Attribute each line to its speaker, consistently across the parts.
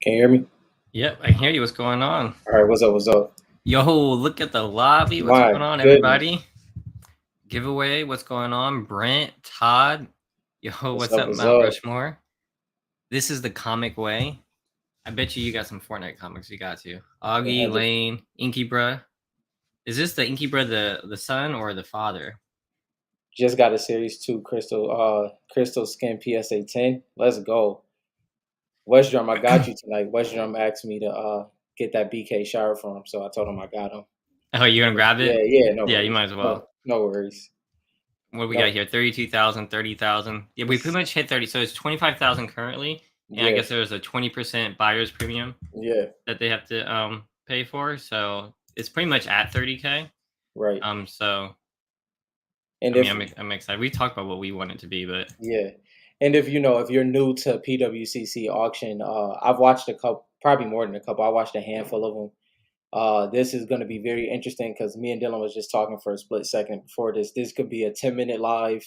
Speaker 1: Can you hear me?
Speaker 2: Yep, I can hear you. What's going on?
Speaker 1: All right, what's up? What's up?
Speaker 2: Yo, look at the lobby. What's
Speaker 1: My
Speaker 2: going on,
Speaker 1: goodness.
Speaker 2: everybody? Giveaway. What's going on? Brent, Todd. Yo,
Speaker 1: What's
Speaker 2: what's
Speaker 1: up?
Speaker 2: up,
Speaker 1: What's
Speaker 2: Mount
Speaker 1: up?
Speaker 2: Rushmore? This is the comic way. I bet you got some Fortnite comics. You got to. Augie,
Speaker 1: 100.
Speaker 2: Lane, Inky Bruh. Is this the Inky Bruh the son or the father?
Speaker 1: Just got a Series 2 Crystal Skin PSA 10. Let's go. West Drum, I got you tonight. West Drum asked me to get that BK shower for him, so I told him I got him.
Speaker 2: Oh, you gonna grab
Speaker 1: Yeah,
Speaker 2: it?
Speaker 1: yeah, no
Speaker 2: Yeah, you
Speaker 1: worries.
Speaker 2: might as well.
Speaker 1: No worries.
Speaker 2: What do we got
Speaker 1: No.
Speaker 2: here? 32,000, 30,000. Yeah, we pretty much hit 30. So it's 25,000 currently. And I
Speaker 1: Yeah,
Speaker 2: guess there's a 20% buyer's premium
Speaker 1: yeah,
Speaker 2: that they have to pay for. So it's pretty much at 30K.
Speaker 1: right.
Speaker 2: So
Speaker 1: And
Speaker 2: I mean,
Speaker 1: if
Speaker 2: I'm excited. We talked about what we want it to be, but
Speaker 1: Yeah, and if you're new to PWCC auction, I've watched a couple, probably more than a couple. I watched a handful of them. This is going to be very interesting because me and Dylan was just talking for a split second before this. This could be a 10-minute live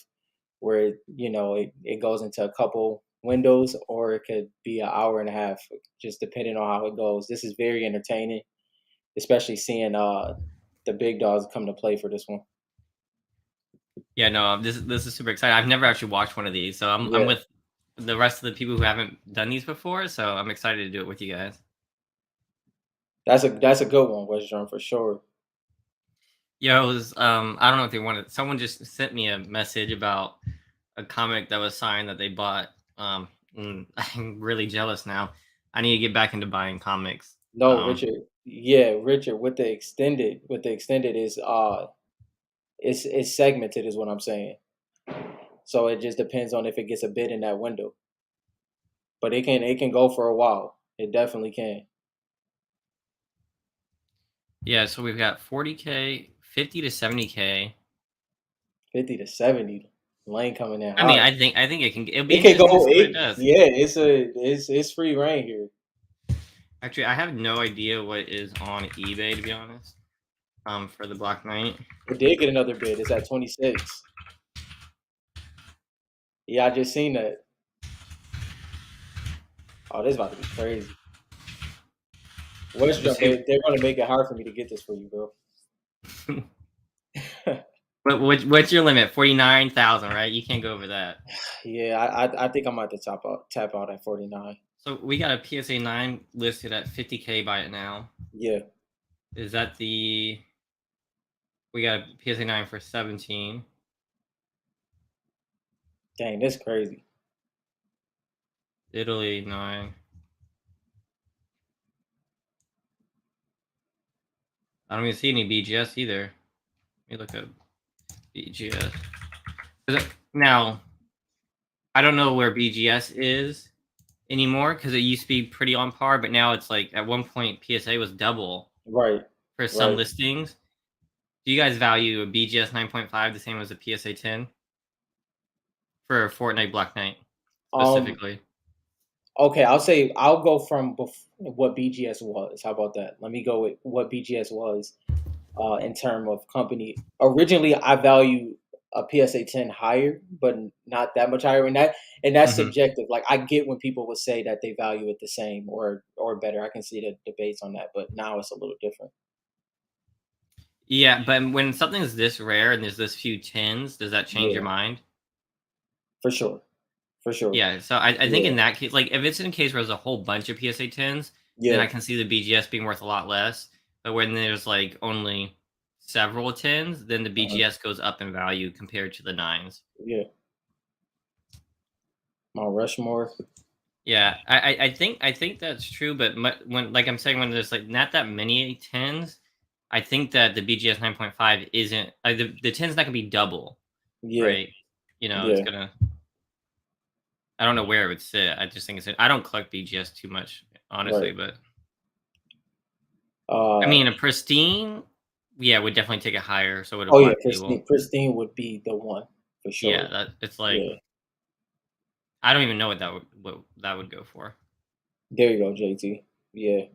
Speaker 1: where it goes into a couple windows, or it could be an hour and a half, just depending on how it goes. This is very entertaining, especially seeing the big dogs come to play for this one.
Speaker 2: yeah, no, this is super exciting. I've never actually watched one of these, so I'm
Speaker 1: Yeah,
Speaker 2: with the rest of the people who haven't done these before. So I'm excited to do it with you guys.
Speaker 1: that's a good one, West Drum, for sure.
Speaker 2: Yeah, it was I don't know if they wanted. Someone just sent me a message about a comic that was signed that they bought. And I'm really jealous now. I need to get back into buying comics.
Speaker 1: No, Richard. Yeah, Richard. With the extended is it's segmented, is what I'm saying. So it just depends on if it gets a bid in that window. But it can go for a while. It definitely can.
Speaker 2: Yeah, so we've got 40K, 50 to 70K.
Speaker 1: 50 to 70. Lane coming in
Speaker 2: I mean,
Speaker 1: hot.
Speaker 2: I think it'll be
Speaker 1: It can
Speaker 2: interesting to
Speaker 1: go.
Speaker 2: see what it does.
Speaker 1: Yeah. It's free reign here.
Speaker 2: Actually, I have no idea what is on eBay, to be honest. For the Black Knight.
Speaker 1: It did get another bid. It's at 26. Yeah, I just seen that. Oh, this is about to be crazy.
Speaker 2: Let's
Speaker 1: Westdrum,
Speaker 2: see.
Speaker 1: they're gonna make it hard for me to get this for you, bro.
Speaker 2: But what's your limit? 49,000, right? You can't go over that.
Speaker 1: Yeah, I think I'm at the tap out at 49.
Speaker 2: So we got a PSA 9 listed at 50K by it now.
Speaker 1: Yeah.
Speaker 2: Is that the? We got a PSA 9 for 17.
Speaker 1: Dang, that's crazy.
Speaker 2: Italy 9. I don't even see any BGS either. Let me look at BGS. Now, I don't know where BGS is anymore because it used to be pretty on par, but now it's like at one point PSA was double
Speaker 1: Right.
Speaker 2: for some
Speaker 1: Right.
Speaker 2: listings. Do you guys value a BGS 9.5 the same as a PSA 10 for Fortnite Black Knight
Speaker 1: Um.
Speaker 2: specifically?
Speaker 1: Okay, I'll go from what BGS was. How about that? Let me go with what BGS was. In term of company, originally I value a PSA 10 higher, but not that much higher. And that's
Speaker 2: Mm-hmm.
Speaker 1: subjective. Like I get when people would say that they value it the same or better. I can see the debates on that, but now it's a little different.
Speaker 2: Yeah, but when something's this rare and there's this few tens, does that change your
Speaker 1: Yeah,
Speaker 2: mind?
Speaker 1: for sure. For sure.
Speaker 2: Yeah, so I think
Speaker 1: Yeah.
Speaker 2: in that case, like if it's in a case where there's a whole bunch of PSA 10s, then
Speaker 1: Yeah.
Speaker 2: I can see the BGS being worth a lot less. But when there's like only several 10s, then the
Speaker 1: Uh-huh.
Speaker 2: BGS goes up in value compared to the nines.
Speaker 1: Yeah. Mount Rushmore.
Speaker 2: Yeah, I think that's true. But when like I'm saying when there's like not that many 10s, I think that the BGS 9.5 isn't like the 10's not gonna be double,
Speaker 1: Yeah.
Speaker 2: right? You know, it's
Speaker 1: Yeah.
Speaker 2: gonna. I don't know where it would sit. I just think I don't collect BGS too much, honestly,
Speaker 1: Right.
Speaker 2: but I
Speaker 1: Uh
Speaker 2: mean, a pristine, yeah, would definitely take it higher, so would a
Speaker 1: oh yeah,
Speaker 2: black label.
Speaker 1: Pristine would be the one for
Speaker 2: Yeah,
Speaker 1: sure.
Speaker 2: that it's like
Speaker 1: Yeah.
Speaker 2: I don't even know what that would go for.
Speaker 1: There you go, JT. Yeah.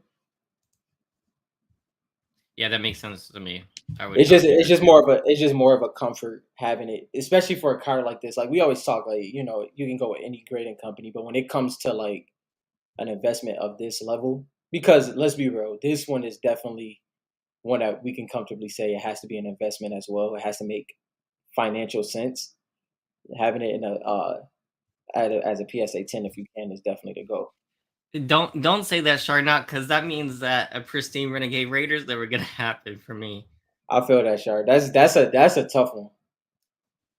Speaker 2: Yeah, that makes sense to me.
Speaker 1: It's
Speaker 2: I
Speaker 1: just
Speaker 2: would do
Speaker 1: it's
Speaker 2: that
Speaker 1: just
Speaker 2: too.
Speaker 1: more of a comfort having it, especially for a car like this. Like we always talk, like you can go with any grading company, but when it comes to like an investment of this level, because let's be real, this one is definitely one that we can comfortably say it has to be an investment as well. It has to make financial sense. Having it in as a PSA 10 if you can is definitely the go.
Speaker 2: Don't say that, Sharnot, because that means that a pristine Renegade Raiders never gonna happen for me.
Speaker 1: I feel that, Shard. That's a tough one.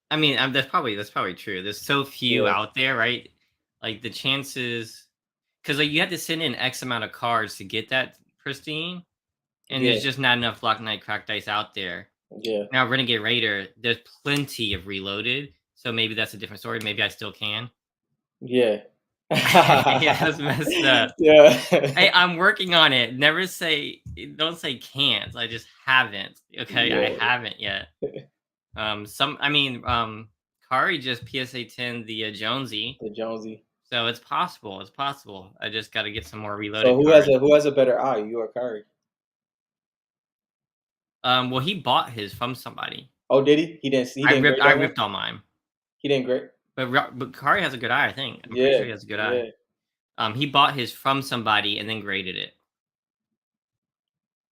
Speaker 2: I mean, that's probably true. There's so few
Speaker 1: Yeah,
Speaker 2: out there, right? Like the chances, because like you have to send in X amount of cards to get that pristine, and
Speaker 1: yeah,
Speaker 2: there's just not enough Black Knight cracked dice out there.
Speaker 1: yeah,
Speaker 2: Now Renegade Raider, there's plenty of reloaded, so maybe that's a different story. Maybe I still can.
Speaker 1: yeah.
Speaker 2: Yeah, that's messed up.
Speaker 1: Yeah,
Speaker 2: Hey, I'm working on it. Never say, don't say can't. I just haven't. Okay, I
Speaker 1: yeah.
Speaker 2: haven't yet. Kari just PSA 10 the Jonesy,
Speaker 1: The Jonesy.
Speaker 2: so it's possible. It's possible. I just got to get some more
Speaker 1: So
Speaker 2: reloaded
Speaker 1: who has
Speaker 2: cards.
Speaker 1: a better eye, you or Curry?
Speaker 2: Well, he bought his from somebody.
Speaker 1: Oh, did he? He didn't. He
Speaker 2: I
Speaker 1: didn't
Speaker 2: ripped,
Speaker 1: grade
Speaker 2: I
Speaker 1: that one.
Speaker 2: ripped all mine,
Speaker 1: He didn't grade.
Speaker 2: but Kari has a good eye. I think I'm pretty sure
Speaker 1: Yeah,
Speaker 2: he has a good eye.
Speaker 1: yeah,
Speaker 2: He bought his from somebody and then graded it.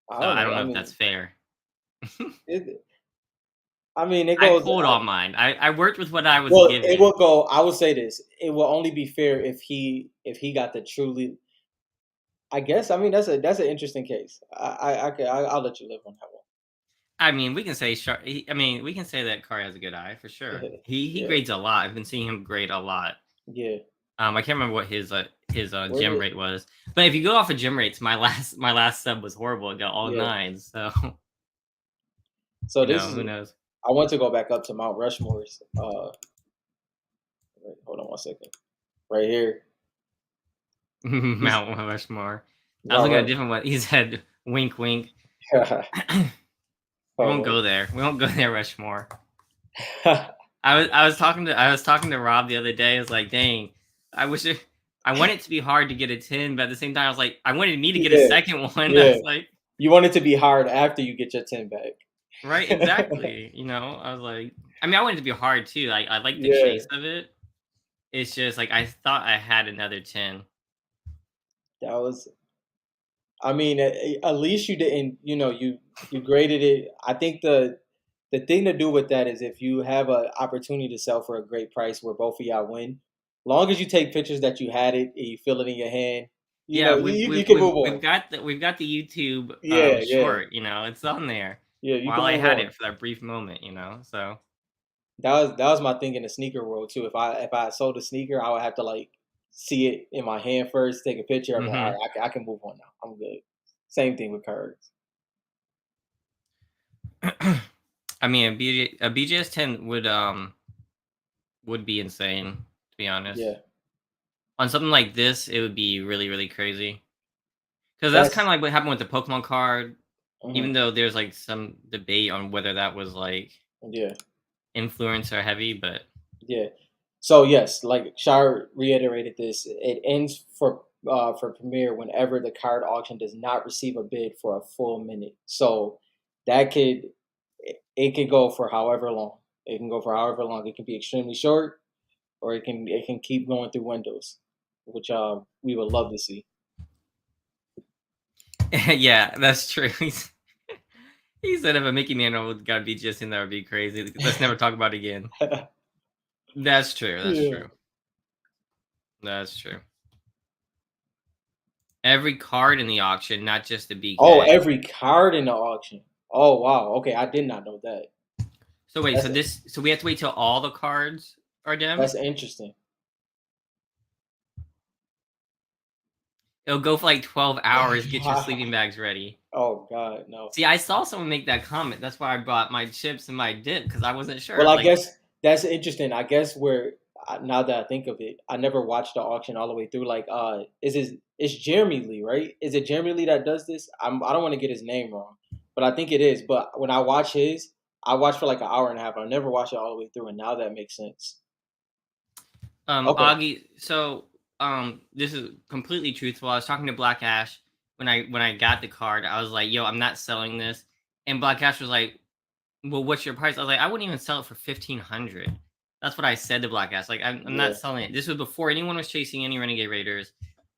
Speaker 1: I
Speaker 2: So
Speaker 1: don't
Speaker 2: I
Speaker 1: know.
Speaker 2: don't
Speaker 1: I
Speaker 2: know if
Speaker 1: mean,
Speaker 2: that's fair.
Speaker 1: it, I mean, it
Speaker 2: I
Speaker 1: goes.
Speaker 2: pulled all mine. I worked with what I was
Speaker 1: Well, it
Speaker 2: given.
Speaker 1: will go. I will say this: it will only be fair if he got the truly. I guess. I mean, that's an interesting case. I'll let you live on that
Speaker 2: I mean, we can say we can say that Kari has a good eye for sure.
Speaker 1: one.
Speaker 2: He
Speaker 1: Yeah,
Speaker 2: grades a lot. I've been seeing him grade a lot.
Speaker 1: yeah.
Speaker 2: I can't remember what his
Speaker 1: Where
Speaker 2: gem
Speaker 1: did?
Speaker 2: rate was, but if you go off of gem rates, my last sub was horrible. It got all
Speaker 1: Yeah.
Speaker 2: nines, so
Speaker 1: So this
Speaker 2: who
Speaker 1: is.
Speaker 2: knows?
Speaker 1: I want to go back up to Mount Rushmore's. Wait, hold on 1 second. Right here. He's
Speaker 2: Mount Rushmore. I was
Speaker 1: Mount
Speaker 2: looking at a
Speaker 1: Rush.
Speaker 2: different one. He said, "Wink, wink." We won't
Speaker 1: Hold
Speaker 2: go there. We won't go there, Rushmore.
Speaker 1: on.
Speaker 2: I was talking to Rob the other day. I was like, dang, I wish I want it to be hard to get a 10, but at the same time, I was like, I wanted me to get a
Speaker 1: Yeah,
Speaker 2: second one. I
Speaker 1: yeah.
Speaker 2: was like,
Speaker 1: You want it to be hard after you get your 10
Speaker 2: right,
Speaker 1: back.
Speaker 2: exactly. I was like, I mean, I want it to be hard too. Like, I like the
Speaker 1: Yeah,
Speaker 2: chase of it. It's just like I thought I had another 10.
Speaker 1: that was. I mean, at least you didn't. You graded it. I think the thing to do with that is if you have an opportunity to sell for a great price where both of y'all win, long as you take pictures that you had it and you feel it in your hand,
Speaker 2: Yeah,
Speaker 1: you can move on.
Speaker 2: we've got the YouTube
Speaker 1: Yeah, yeah,
Speaker 2: short. It's on there
Speaker 1: yeah. You can
Speaker 2: while I
Speaker 1: move
Speaker 2: had
Speaker 1: on.
Speaker 2: it for that brief moment. So
Speaker 1: That was my thing in the sneaker world too. If I sold a sneaker, I would have to like see it in my hand first, take a picture. I'm like, all
Speaker 2: hmm
Speaker 1: right, I can move on now. I'm good. Same thing with cards.
Speaker 2: I mean, a BGS 10 would be insane, to be honest.
Speaker 1: Yeah,
Speaker 2: On something like this, it would be really, really crazy. Because that's kind
Speaker 1: that's
Speaker 2: of like what happened with the Pokemon card.
Speaker 1: mhm,
Speaker 2: Even though there's like some debate on whether that was like
Speaker 1: yeah,
Speaker 2: influencer heavy, but
Speaker 1: yeah. So yes, like Shire reiterated this, it ends for Premiere whenever the card auction does not receive a bid for a full minute. So that it could go for however long. It can go for however long. It can be extremely short, or it can keep going through windows, which we would love to see.
Speaker 2: yeah, that's true. He said if a Mickey Mantle got BGS in, that would be crazy. Let's never talk about it again. That's true. That's
Speaker 1: Yeah.
Speaker 2: true. That's true. Every card in the auction, not just the
Speaker 1: Oh,
Speaker 2: BK.
Speaker 1: every card in the auction. Oh wow. Okay, I did not know that.
Speaker 2: So wait,
Speaker 1: That's
Speaker 2: so we have to wait till all the cards are
Speaker 1: that's
Speaker 2: demmed?
Speaker 1: interesting.
Speaker 2: It'll go for like 12 hours. Get your sleeping bags ready.
Speaker 1: Oh God, no.
Speaker 2: See, I saw someone make that comment. That's why I brought my chips and my dip because I wasn't sure.
Speaker 1: Well,
Speaker 2: It's
Speaker 1: I
Speaker 2: like,
Speaker 1: guess that's interesting. I guess where now that I think of it, I never watched the auction all the way through. Like, it's Jeremy Lee, right? Is it Jeremy Lee that does this? I don't want to get his name wrong, but I think it is. But when I watch his, I watch for like an hour and a half. I never watch it all the way through, and now that makes sense. Okay.
Speaker 2: Augie. So, this is completely truthful. I was talking to Black Ash when I got the card. I was like, "Yo, I'm not selling this," and Black Ash was like, "Well, what's your price?" I was like, "I wouldn't even sell it for 1,500." That's what I said to Black Ash. Like, I'm
Speaker 1: Yeah.
Speaker 2: not selling it. This was before anyone was chasing any Renegade Raiders.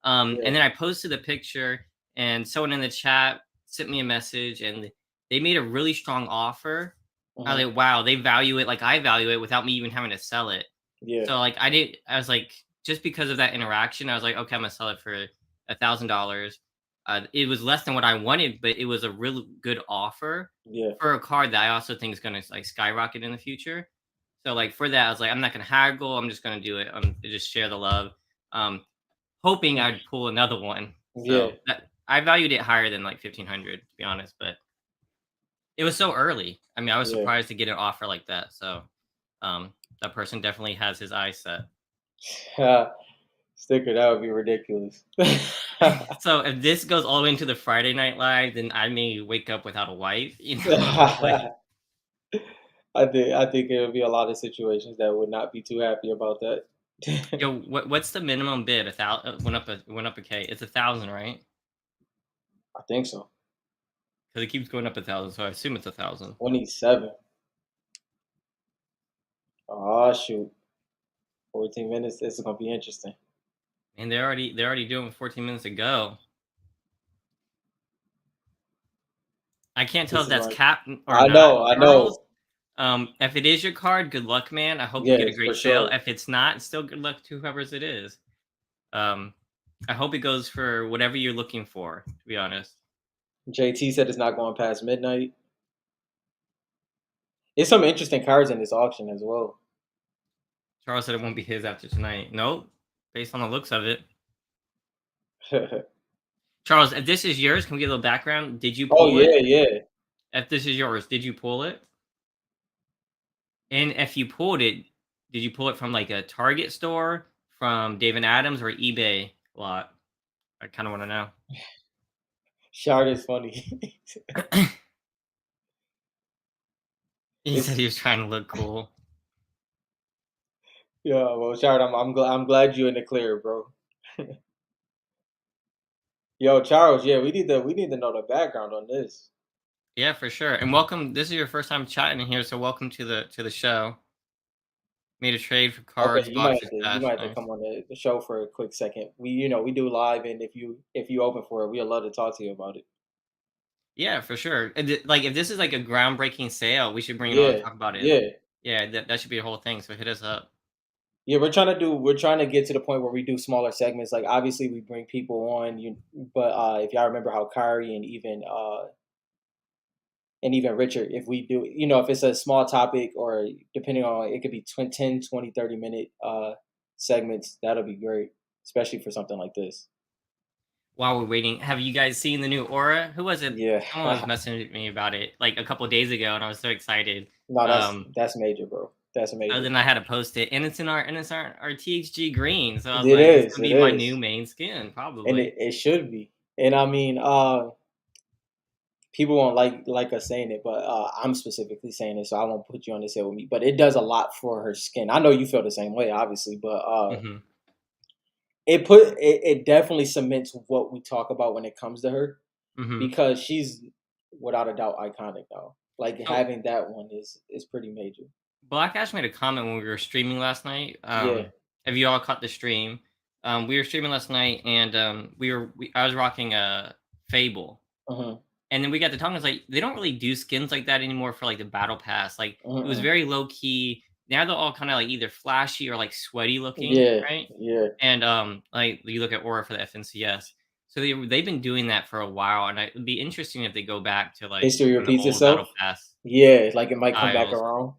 Speaker 1: Yeah.
Speaker 2: And then I posted a picture, and someone in the chat sent me a message, and they made a really strong offer. I was
Speaker 1: Hmm.
Speaker 2: like, wow, they value it like I value it without me even having to sell it.
Speaker 1: Yeah.
Speaker 2: So like I was like, just because of that interaction, I was like, okay, I'm gonna sell it for $1,000. It was less than what I wanted, but it was a really good offer
Speaker 1: Yeah.
Speaker 2: for a card that I also think is gonna like skyrocket in the future. So like for that, I was like, I'm not gonna haggle. I'm just gonna do it. Just share the love. Um, hoping
Speaker 1: Mm.
Speaker 2: I'd pull another one.
Speaker 1: Yeah.
Speaker 2: So that I valued it higher than like 1,500 to be honest, but it was so early. I mean, I was
Speaker 1: Yeah.
Speaker 2: surprised to get an offer like that. So um, that person definitely has his eyes set.
Speaker 1: Sticker, that would be ridiculous.
Speaker 2: So if this goes all the way into the Friday Night Live, then I may wake up without a wife. You know, like
Speaker 1: I think there would be a lot of situations that would not be too happy about that.
Speaker 2: yo, what's the minimum bid? A thousand went up a K. It's 1,000, right?
Speaker 1: I think so.
Speaker 2: Because it keeps going up 1,000, so I assume it's 1,000.
Speaker 1: 27. Oh shoot. 14 minutes. This is gonna be interesting.
Speaker 2: And they're already doing 14 minutes ago. I can't tell
Speaker 1: This
Speaker 2: if
Speaker 1: is
Speaker 2: that's
Speaker 1: like
Speaker 2: cap or
Speaker 1: I
Speaker 2: not,
Speaker 1: know, I
Speaker 2: Charles.
Speaker 1: know.
Speaker 2: If it is your card, good luck, man. I hope you get a
Speaker 1: Yes, for
Speaker 2: great sale.
Speaker 1: sure.
Speaker 2: If it's not, still good luck to whoever's it is. Um, I hope it goes for whatever you're looking for. To be honest,
Speaker 1: JT said it's not going past midnight. There's some interesting cards in this auction as well.
Speaker 2: Charles said it won't be his after tonight. Nope, based on the looks of it. Charles, if this is yours, can we get a little background? Did you
Speaker 1: Oh
Speaker 2: pull it?
Speaker 1: yeah, yeah.
Speaker 2: If this is yours, did you pull it? And if you pulled it, did you pull it from like a Target store, from David Adams, or eBay lot? I kind of want to know.
Speaker 1: Shard is funny.
Speaker 2: He said
Speaker 1: It's
Speaker 2: he was trying to look cool.
Speaker 1: yeah, well, Shard, I'm glad you in the clear, bro. Yo, Charles, yeah, we need to know the background on this.
Speaker 2: Yeah, for sure. And welcome. This is your first time chatting in here, so welcome to the show. Made a trade for
Speaker 1: Okay,
Speaker 2: cards,
Speaker 1: you might
Speaker 2: boxes,
Speaker 1: have to you
Speaker 2: cash.
Speaker 1: might have to
Speaker 2: Nice.
Speaker 1: come on the show for a quick second. We do live, and if you open for it, we'd love to talk to you about it.
Speaker 2: Yeah, for sure. And like, if this is like a groundbreaking sale, we should bring it on and
Speaker 1: Yeah,
Speaker 2: talk about it.
Speaker 1: yeah,
Speaker 2: Yeah, that should be a whole thing. So hit us up.
Speaker 1: yeah. We're trying to get to the point where we do smaller segments. Like obviously, we bring people on, but if y'all remember how Kari and even Richard, if we do, if it's a small topic or depending on it could be 10, 20, 30 minute segments, that'll be great, especially for something like this.
Speaker 2: While we're waiting, have you guys seen the new Aura? Who was it?
Speaker 1: Yeah.
Speaker 2: Someone was messaging me about it like a couple days ago, and I was so excited.
Speaker 1: No, that's
Speaker 2: Um,
Speaker 1: that's major, bro. That's
Speaker 2: so
Speaker 1: major.
Speaker 2: then I had to post it, and it's our THG green. So I was
Speaker 1: It
Speaker 2: like, it's
Speaker 1: is.
Speaker 2: gonna
Speaker 1: It
Speaker 2: be my
Speaker 1: is.
Speaker 2: new main skin,
Speaker 1: And
Speaker 2: probably.
Speaker 1: it should be. And I mean, people won't like us saying it, but I'm specifically saying it, so I won't put you on this hill with me. But it does a lot for her skin. I know you feel the same way, obviously, but
Speaker 2: Hmm.
Speaker 1: it definitely cements what we talk about when it comes to her
Speaker 2: Hmm.
Speaker 1: because she's without a doubt iconic now. Like
Speaker 2: So
Speaker 1: having that one is pretty major.
Speaker 2: Black Ash made a comment when we were streaming last night.
Speaker 1: Yeah.
Speaker 2: Have you all caught the stream? We were streaming last night, and I was rocking a Fable,
Speaker 1: Uh-huh.
Speaker 2: and then we got to talking. It's like they don't really do skins like that anymore for like the battle pass. Like it was
Speaker 1: Uh-uh.
Speaker 2: very low key. Now they're all kind of like either flashy or like sweaty looking,
Speaker 1: Yeah.
Speaker 2: right?
Speaker 1: Yeah.
Speaker 2: And like you look at Aura for the FNCS. So they've been doing that for a while, and it'd be interesting if they go back to like
Speaker 1: History
Speaker 2: kind of
Speaker 1: repeats
Speaker 2: old battle
Speaker 1: itself.
Speaker 2: pass
Speaker 1: Yeah, like it might come back
Speaker 2: styles.
Speaker 1: around.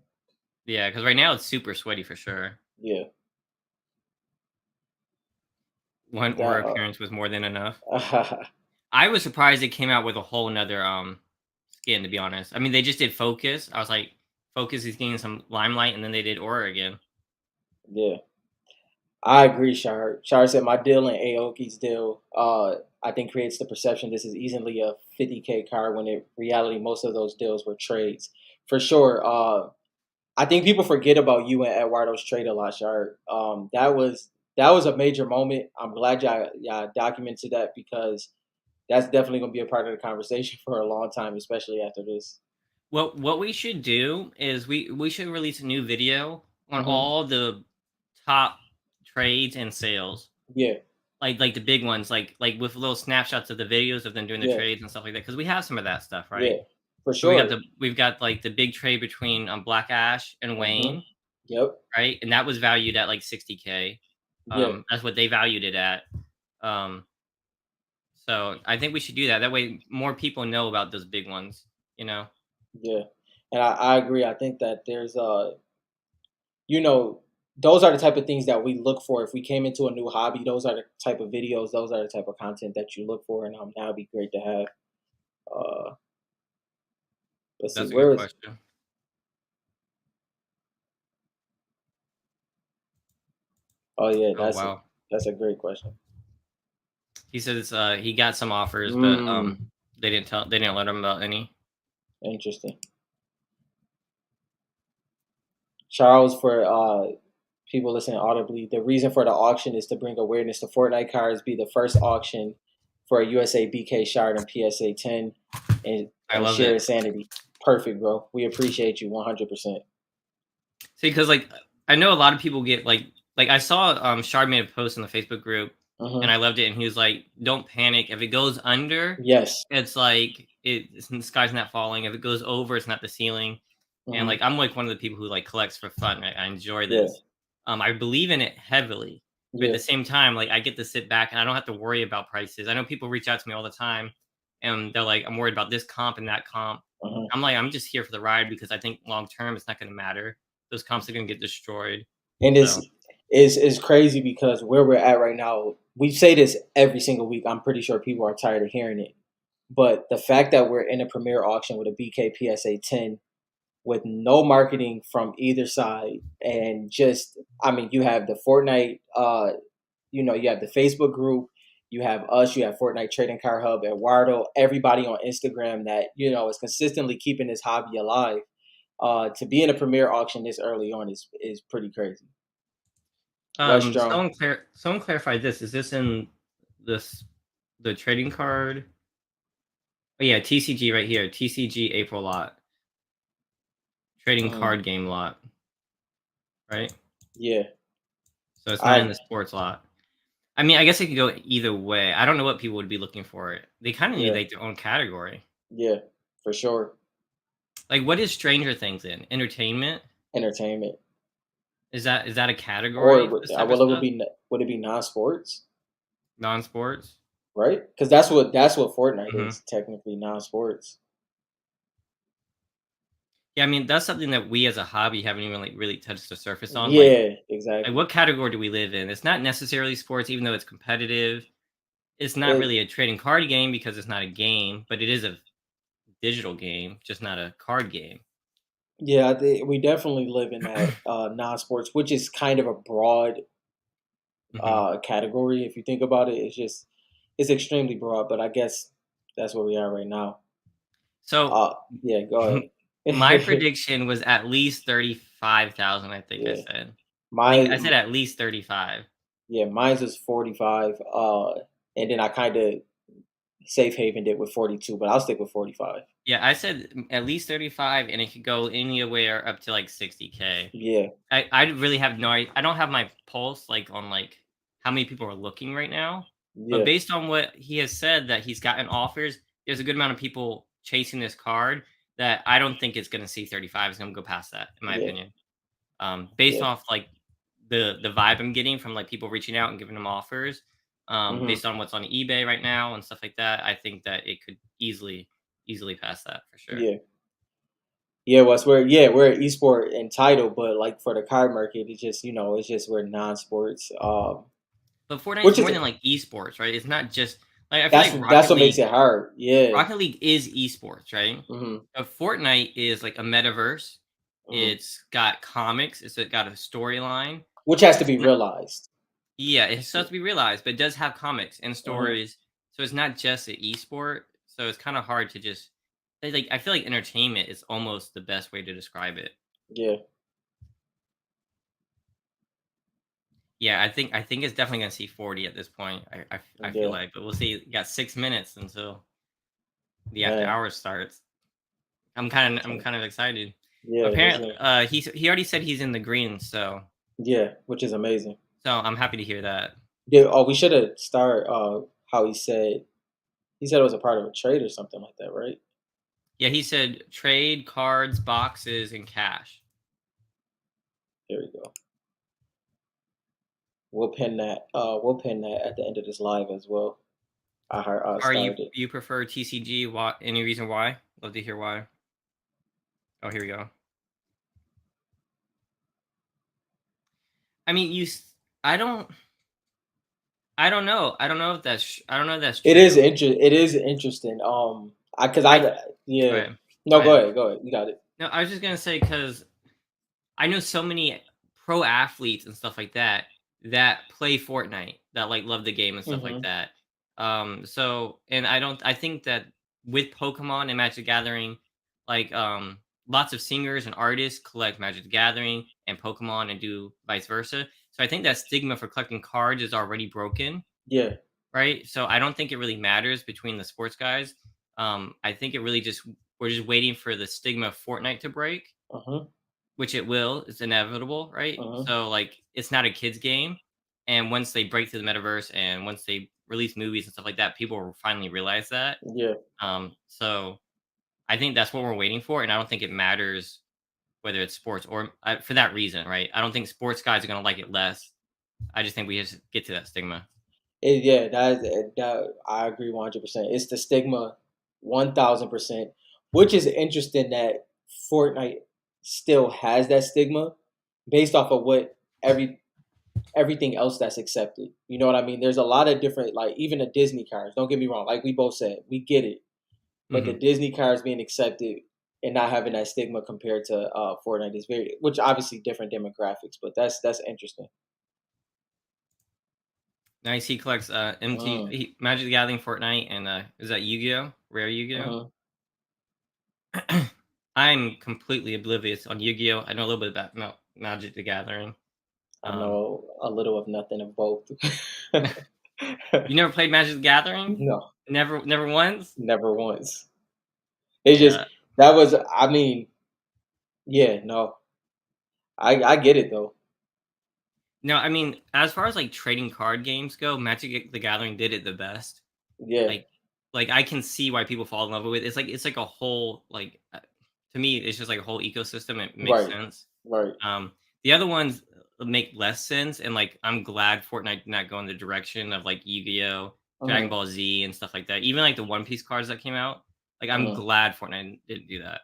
Speaker 2: Yeah, because right now it's super sweaty for sure.
Speaker 1: Yeah.
Speaker 2: One
Speaker 1: That
Speaker 2: Aura appearance was more than enough.
Speaker 1: uh
Speaker 2: I was surprised it came out with a whole nother skin, to be honest. I mean, they just did Focus. I was like, Focus is getting some limelight, and then they did Aura again.
Speaker 1: yeah. I agree, Shar. Shar said my deal and Aoki's deal, I think creates the perception this is easily a 50K card when in reality most of those deals were trades. For sure. I think people forget about you and Eduardo's trade a lot, Shar. That was a major moment. I'm glad y'all documented that because that's definitely gonna be a part of the conversation for a long time, especially after this.
Speaker 2: Well, what we should do is we should release a new video on
Speaker 1: Hmm.
Speaker 2: all the top trades and sales.
Speaker 1: Yeah.
Speaker 2: like the big ones, like with little snapshots of the videos of them doing the
Speaker 1: Yeah,
Speaker 2: trades and stuff like that. Because we have some of that stuff,
Speaker 1: yeah,
Speaker 2: right?
Speaker 1: for
Speaker 2: So
Speaker 1: sure.
Speaker 2: we've got like the big trade between Black Ash and
Speaker 1: Hmm.
Speaker 2: Wayne,
Speaker 1: Yep.
Speaker 2: right? And that was valued at like 60K.
Speaker 1: Yeah,
Speaker 2: That's what they valued it at. Um, so I think we should do that. That way, more people know about those big ones. You know.
Speaker 1: yeah, and I agree. I think that there's you know, those are the type of things that we look for. If we came into a new hobby, those are the type of videos, those are the type of content that you look for, and that would be great to have. Uh, let's see,
Speaker 2: That's a
Speaker 1: where
Speaker 2: good
Speaker 1: is?
Speaker 2: question.
Speaker 1: Oh yeah,
Speaker 2: Oh wow.
Speaker 1: that's a great question.
Speaker 2: He said he got some offers, but
Speaker 1: Mm,
Speaker 2: they didn't let him about any.
Speaker 1: interesting. Charles, for people listening audibly, the reason for the auction is to bring awareness to Fortnite cards, be the first auction for a USA BK shard and PSA 10,
Speaker 2: I
Speaker 1: and
Speaker 2: love
Speaker 1: share
Speaker 2: it.
Speaker 1: sanity. Perfect, bro. We appreciate you 100%.
Speaker 2: See, because like I know a lot of people get like I saw Shard made a post in the Facebook group, and
Speaker 1: Hmm.
Speaker 2: I loved it, and he was like, "Don't panic. If it goes under,
Speaker 1: Yes.
Speaker 2: it's like the sky's not falling. If it goes over, it's not the ceiling." And
Speaker 1: Hmm.
Speaker 2: like I'm like one of the people who like collects for fun. I enjoy
Speaker 1: Yeah.
Speaker 2: this. I believe in it heavily, but at
Speaker 1: Yeah.
Speaker 2: the same time, like I get to sit back and I don't have to worry about prices. I know people reach out to me all the time, and they're like, "I'm worried about this comp and that comp."
Speaker 1: Hmm.
Speaker 2: I'm like, I'm just here for the ride because I think long term it's not going to matter. Those comps are going to get destroyed.
Speaker 1: And
Speaker 2: So,
Speaker 1: it's crazy because where we're at right now, we say this every single week. I'm pretty sure people are tired of hearing it. But the fact that we're in a premier auction with a BK PSA 10 with no marketing from either side, and just, I mean, you have the Fortnite, you have the Facebook group, you have us, you have Fortnite Trading Card Hub, Eduardo, everybody on Instagram that is consistently keeping this hobby alive. To be in a premier auction this early on is pretty crazy. Westrom,
Speaker 2: someone clarify this. Is this in this the trading card? Oh yeah, TCG right here. TCG April lot, trading
Speaker 1: mm,
Speaker 2: card game lot, right?
Speaker 1: yeah,
Speaker 2: So it's not in
Speaker 1: I
Speaker 2: the sports lot. I mean, I guess it could go either way. I don't know what people would be looking for. It. They kind of need
Speaker 1: yeah,
Speaker 2: like their own category.
Speaker 1: yeah, for sure.
Speaker 2: Like, what is Stranger Things in? Entertainment?
Speaker 1: Entertainment,
Speaker 2: Is that a
Speaker 1: or
Speaker 2: category for this type of
Speaker 1: well,
Speaker 2: stuff?
Speaker 1: would it be non-sports,
Speaker 2: Non-sports?
Speaker 1: right? Because that's what Fortnite
Speaker 2: Mhm.
Speaker 1: is technically, non-sports.
Speaker 2: Yeah, I mean, that's something that we as a hobby haven't even, like, really touched the surface on,
Speaker 1: Yeah,
Speaker 2: like,
Speaker 1: exactly.
Speaker 2: what category do we live in? It's not necessarily sports, even though it's competitive. It's not
Speaker 1: It
Speaker 2: really a trading card game because it's not a game, but it is a digital game, just not a card game.
Speaker 1: Yeah, we definitely live in that non-sports, which is kind of a broad
Speaker 2: Mhm.
Speaker 1: category. If you think about it, it's extremely broad. But I guess that's where we are right now.
Speaker 2: So,
Speaker 1: Yeah, go
Speaker 2: my
Speaker 1: ahead.
Speaker 2: prediction was at least 35,000, I think I
Speaker 1: Yeah,
Speaker 2: said. I said
Speaker 1: mine.
Speaker 2: at least 35.
Speaker 1: Yeah, mine's was 45. And then I kind of safe havened it with 42, but I'll stick with 45.
Speaker 2: Yeah, I said at least 35, and it could go anywhere up to, like, 60K.
Speaker 1: Yeah,
Speaker 2: I really have I don't have my pulse, like, on, like, how many people are looking right now, but
Speaker 1: yeah,
Speaker 2: based on what he has said that he's gotten offers, there's a good amount of people chasing this card that I don't think it's gonna see 35, it's gonna go past that, in my
Speaker 1: yeah,
Speaker 2: opinion. Based
Speaker 1: yeah.
Speaker 2: off, like, the vibe I'm getting from, like, people reaching out and giving them offers,
Speaker 1: Hmm.
Speaker 2: based on what's on eBay right now and stuff like that, I think that it could easily pass that for sure.
Speaker 1: Yeah. Yeah, well, we're esport and title, but like for the card market, it's just we're non-sports.
Speaker 2: But Fortnite is
Speaker 1: Which is
Speaker 2: more than, like, esports, right? It's not just like, I feel like
Speaker 1: that's what makes it hard. Yeah.
Speaker 2: Rocket League is esports, right?
Speaker 1: Hmm.
Speaker 2: Fortnite is like a metaverse.
Speaker 1: Hmm.
Speaker 2: It's got comics. It's got a storyline.
Speaker 1: Which has to
Speaker 2: It's
Speaker 1: be
Speaker 2: not,
Speaker 1: realized.
Speaker 2: yeah, it has to be realized, but it does have comics and
Speaker 1: Hmm.
Speaker 2: stories. So it's not just an esport. So it's kind of hard to just like. I feel like entertainment is almost the best way to describe it.
Speaker 1: Yeah.
Speaker 2: Yeah, I think it's definitely gonna see 40 at this point. I feel
Speaker 1: Yeah.
Speaker 2: like, but we'll see. You got 6 minutes until the after
Speaker 1: Man.
Speaker 2: hours starts. I'm
Speaker 1: So,
Speaker 2: kind of excited.
Speaker 1: yeah.
Speaker 2: Apparently, he already said he's in the green, so
Speaker 1: Yeah. Which is amazing.
Speaker 2: I'm happy to hear that.
Speaker 1: We should have started how he said it was a part of a trade or something like that, right?
Speaker 2: Yeah, he said trade cards, boxes, and cash.
Speaker 1: There we go. We'll pin that at the end of this live as well. I
Speaker 2: Are you
Speaker 1: started it.
Speaker 2: you prefer TCG? Why? Any reason why? Love to hear why. Oh, here we go. I mean, I don't. I don't know. I don't know if I don't know if that's true.
Speaker 1: It is interesting. I cause
Speaker 2: I
Speaker 1: I
Speaker 2: Go
Speaker 1: yeah.
Speaker 2: ahead. Go
Speaker 1: No,
Speaker 2: ahead.
Speaker 1: go ahead. You got it.
Speaker 2: No, I was just gonna say because I know so many pro athletes and stuff like that that play Fortnite that like love the game and stuff like
Speaker 1: Hmm.
Speaker 2: that. So and I think that with Pokemon and Magic the Gathering, like lots of singers and artists collect Magic the Gathering and Pokemon and do vice versa. So I think that stigma for collecting cards is already broken,
Speaker 1: Yeah.
Speaker 2: right? So I don't think it really matters between the sports guys. I think it really just we're just waiting for the stigma of Fortnite to break,
Speaker 1: Uh-huh.
Speaker 2: which it will. It's inevitable, right?
Speaker 1: Uh-huh.
Speaker 2: So like it's not a kids game. And once they break through the metaverse and once they release movies and stuff like that, people will finally realize that.
Speaker 1: Yeah.
Speaker 2: So I think that's what we're waiting for, and I don't think it matters whether it's sports or for that reason, right? I don't think sports guys are gonna like it less. I just think we just get to that stigma.
Speaker 1: Yeah, that I agree 100%. It's the stigma 1000%, which is interesting that Fortnite still has that stigma based off of what every everything else that's accepted. You know what I mean? There's a lot of different, like even the Disney cars. Don't get me wrong. Like we both said, we get it, but the
Speaker 2: Hmm.
Speaker 1: Disney cars being accepted and not having that stigma compared to Fortnite is very, which obviously different demographics, but that's interesting.
Speaker 2: Nice. He collects Magic the Gathering, Fortnite, and is that Yu-Gi-Oh? Rare Yu-Gi-Oh?
Speaker 1: Mm-hmm.
Speaker 2: I'm completely oblivious on Yu-Gi-Oh. I know a little bit about Magic the Gathering.
Speaker 1: I
Speaker 2: Um,
Speaker 1: know a little of nothing of both.
Speaker 2: you never played Magic the Gathering?
Speaker 1: No,
Speaker 2: Never once?
Speaker 1: never once. It's just
Speaker 2: Yeah.
Speaker 1: that was. I mean, yeah, no, I get it though.
Speaker 2: No, I mean, as far as like trading card games go, Magic the Gathering did it the best.
Speaker 1: Yeah.
Speaker 2: Like, I can see why people fall in love with it. It's like a whole to me, it's just like a whole ecosystem. It makes
Speaker 1: Right.
Speaker 2: sense.
Speaker 1: Right.
Speaker 2: The other ones make less sense, and like I'm glad Fortnite did not go in the direction of like Yu-Gi-Oh, Dragon
Speaker 1: Uh-huh.
Speaker 2: Ball Z, and stuff like that. Even like the One Piece cards that came out, like I'm
Speaker 1: Uh-huh.
Speaker 2: glad Fortnite didn't do that.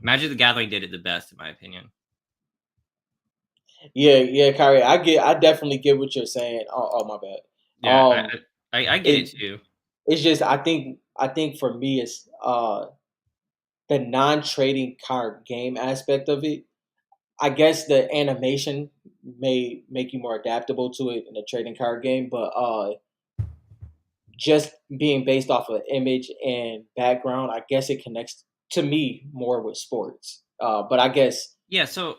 Speaker 2: Magic the Gathering did it the best, in my opinion.
Speaker 1: Yeah, yeah, Kyrie. I definitely get what you're saying. Oh, my bad.
Speaker 2: Yeah, I get it
Speaker 1: It
Speaker 2: too.
Speaker 1: it's just I think for me it's the non-trading card game aspect of it. I guess the animation may make you more adaptable to it in a trading card game, but just being based off of image and background, I guess it connects to me more with sports. But I guess
Speaker 2: Yeah, so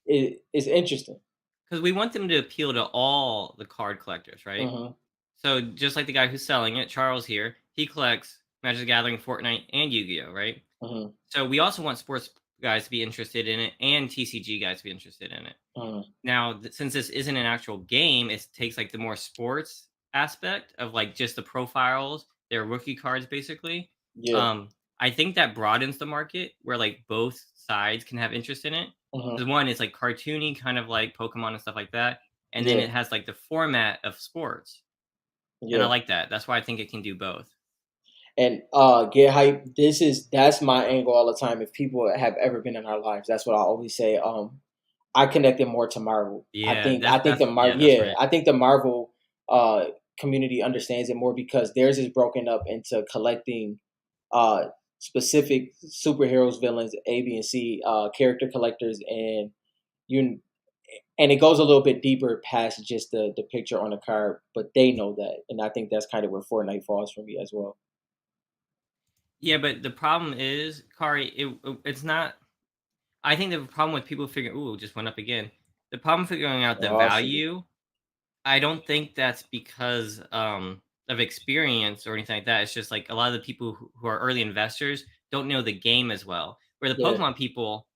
Speaker 1: it's interesting.
Speaker 2: because we want them to appeal to all the card collectors, right?
Speaker 1: Uh-huh.
Speaker 2: So just like the guy who's selling it, Charles here, he collects Magic the Gathering, Fortnite, and Yu-Gi-Oh, right?
Speaker 1: Uh-huh.
Speaker 2: So we also want sports guys to be interested in it and TCG guys to be interested in it.
Speaker 1: Uh-huh.
Speaker 2: Now, since this isn't an actual game, it takes like the more sports aspect of like just the profiles, their rookie cards, basically.
Speaker 1: Yeah.
Speaker 2: Um, I think that broadens the market where like both sides can have interest in it.
Speaker 1: Uh-huh.
Speaker 2: Because one is like cartoony, kind of like Pokemon and stuff like that, and then
Speaker 1: Yeah.
Speaker 2: it has like the format of sports, and I
Speaker 1: Yeah.
Speaker 2: like that. That's why I think it can do both.
Speaker 1: And get hype. That's my angle all the time. If people have ever been in our lives, that's what I always say. I connected more to Marvel.
Speaker 2: Yeah,
Speaker 1: I think
Speaker 2: that's
Speaker 1: the
Speaker 2: yeah,
Speaker 1: Marvel
Speaker 2: that's
Speaker 1: yeah,
Speaker 2: right.
Speaker 1: I think the Marvel community understands it more because theirs is broken up into collecting uh specific superheroes, villains, A, B, and C, character collectors, you and it goes a little bit deeper past just the picture on the card, but they know that. And I think that's kind of where Fortnite falls for me as well.
Speaker 2: Yeah, but the problem is, Kari, it's not. I think the problem with people figuring, ooh, it just went up again. The problem figuring out the
Speaker 1: Oh shoot.
Speaker 2: value, I don't think that's because of experience or anything like that. It's just like a lot of the people who are early investors don't know the game as well. Where the
Speaker 1: Yeah,
Speaker 2: Pokemon people,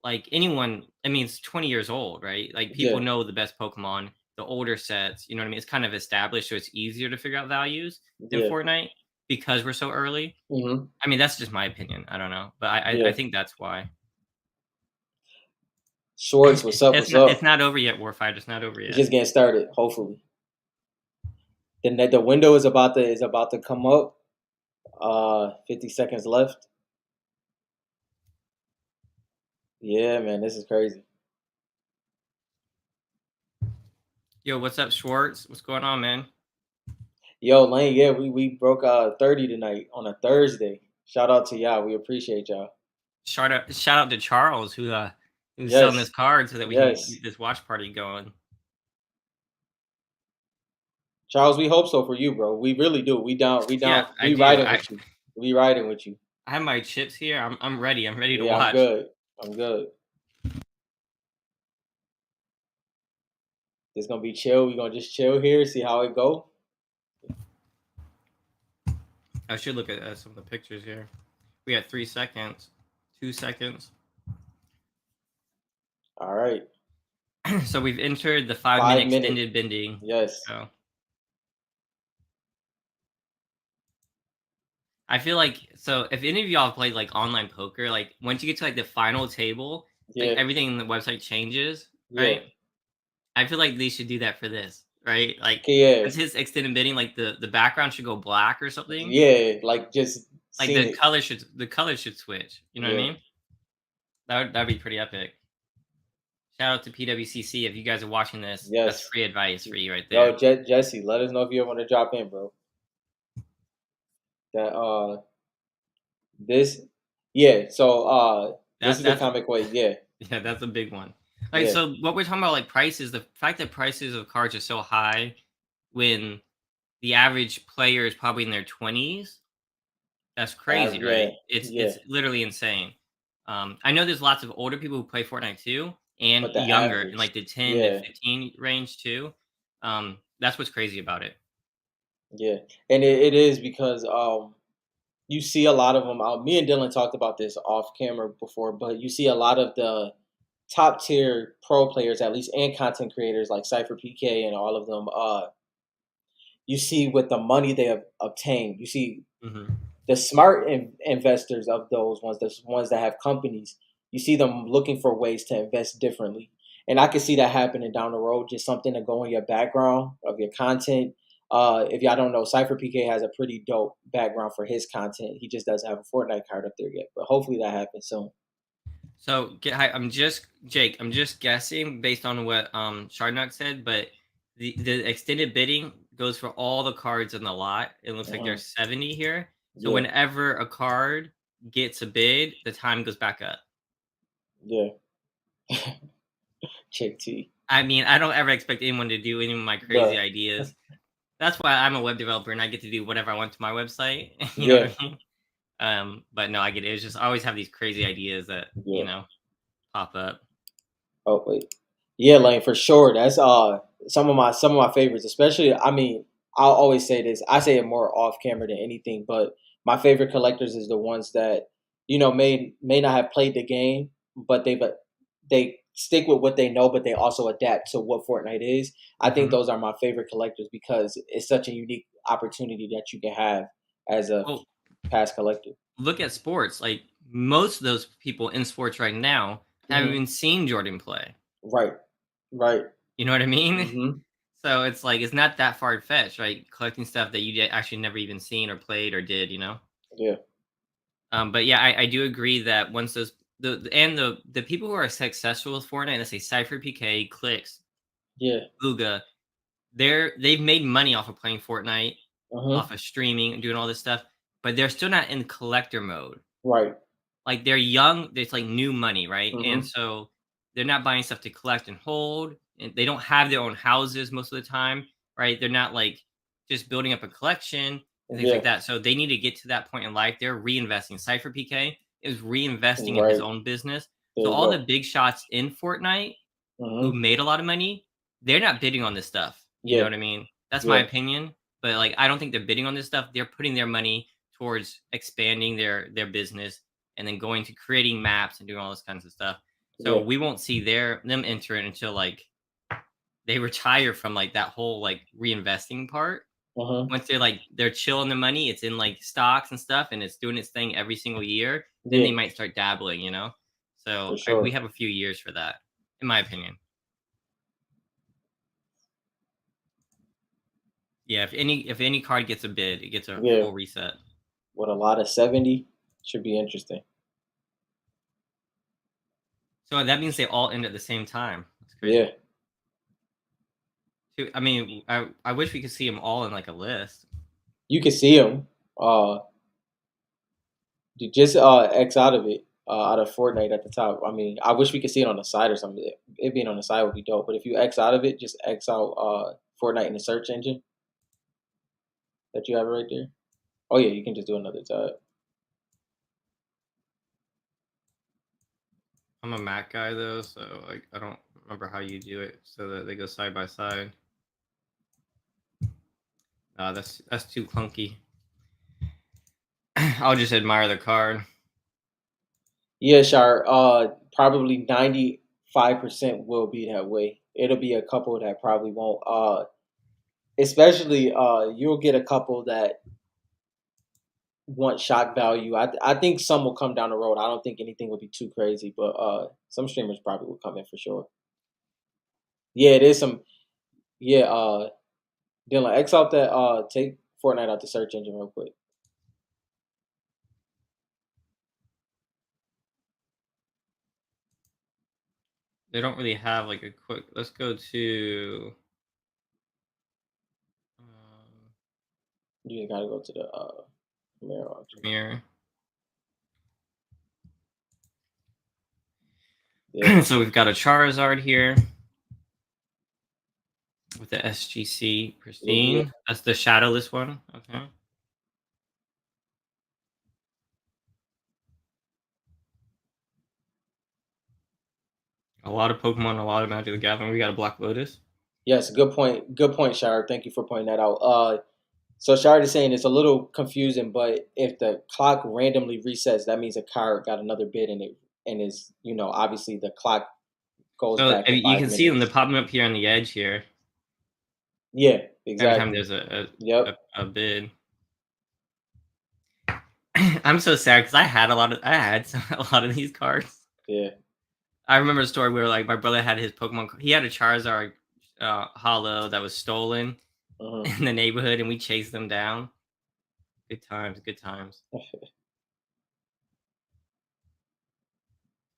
Speaker 2: like anyone, I mean, it's 20 years old, right? Like people
Speaker 1: yeah,
Speaker 2: know the best Pokemon. the older sets, you know what I mean? It's kind of established, so it's easier to figure out values in
Speaker 1: Yeah.
Speaker 2: Fortnite because we're so early.
Speaker 1: Hmm.
Speaker 2: I mean, that's just my opinion. I don't know, but I
Speaker 1: Yeah.
Speaker 2: think that's why.
Speaker 1: Schwartz, what's up? What's
Speaker 2: It's
Speaker 1: up?
Speaker 2: not over yet, Warfighter. It's not over
Speaker 1: It's
Speaker 2: yet.
Speaker 1: just getting started. Hopefully, the window is about to come up. 50 seconds left. Yeah, man, this is crazy.
Speaker 2: Yo, what's up, Schwartz? What's going on, man?
Speaker 1: Yo, Lane, yeah, we broke 30 tonight on a Thursday. Shout out to y'all. We appreciate y'all.
Speaker 2: Shout out to Charles who's selling this
Speaker 1: Yes,
Speaker 2: card so that we can
Speaker 1: yes.
Speaker 2: get this watch party going.
Speaker 1: Charles, we hope so for you, bro. We really do.
Speaker 2: Yeah, I
Speaker 1: We
Speaker 2: do.
Speaker 1: riding with you. We riding with you.
Speaker 2: I have my chips here. I'm ready. I'm ready to
Speaker 1: Yeah, I'm
Speaker 2: watch.
Speaker 1: good. I'm good. It's gonna be chill. We gonna just chill here, see how it go.
Speaker 2: I should look at some of the pictures here. We had 3 seconds, 2 seconds.
Speaker 1: All right.
Speaker 2: So we've entered the 5 minute
Speaker 1: 5 minute.
Speaker 2: extended bending.
Speaker 1: Yes.
Speaker 2: So I feel like if any of y'all have played like online poker, like once you get to like the final table, like
Speaker 1: Yeah.
Speaker 2: everything in the website changes,
Speaker 1: Yeah.
Speaker 2: right? I feel like they should do that for this, right? Like
Speaker 1: Okay,
Speaker 2: as his extended bidding, like the background should go black or something.
Speaker 1: yeah. Yeah. Like just
Speaker 2: Like
Speaker 1: seen it.
Speaker 2: the color should switch. You know what I
Speaker 1: Yeah.
Speaker 2: mean? That'd be pretty epic. Shout out to PWCC if you guys are watching this. That's
Speaker 1: Yes.
Speaker 2: free advice for you right
Speaker 1: Yo,
Speaker 2: there.
Speaker 1: Jesse, let us know if you ever want to drop in, bro. That this yeah, so this
Speaker 2: That
Speaker 1: is the
Speaker 2: that's
Speaker 1: comic way. Yeah.
Speaker 2: Yeah, that's a big one. Like,
Speaker 1: Yeah.
Speaker 2: so what we're talking about, like prices, the fact that prices of cards are so high when the average player is probably in their 20s, that's crazy,
Speaker 1: Yeah.
Speaker 2: right? It's
Speaker 1: Yeah.
Speaker 2: it's literally insane. I know there's lots of older people who play Fortnite too, and
Speaker 1: But the
Speaker 2: younger in
Speaker 1: average.
Speaker 2: like the 10 to
Speaker 1: Yeah.
Speaker 2: 15 range too. That's what's crazy about it.
Speaker 1: Yeah. And it is because you see a lot of them out. Me and Dylan talked about this off camera before, but you see a lot of the top tier pro players, at least, and content creators like Cypher PK and all of them. You see with the money they have obtained, you see
Speaker 2: Hmm.
Speaker 1: the smart investors of those ones, the ones that have companies. You see them looking for ways to invest differently, and I can see that happening down the road. Just something to go in your background of your content. If y'all don't know, Cypher PK has a pretty dope background for his content. He just doesn't have a Fortnite card up there yet, but hopefully that happens soon.
Speaker 2: So I'm just Jake. I'm just guessing based on what Shardnock said, but the extended bidding goes for all the cards in the lot. It looks like
Speaker 1: Mhm.
Speaker 2: there's 70 here. So
Speaker 1: Yeah,
Speaker 2: whenever a card gets a bid, the time goes back up.
Speaker 1: yeah. Chick T.
Speaker 2: I mean, I don't ever expect anyone to do any of my crazy
Speaker 1: Bruh.
Speaker 2: ideas. That's why I'm a web developer and I get to do whatever I want to my website. You know
Speaker 1: Yeah,
Speaker 2: what I mean? But no, I get it. It's just I always have these crazy ideas that
Speaker 1: yeah.
Speaker 2: pop up.
Speaker 1: Oh wait, yeah, Lane, for sure. That's some of my favorites. Especially, I mean, I'll always say this. I say it more off camera than anything, but my favorite collectors is the ones that may not have played the game, but they stick with what they know, but they also adapt to what Fortnite is. I think
Speaker 2: Hmm.
Speaker 1: those are my favorite collectors because it's such a unique opportunity that you can have as a
Speaker 2: Well,
Speaker 1: past collector.
Speaker 2: look at sports. Like most of those people in sports right now haven't
Speaker 1: Hmm.
Speaker 2: even seen Jordan play.
Speaker 1: Right, right.
Speaker 2: You know what I mean?
Speaker 1: Hmm.
Speaker 2: So it's like it's not that far fetched, right? Collecting stuff that actually never even seen or played or did, you know.
Speaker 1: Yeah,
Speaker 2: But yeah, I do agree that once those the people who are successful with Fortnite, let's say Cypher PK, Clicks,
Speaker 1: yeah.
Speaker 2: Booga, they've made money off of playing Fortnite,
Speaker 1: Hmm.
Speaker 2: off of streaming and doing all this stuff, but they're still not in collector mode.
Speaker 1: Right.
Speaker 2: Like they're young, it's like new money, right? And
Speaker 1: Hmm.
Speaker 2: so they're not buying stuff to collect and hold, and they don't have their own houses most of the time, right? They're not like just building up a collection and things like
Speaker 1: Yeah.
Speaker 2: that. So they need to get to that point in life. They're reinvesting. Cypher PK is reinvesting in his
Speaker 1: Right.
Speaker 2: own business.
Speaker 1: There
Speaker 2: So
Speaker 1: you
Speaker 2: all the
Speaker 1: go.
Speaker 2: big shots in Fortnite who
Speaker 1: Hmm.
Speaker 2: made a lot of money, they're not bidding on this stuff. You know
Speaker 1: Yeah.
Speaker 2: what I mean? That's my
Speaker 1: Yeah.
Speaker 2: opinion. But like I don't think they're bidding on this stuff. They're putting their money towards expanding their business and then going to creating maps and doing all this kinds of stuff. So
Speaker 1: Yeah.
Speaker 2: we won't see them enter it until like they retire from like that whole like reinvesting part.
Speaker 1: Uh-huh.
Speaker 2: Once they're chilling the money, it's in like stocks and stuff, and it's doing its thing every single year. Then they
Speaker 1: Yeah,
Speaker 2: might start dabbling,
Speaker 1: for
Speaker 2: So we
Speaker 1: sure.
Speaker 2: have a few years for that, in my opinion. Yeah, if any card gets a bid, it gets a
Speaker 1: Yeah,
Speaker 2: full reset.
Speaker 1: with a lot of 70 should be interesting.
Speaker 2: So that means they all end at the same time. That's crazy.
Speaker 1: Yeah,
Speaker 2: I mean, I wish we could see them all in like a list.
Speaker 1: you can see them. Uh, you just X out of it. Out of Fortnite at the top. I mean, I wish we could see it on the side or something. It being on the side would be dope. But if you X out of it, just X out Fortnite in the search engine that you have right there. Oh yeah, you can just do another tab.
Speaker 2: I'm a Mac guy though, so I don't remember how you do it so that they go side by side. That's too clunky. I'll just admire the card.
Speaker 1: Yeah, Shar. Probably 95% will be that way. It'll be a couple that probably won't. Especially you'll get a couple that want shock value. I think some will come down the road. I don't think anything will be too crazy, but some streamers probably will come in for sure. Yeah, it is some. Yeah, Dylan, X out that. Take Fortnite out the search engine real quick.
Speaker 2: They don't really have like a quick. Let's go to.
Speaker 1: You just gotta go to the Premiere auction.
Speaker 2: Premiere.
Speaker 1: Yeah,
Speaker 2: So we've got a Charizard here with the SGC
Speaker 1: Lugia.
Speaker 2: Pristine. That's the shadowless one. Okay. A lot of Pokemon, a lot of Magic the Gathering. We got a Black Lotus.
Speaker 1: Yes, good point. Good point, Shard. Thank you for pointing that out. So Shard is saying it's a little confusing, but if the clock randomly resets, that means a card got another bid in it, and is obviously the clock goes
Speaker 2: So
Speaker 1: back to
Speaker 2: you
Speaker 1: five
Speaker 2: can see them. They're
Speaker 1: minutes.
Speaker 2: popping up here on the edge here.
Speaker 1: Yeah,
Speaker 2: Every time
Speaker 1: exactly.
Speaker 2: there's a
Speaker 1: Yep.
Speaker 2: a bid. I'm so sad because I had a lot of these cards.
Speaker 1: Yeah.
Speaker 2: I remember a story where like my brother had his Pokemon. He had a Charizard Hollow that was stolen
Speaker 1: Hmm.
Speaker 2: in the neighborhood, and we chased them down. Good times, good times.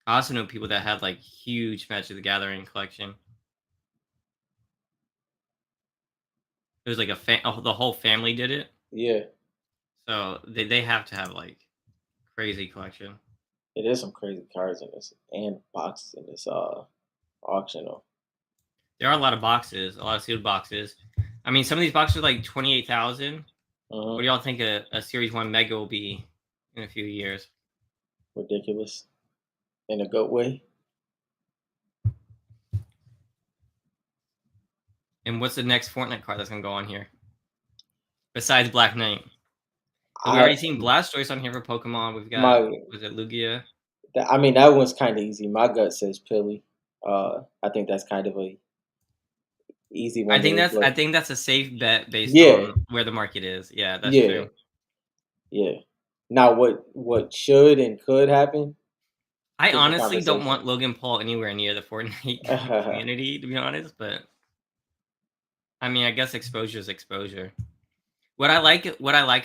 Speaker 2: I also know people that had like huge Magic the Gathering collection. It was like the whole family did it,
Speaker 1: Yeah,
Speaker 2: so they have to have like crazy collection.
Speaker 1: it is some crazy cards in this and boxes in this auction though.
Speaker 2: There are a lot of boxes, a lot of sealed boxes. I mean, some of these boxes are like 28,000. What
Speaker 1: Hmm.
Speaker 2: do y'all think a Series One Mega will be in a few years?
Speaker 1: Ridiculous in a good way.
Speaker 2: And what's the next Fortnite card that's gonna go on here besides Black Knight? We
Speaker 1: I
Speaker 2: already seen Blastoise on here for Pokemon. We've got
Speaker 1: my
Speaker 2: was it Lugia?
Speaker 1: I mean that one's kind of easy. My gut says Pilly. I think that's kind of a easy one to
Speaker 2: I
Speaker 1: replace.
Speaker 2: think that's a safe bet based
Speaker 1: Yeah,
Speaker 2: on where the market is. Yeah, that's
Speaker 1: yeah,
Speaker 2: true.
Speaker 1: yeah. Now, what should and could happen?
Speaker 2: I
Speaker 1: Different
Speaker 2: honestly don't
Speaker 1: conversation.
Speaker 2: want Logan Paul anywhere near the Fortnite community, to be honest. But I mean, I guess exposure is exposure. What I like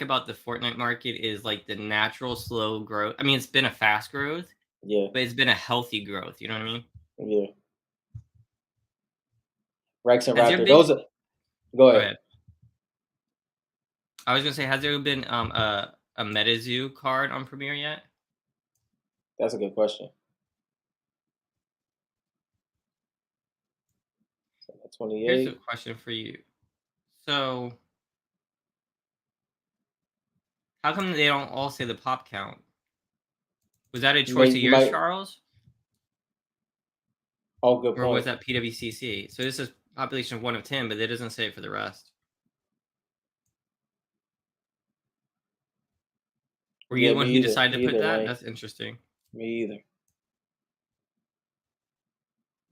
Speaker 2: about the Fortnite market is like the natural slow growth. I mean, it's been a fast growth,
Speaker 1: Yeah,
Speaker 2: but it's been a healthy growth. You know what I mean?
Speaker 1: yeah. Rex and
Speaker 2: Has there
Speaker 1: Raptor.
Speaker 2: been?
Speaker 1: Those are. Go
Speaker 2: Go
Speaker 1: ahead.
Speaker 2: ahead. I was gonna say, has there been a Metazoo card on Premiere yet?
Speaker 1: That's a good question. 28.
Speaker 2: Here's a question for you. So, how come they don't all say the pop count? Was that a
Speaker 1: You may
Speaker 2: choice of
Speaker 1: you
Speaker 2: yours,
Speaker 1: might.
Speaker 2: Charles,
Speaker 1: Oh, good
Speaker 2: or was
Speaker 1: point.
Speaker 2: that PWCC? So this is population of 1 of 10, but it doesn't say it for the rest. Were you
Speaker 1: Yeah,
Speaker 2: the one
Speaker 1: me
Speaker 2: who
Speaker 1: either.
Speaker 2: decided
Speaker 1: Me
Speaker 2: to put
Speaker 1: either,
Speaker 2: that?
Speaker 1: Lane.
Speaker 2: That's interesting.
Speaker 1: Me either.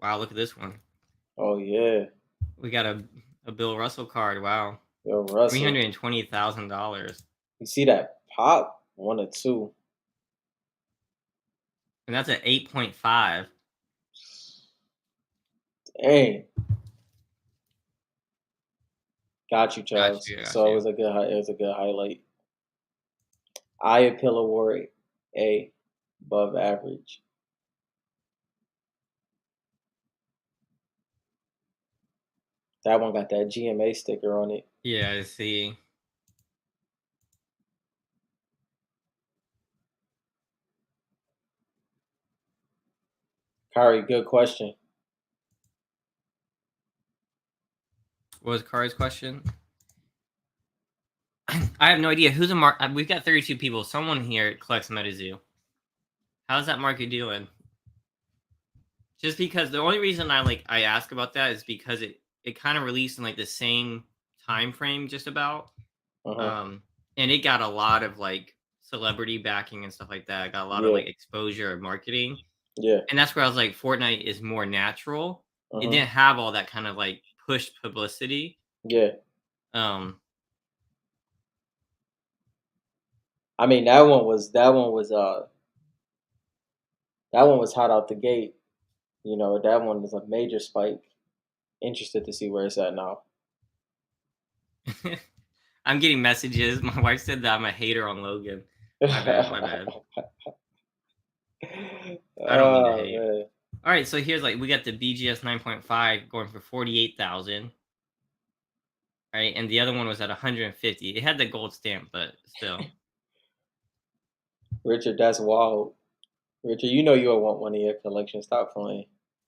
Speaker 2: Wow, look at this one.
Speaker 1: Oh yeah.
Speaker 2: We got a Bill Russell card. Wow,
Speaker 1: Yo,
Speaker 2: three
Speaker 1: Russell.
Speaker 2: hundred and $20,000,
Speaker 1: You see that pop? 1 or 2.
Speaker 2: and that's an 8.5.
Speaker 1: Dang. Got you,
Speaker 2: Got
Speaker 1: Charles.
Speaker 2: you. Got
Speaker 1: So it
Speaker 2: you.
Speaker 1: was a good. It was a good highlight. Eye Appeal Award A, above average. That one got that GMA sticker on it.
Speaker 2: Yeah, I see.
Speaker 1: Kari, good question.
Speaker 2: What was Kari's question? I have no idea. Who's a mark? We've got 32 people. Someone here collects Metazoo. How's that market doing? Just because the only reason I ask about that is because it kind of released in like the same time frame, just about.
Speaker 1: Uh-huh.
Speaker 2: Um, and it got a lot of like celebrity backing and stuff like that. It got a lot of
Speaker 1: Yeah.
Speaker 2: like exposure and marketing,
Speaker 1: Yeah.
Speaker 2: and that's where I was like, Fortnite is more natural. It
Speaker 1: Uh-huh.
Speaker 2: didn't have all that kind of like push publicity.
Speaker 1: Yeah.
Speaker 2: Um,
Speaker 1: I mean, that one was hot out the gate. That one was a major spike. Interested to see where it's at now.
Speaker 2: I'm getting messages. My wife said that I'm a hater on Logan. My bad. My bad. I don't mean to
Speaker 1: Oh
Speaker 2: hate.
Speaker 1: man.
Speaker 2: All right, so here's like we got the BGS 9.5 going for 48,000, right? And the other one was at 150. It had the gold stamp, but still.
Speaker 1: Richard, that's wild. Richard, you'll want one of your collection. Stop playing.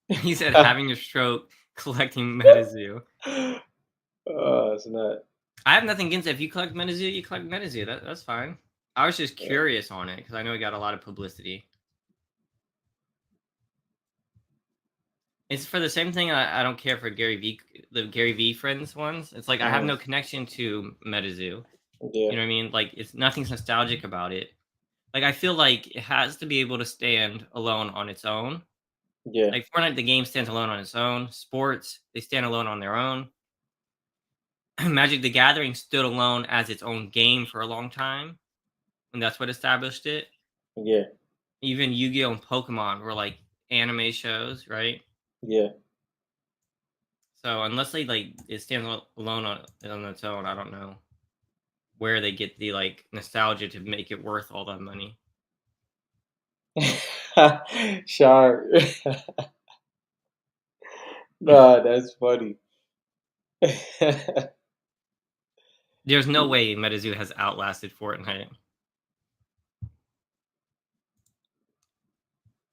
Speaker 2: He said having a stroke, collecting Metazoo.
Speaker 1: Oh, it's not.
Speaker 2: I have nothing against it. If you collect Metazoo, you collect Metazoo. That's fine. I was just
Speaker 1: Yeah.
Speaker 2: curious on it because I know it got a lot of publicity. It's for the same thing. I don't care for the Gary V friends ones. It's like I have
Speaker 1: Uh-huh.
Speaker 2: no connection to Metazoo.
Speaker 1: Yeah.
Speaker 2: You know what I mean? Like it's nothing's nostalgic about it. Like I feel like it has to be able to stand alone on its own.
Speaker 1: Yeah.
Speaker 2: Like Fortnite, the game stands alone on its own. Sports, they stand alone on their own. Magic the Gathering stood alone as its own game for a long time, and that's what established it.
Speaker 1: Yeah.
Speaker 2: Even Yu-Gi-Oh and Pokemon were like anime shows, right?
Speaker 1: Yeah.
Speaker 2: So unless they like it stands alone on its own, I don't know where they get the like nostalgia to make it worth all that money.
Speaker 1: Sharp. Nah, that's funny. That
Speaker 2: There's no way Metazoo has outlasted Fortnite.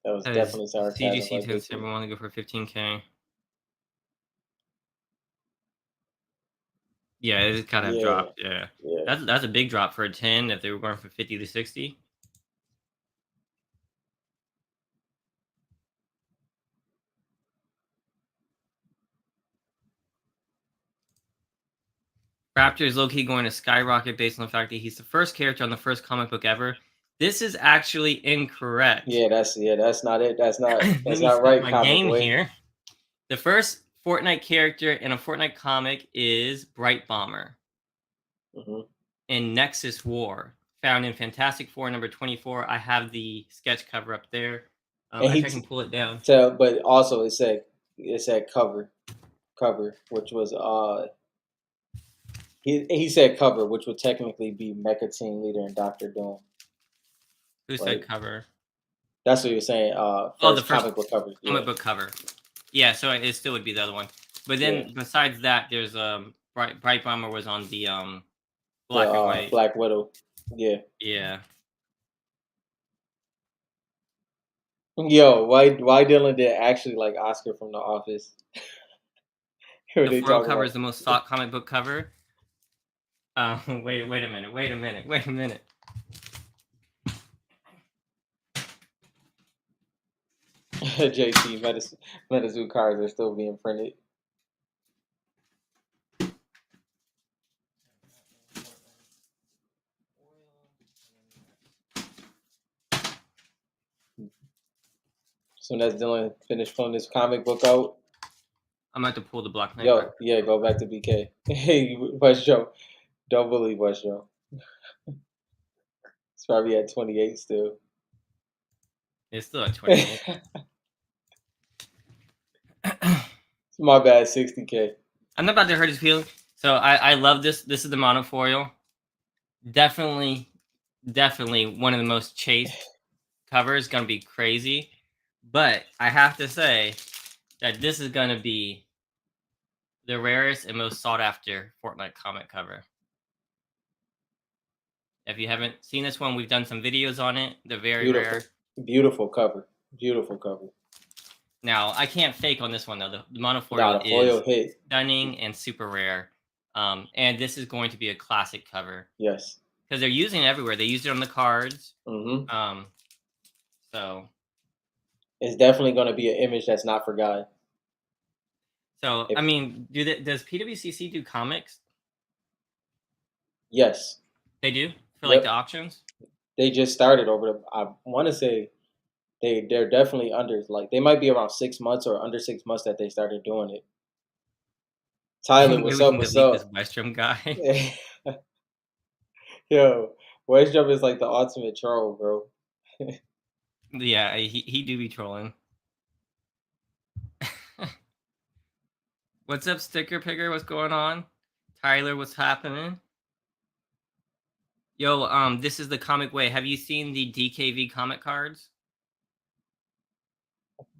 Speaker 1: was
Speaker 2: That is
Speaker 1: definitely sarcasm
Speaker 2: CGC
Speaker 1: by
Speaker 2: 10
Speaker 1: JC.
Speaker 2: everyone to go for 15K. Yeah, it just kind of
Speaker 1: Yeah.
Speaker 2: dropped. Yeah,
Speaker 1: Yeah.
Speaker 2: that's a big drop for a 10 if they were going from 50 to 60. Raptor is low key going to skyrocket based on the fact that he's the first character on the first comic book ever. This is actually incorrect.
Speaker 1: Yeah, that's not it. That's not
Speaker 2: Let
Speaker 1: that's
Speaker 2: me
Speaker 1: not
Speaker 2: stop
Speaker 1: right,
Speaker 2: my
Speaker 1: comic
Speaker 2: game
Speaker 1: boy.
Speaker 2: here. The first Fortnite character in a Fortnite comic is Bright Bomber
Speaker 1: Hmm.
Speaker 2: in Nexus War, found in Fantastic Four number 24. I have the sketch cover up there.
Speaker 1: And he
Speaker 2: Actually, I can pull it down.
Speaker 1: but also it said cover, which was he said cover, which would technically be Mecha Team Leader and Doctor Doom,
Speaker 2: Who said
Speaker 1: right?
Speaker 2: cover?
Speaker 1: That's what you're saying.
Speaker 2: Oh, the
Speaker 1: First
Speaker 2: first
Speaker 1: comic book cover. Yeah.
Speaker 2: comic book cover. Yeah, so it still would be the other one. But
Speaker 1: Yeah.
Speaker 2: then besides that, there's Bright Bomber was on the
Speaker 1: The
Speaker 2: black and white.
Speaker 1: Black Widow. Yeah.
Speaker 2: Yeah.
Speaker 1: Yo, why Dylan did actually like Oscar from The Office? What
Speaker 2: The
Speaker 1: they
Speaker 2: foil
Speaker 1: talk
Speaker 2: cover
Speaker 1: about?
Speaker 2: is the most sought comic book cover. Wait a minute. Wait a minute.
Speaker 1: JC Metazoo cards are still being printed. Soon as Dylan finished pulling this comic book out.
Speaker 2: I'm about to pull the Black Knight
Speaker 1: Yo,
Speaker 2: record.
Speaker 1: yeah, go back to BK. Hey, West Joe. Don't believe West Joe. It's probably at 28 still.
Speaker 2: It's still at 28.
Speaker 1: It's my bad, 60K.
Speaker 2: I'm not about to hurt his feelings. So I love this. This is the monofoil. Definitely, definitely one of the most chased covers. Gonna be crazy. But I have to say that this is gonna be the rarest and most sought after Fortnite comic cover. If you haven't seen this one, we've done some videos on it. They're very
Speaker 1: Beautiful.
Speaker 2: rare.
Speaker 1: Beautiful cover. Beautiful cover.
Speaker 2: Now, I can't fake on this one though. The monofoil
Speaker 1: Nah, the foil
Speaker 2: is
Speaker 1: hit.
Speaker 2: stunning and super rare. And this is going to be a classic cover
Speaker 1: Yes.
Speaker 2: because they're using it everywhere. They used it on the cards.
Speaker 1: Hmm.
Speaker 2: Um, so
Speaker 1: It's definitely going to be an image that's not forgotten.
Speaker 2: I
Speaker 1: If
Speaker 2: mean, does PWCC do comics?
Speaker 1: yes,
Speaker 2: They do for like the
Speaker 1: yep.
Speaker 2: auctions.
Speaker 1: They just started over the. I want to say they're definitely under, like, they might be around 6 months or under 6 months that they started doing it. Tyler,
Speaker 2: Maybe
Speaker 1: what's
Speaker 2: we
Speaker 1: up?
Speaker 2: can
Speaker 1: What's
Speaker 2: delete this
Speaker 1: up?
Speaker 2: Westrom guy.
Speaker 1: Yo, West Jump is like the ultimate troll, bro.
Speaker 2: Yeah, he do be trolling. What's up, Sticker Picker? What's going on? Tyler, what's happening? Yo, this is the comic way. Have you seen the DKV comic cards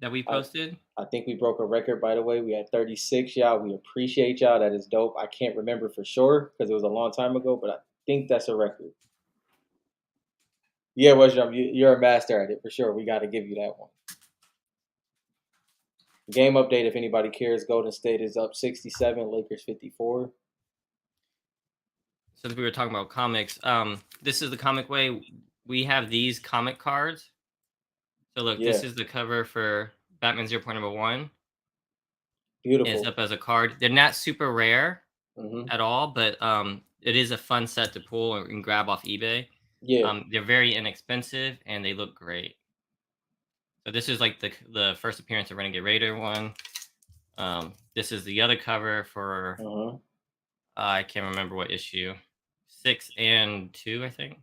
Speaker 2: that we
Speaker 1: I
Speaker 2: posted?
Speaker 1: I think we broke a record, by the way. We had 36, y'all. We appreciate y'all. That is dope. I can't remember for sure because it was a long time ago, but I think that's a record. Yeah, West Jump, you're a master at it for sure. We got to give you that one. Game update, if anybody cares. Golden State is up 67, Lakers 54.
Speaker 2: So we were talking about comics. This is the comic way. We have these comic cards. So look,
Speaker 1: Yeah,
Speaker 2: this is the cover for Batman 0.1. It's
Speaker 1: beautiful.
Speaker 2: up as a card. They're not super rare
Speaker 1: Hmm.
Speaker 2: at all, but it is a fun set to pull and grab off eBay.
Speaker 1: Yeah.
Speaker 2: They're very inexpensive and they look great. So this is like the first appearance of Renegade Raider one. This is the other cover for
Speaker 1: Uh-huh.
Speaker 2: I can't remember what issue, 6 and 2, I think.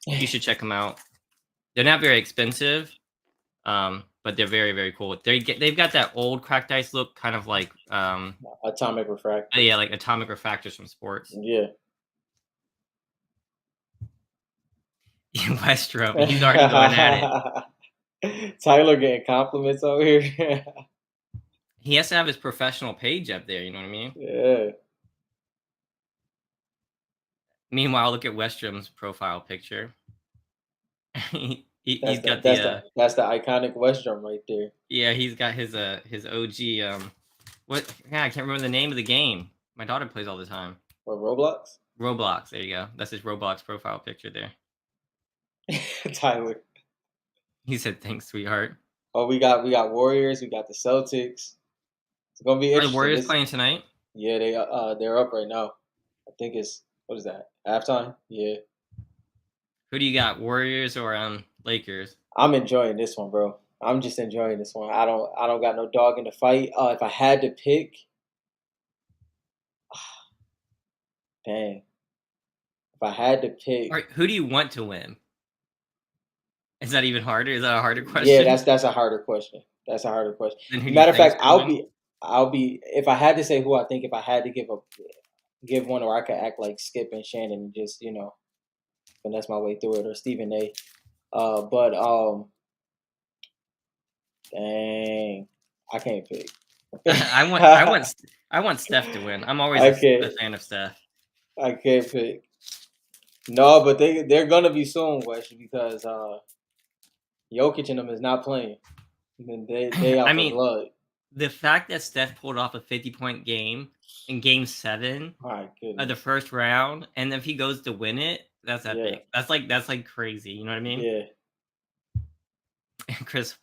Speaker 2: You should check them out. They're not very expensive, but they're very very cool. They've got that old cracked ice look, kind of like
Speaker 1: Atomic
Speaker 2: yeah,
Speaker 1: refractors.
Speaker 2: like atomic refractors from sports.
Speaker 1: Yeah.
Speaker 2: Westrom, he's already going at it.
Speaker 1: Tyler getting compliments over here.
Speaker 2: He has to have his professional page up there. You know what I mean?
Speaker 1: Yeah.
Speaker 2: Meanwhile, look at Westrom's profile picture.
Speaker 1: That's
Speaker 2: He's
Speaker 1: the
Speaker 2: got
Speaker 1: that's
Speaker 2: the
Speaker 1: the that's the iconic Western right there.
Speaker 2: yeah, he's got his OG what yeah, I can't remember the name of the game. My daughter plays all the time.
Speaker 1: What, Roblox?
Speaker 2: Roblox. There you go. That's his Roblox profile picture there.
Speaker 1: Tyler.
Speaker 2: He said, "Thanks, sweetheart."
Speaker 1: Oh, we got Warriors. We got the Celtics. It's gonna be
Speaker 2: Are the
Speaker 1: interesting.
Speaker 2: Warriors
Speaker 1: This
Speaker 2: playing tonight?
Speaker 1: Yeah, they're up right now. I think it's, what is that, halftime? Yeah.
Speaker 2: Who do you got, Warriors or Lakers?
Speaker 1: I'm enjoying this one, bro. I'm just enjoying this one. I don't got no dog in the fight. If I had to pick, dang. If I had to
Speaker 2: All
Speaker 1: pick,
Speaker 2: right, who do you want to win? Is that even harder? Is that a harder
Speaker 1: yeah,
Speaker 2: question
Speaker 1: that's a harder question. That's a harder question.
Speaker 2: than who do you
Speaker 1: Matter of
Speaker 2: think's
Speaker 1: fact,
Speaker 2: gonna win?
Speaker 1: I'll be if I had to say who I think, if I had to give one, or I could act like Skip and Shannon and just, finesse my way through it, or Stephen A. But dang, I can't pick.
Speaker 2: I want I want I want Steph to win. I'm always
Speaker 1: I
Speaker 2: a
Speaker 1: can't.
Speaker 2: fan of Steph.
Speaker 1: I can't pick. No, but they're gonna be soon, Wes, because Jokic and them is not playing. And then they
Speaker 2: I
Speaker 1: out for
Speaker 2: mean,
Speaker 1: blood.
Speaker 2: the fact that Steph pulled off a 50-point game in Game 7
Speaker 1: My
Speaker 2: of the
Speaker 1: goodness.
Speaker 2: first round, and if he goes to win it, that's
Speaker 1: Yeah,
Speaker 2: epic. That's like crazy. You know what I mean?
Speaker 1: yeah.
Speaker 2: Chris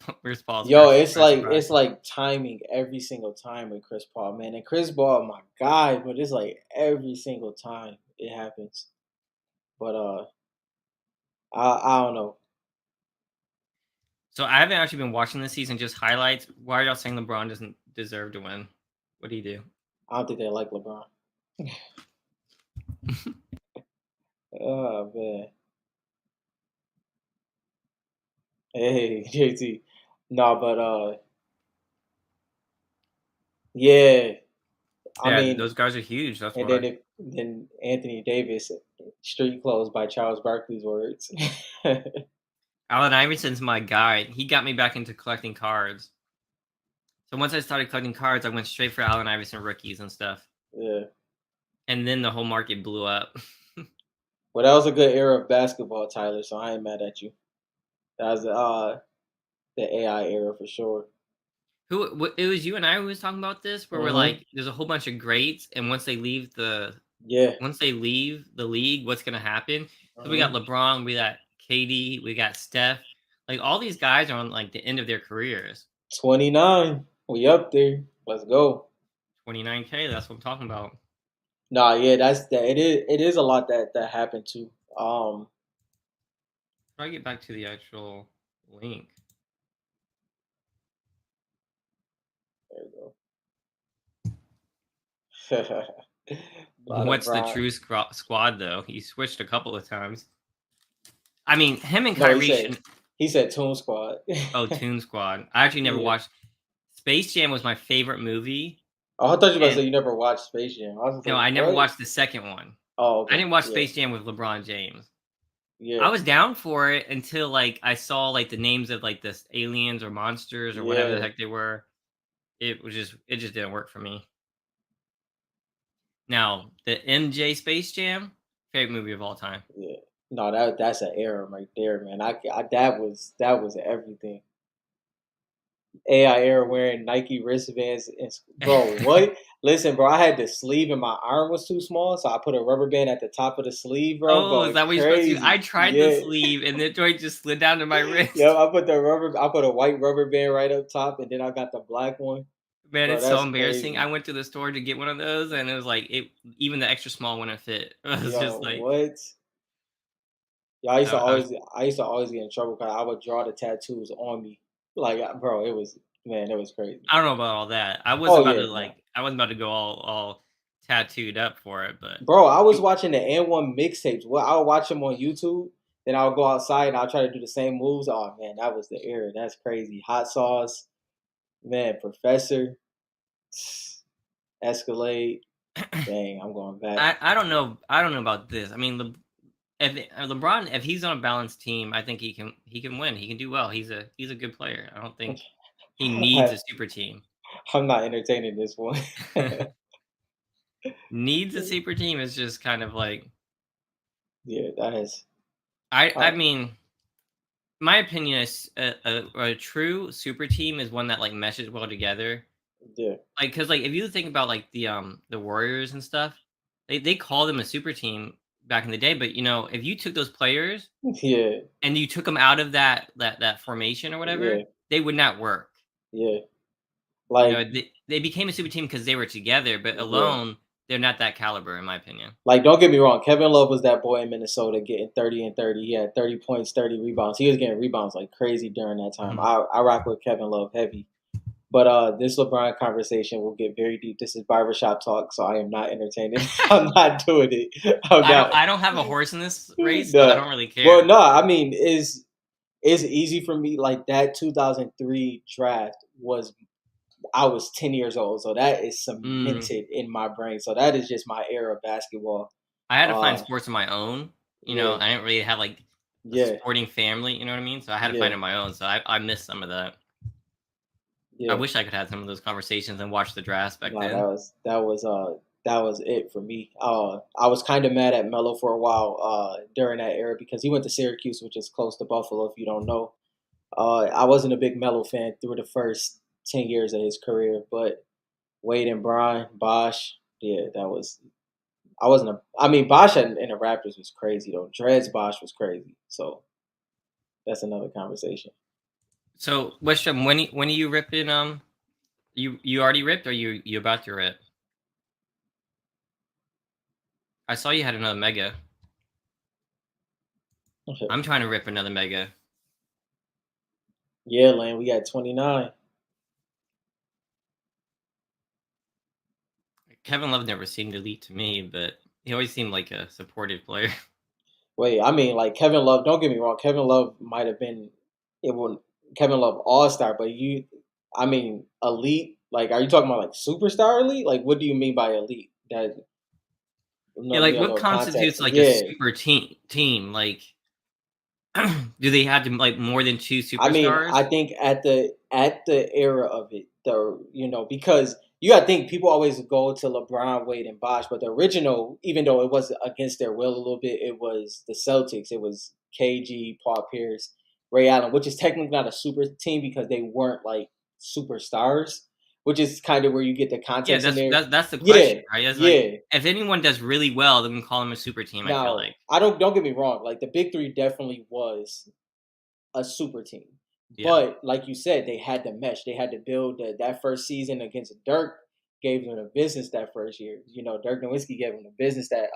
Speaker 2: Paul's
Speaker 1: Yo,
Speaker 2: first
Speaker 1: it's
Speaker 2: first
Speaker 1: like
Speaker 2: surprise.
Speaker 1: it's like timing every single time with Chris Paul, man. And Chris Paul, my guy, but it's like every single time it happens. But I don't know.
Speaker 2: So I haven't actually been watching this season, just highlights. Why are y'all saying LeBron doesn't deserve to win? What do you do?
Speaker 1: I don't think they like LeBron. Oh man. Hey, JT. No, but yeah. I
Speaker 2: Yeah,
Speaker 1: mean,
Speaker 2: those guys are huge. That's
Speaker 1: and then
Speaker 2: why.
Speaker 1: then Anthony Davis, street clothes by Charles Barkley's words.
Speaker 2: Allen Iverson's my guy. He got me back into collecting cards. So once I started collecting cards, I went straight for Allen Iverson rookies and stuff.
Speaker 1: Yeah.
Speaker 2: And then the whole market blew up.
Speaker 1: Well, that was a good era of basketball, Tyler. So I ain't mad at you. That was the AI era for sure.
Speaker 2: It was you and I who was talking about this, where we're
Speaker 1: Mm-hmm.
Speaker 2: like, there's a whole bunch of greats, and
Speaker 1: Yeah.
Speaker 2: once they leave the league, what's gonna happen? So we got
Speaker 1: Mm-hmm.
Speaker 2: LeBron, we got KD, we got Steph. Like all these guys are on like the end of their careers.
Speaker 1: 29. We up there. Let's go.
Speaker 2: 29K, that's what I'm talking about.
Speaker 1: Nah, yeah, that's that. It is a lot that happened too.
Speaker 2: Try to get back to the actual link.
Speaker 1: There you go. A lot of
Speaker 2: What's the
Speaker 1: Bron.
Speaker 2: true squad though? He switched a couple of times. I mean, him and
Speaker 1: No, he
Speaker 2: Kyrie
Speaker 1: said
Speaker 2: should.
Speaker 1: he said Toon Squad.
Speaker 2: Oh, Toon Squad. I actually never
Speaker 1: Yeah.
Speaker 2: watched. Space Jam was my favorite movie,
Speaker 1: Oh, I thought you were about to
Speaker 2: and
Speaker 1: say you never watched Space Jam. I was
Speaker 2: no,
Speaker 1: like,
Speaker 2: I never
Speaker 1: what?
Speaker 2: watched the second one.
Speaker 1: Oh,
Speaker 2: I
Speaker 1: okay.
Speaker 2: didn't watch
Speaker 1: Yeah.
Speaker 2: Space Jam with LeBron James.
Speaker 1: Yeah.
Speaker 2: I was down for it until like I saw like the names of like the aliens or monsters or whatever the
Speaker 1: Yeah.
Speaker 2: heck they were. It just didn't work for me. Now the MJ Space Jam, favorite movie of all time.
Speaker 1: Yeah. No, that's an era right there, man. That was everything. AI era wearing Nike wristbands. Bro, what? Listen, bro, I had the sleeve and my arm was too small, so I put a rubber band at the top of the sleeve, bro.
Speaker 2: Oh, is
Speaker 1: Going
Speaker 2: that what you're supposed to do? I
Speaker 1: crazy.
Speaker 2: tried the
Speaker 1: Yeah.
Speaker 2: sleeve and the joint just slid down to my
Speaker 1: Yep,
Speaker 2: wrist.
Speaker 1: I put a white rubber band right up top, and then I got the black one.
Speaker 2: Man,
Speaker 1: Bro,
Speaker 2: it's so
Speaker 1: that's
Speaker 2: embarrassing. I
Speaker 1: crazy.
Speaker 2: went to the store to get one of those, and it was like it even the extra small wouldn't fit. It was
Speaker 1: Yo,
Speaker 2: just like
Speaker 1: what? Yeah, I used to
Speaker 2: I was.
Speaker 1: always, I used to always get in trouble because I would draw the tattoos on me. Like, bro, it was, man, it was crazy.
Speaker 2: I don't know about all that.
Speaker 1: Oh yeah, no,
Speaker 2: I wasn't about to go all tattooed up for it, but
Speaker 1: bro, I was
Speaker 2: you,
Speaker 1: watching the N1 mixtapes. Well, I would watch them on YouTube. Then I would go outside and I'll try to do the same moves. Oh man, that was the era. That's crazy. Hot sauce, man, Professor, Escalade. Dang, I'm going back.
Speaker 2: I don't know. I don't know about this. I mean, LeBron, if he's on a balanced team, I think he can win. He can do well. He's a good player. I don't think he needs a super team.
Speaker 1: I'm not entertaining this one.
Speaker 2: Needs a super team is just kind of like
Speaker 1: Yeah, that is.
Speaker 2: I
Speaker 1: Uh,
Speaker 2: mean, my opinion is a true super team is one that like meshes well together.
Speaker 1: yeah,
Speaker 2: Like, cause like if you think about like the Warriors and stuff, they call them a super team back in the day. But you know, if you took those players
Speaker 1: yeah,
Speaker 2: and you took them out of that formation or whatever,
Speaker 1: yeah,
Speaker 2: they would not work.
Speaker 1: yeah.
Speaker 2: You know,
Speaker 1: Like,
Speaker 2: they became a super team because they were together, but
Speaker 1: yeah.
Speaker 2: alone, they're not that caliber, in my opinion.
Speaker 1: Like, don't get me wrong. Kevin Love was that boy in Minnesota getting 30 and 30. He had 30 points, 30 rebounds. He was getting rebounds like crazy during that time.
Speaker 2: Mhm.
Speaker 1: I rock with Kevin Love heavy. But this LeBron conversation will get very deep. This is barbershop talk, so I am not entertaining. I'm not doing it. I'm not.
Speaker 2: I don't have a horse in this race, so I
Speaker 1: No.
Speaker 2: don't really
Speaker 1: Well,
Speaker 2: care.
Speaker 1: no, I mean, it's easy for me. Like that 2003 draft was I was 10 years old, so that is
Speaker 2: Mm.
Speaker 1: cemented in my brain. So that is just my era of basketball.
Speaker 2: I had to find
Speaker 1: Uh,
Speaker 2: sports of my own. You know,
Speaker 1: yeah,
Speaker 2: I didn't really have like a
Speaker 1: yeah,
Speaker 2: sporting family. You know what I mean? So I had to
Speaker 1: yeah,
Speaker 2: find it my own. So I missed some of that. I
Speaker 1: yeah.
Speaker 2: wish I could have some of those conversations and watch the drafts back
Speaker 1: No,
Speaker 2: then.
Speaker 1: that was it for me. I was kind of mad at Melo for a while during that era because he went to Syracuse, which is close to Buffalo. If you don't know, I wasn't a big Melo fan through the first 10 years of his career, but Wade and Brian Bosh, yeah, that was. I wasn't a. I mean, Bosh in the Raptors was crazy though. Dreads Bosh was crazy. So that's another conversation.
Speaker 2: So, Wisham, when are you ripping? You already ripped, or you about to rip? I saw you had another mega. I'm trying to rip another mega.
Speaker 1: Yeah, Lane, we got 29.
Speaker 2: Kevin Love never seemed elite to me, but he always seemed like a supportive player.
Speaker 1: Wait, I mean, like Kevin Love. Don't get me wrong. Kevin Love might have been it would Kevin Love All Star, but I mean, elite. Like, are you talking about like superstar elite? Like, what do you mean by elite? That
Speaker 2: Yeah,
Speaker 1: no,
Speaker 2: like
Speaker 1: need a
Speaker 2: what
Speaker 1: little context.
Speaker 2: constitutes like a
Speaker 1: Yeah,
Speaker 2: super team? Like, do they have to like more than two
Speaker 1: I mean,
Speaker 2: superstars?
Speaker 1: I think at the era of it, because you got to think people always go to LeBron, Wade, and Bosh, but the original, even though it was against their will a little bit, it was the Celtics. It was KG, Paul Pierce, Ray Allen, which is technically not a super team because they weren't like superstars, which is kind of where you get the
Speaker 2: Yeah,
Speaker 1: context in
Speaker 2: that's
Speaker 1: there.
Speaker 2: that's that's the
Speaker 1: Yeah,
Speaker 2: question, right? It's like
Speaker 1: yeah.
Speaker 2: if anyone does really well, then we can call them a super team. I feel
Speaker 1: Now,
Speaker 2: like.
Speaker 1: I don't get me wrong. Like the big three definitely was a super team.
Speaker 2: Yeah.
Speaker 1: But like you said, they had to mesh. They had to build that first season against Dirk. Gave them the business that first year. Dirk Nowitzki gave them the business that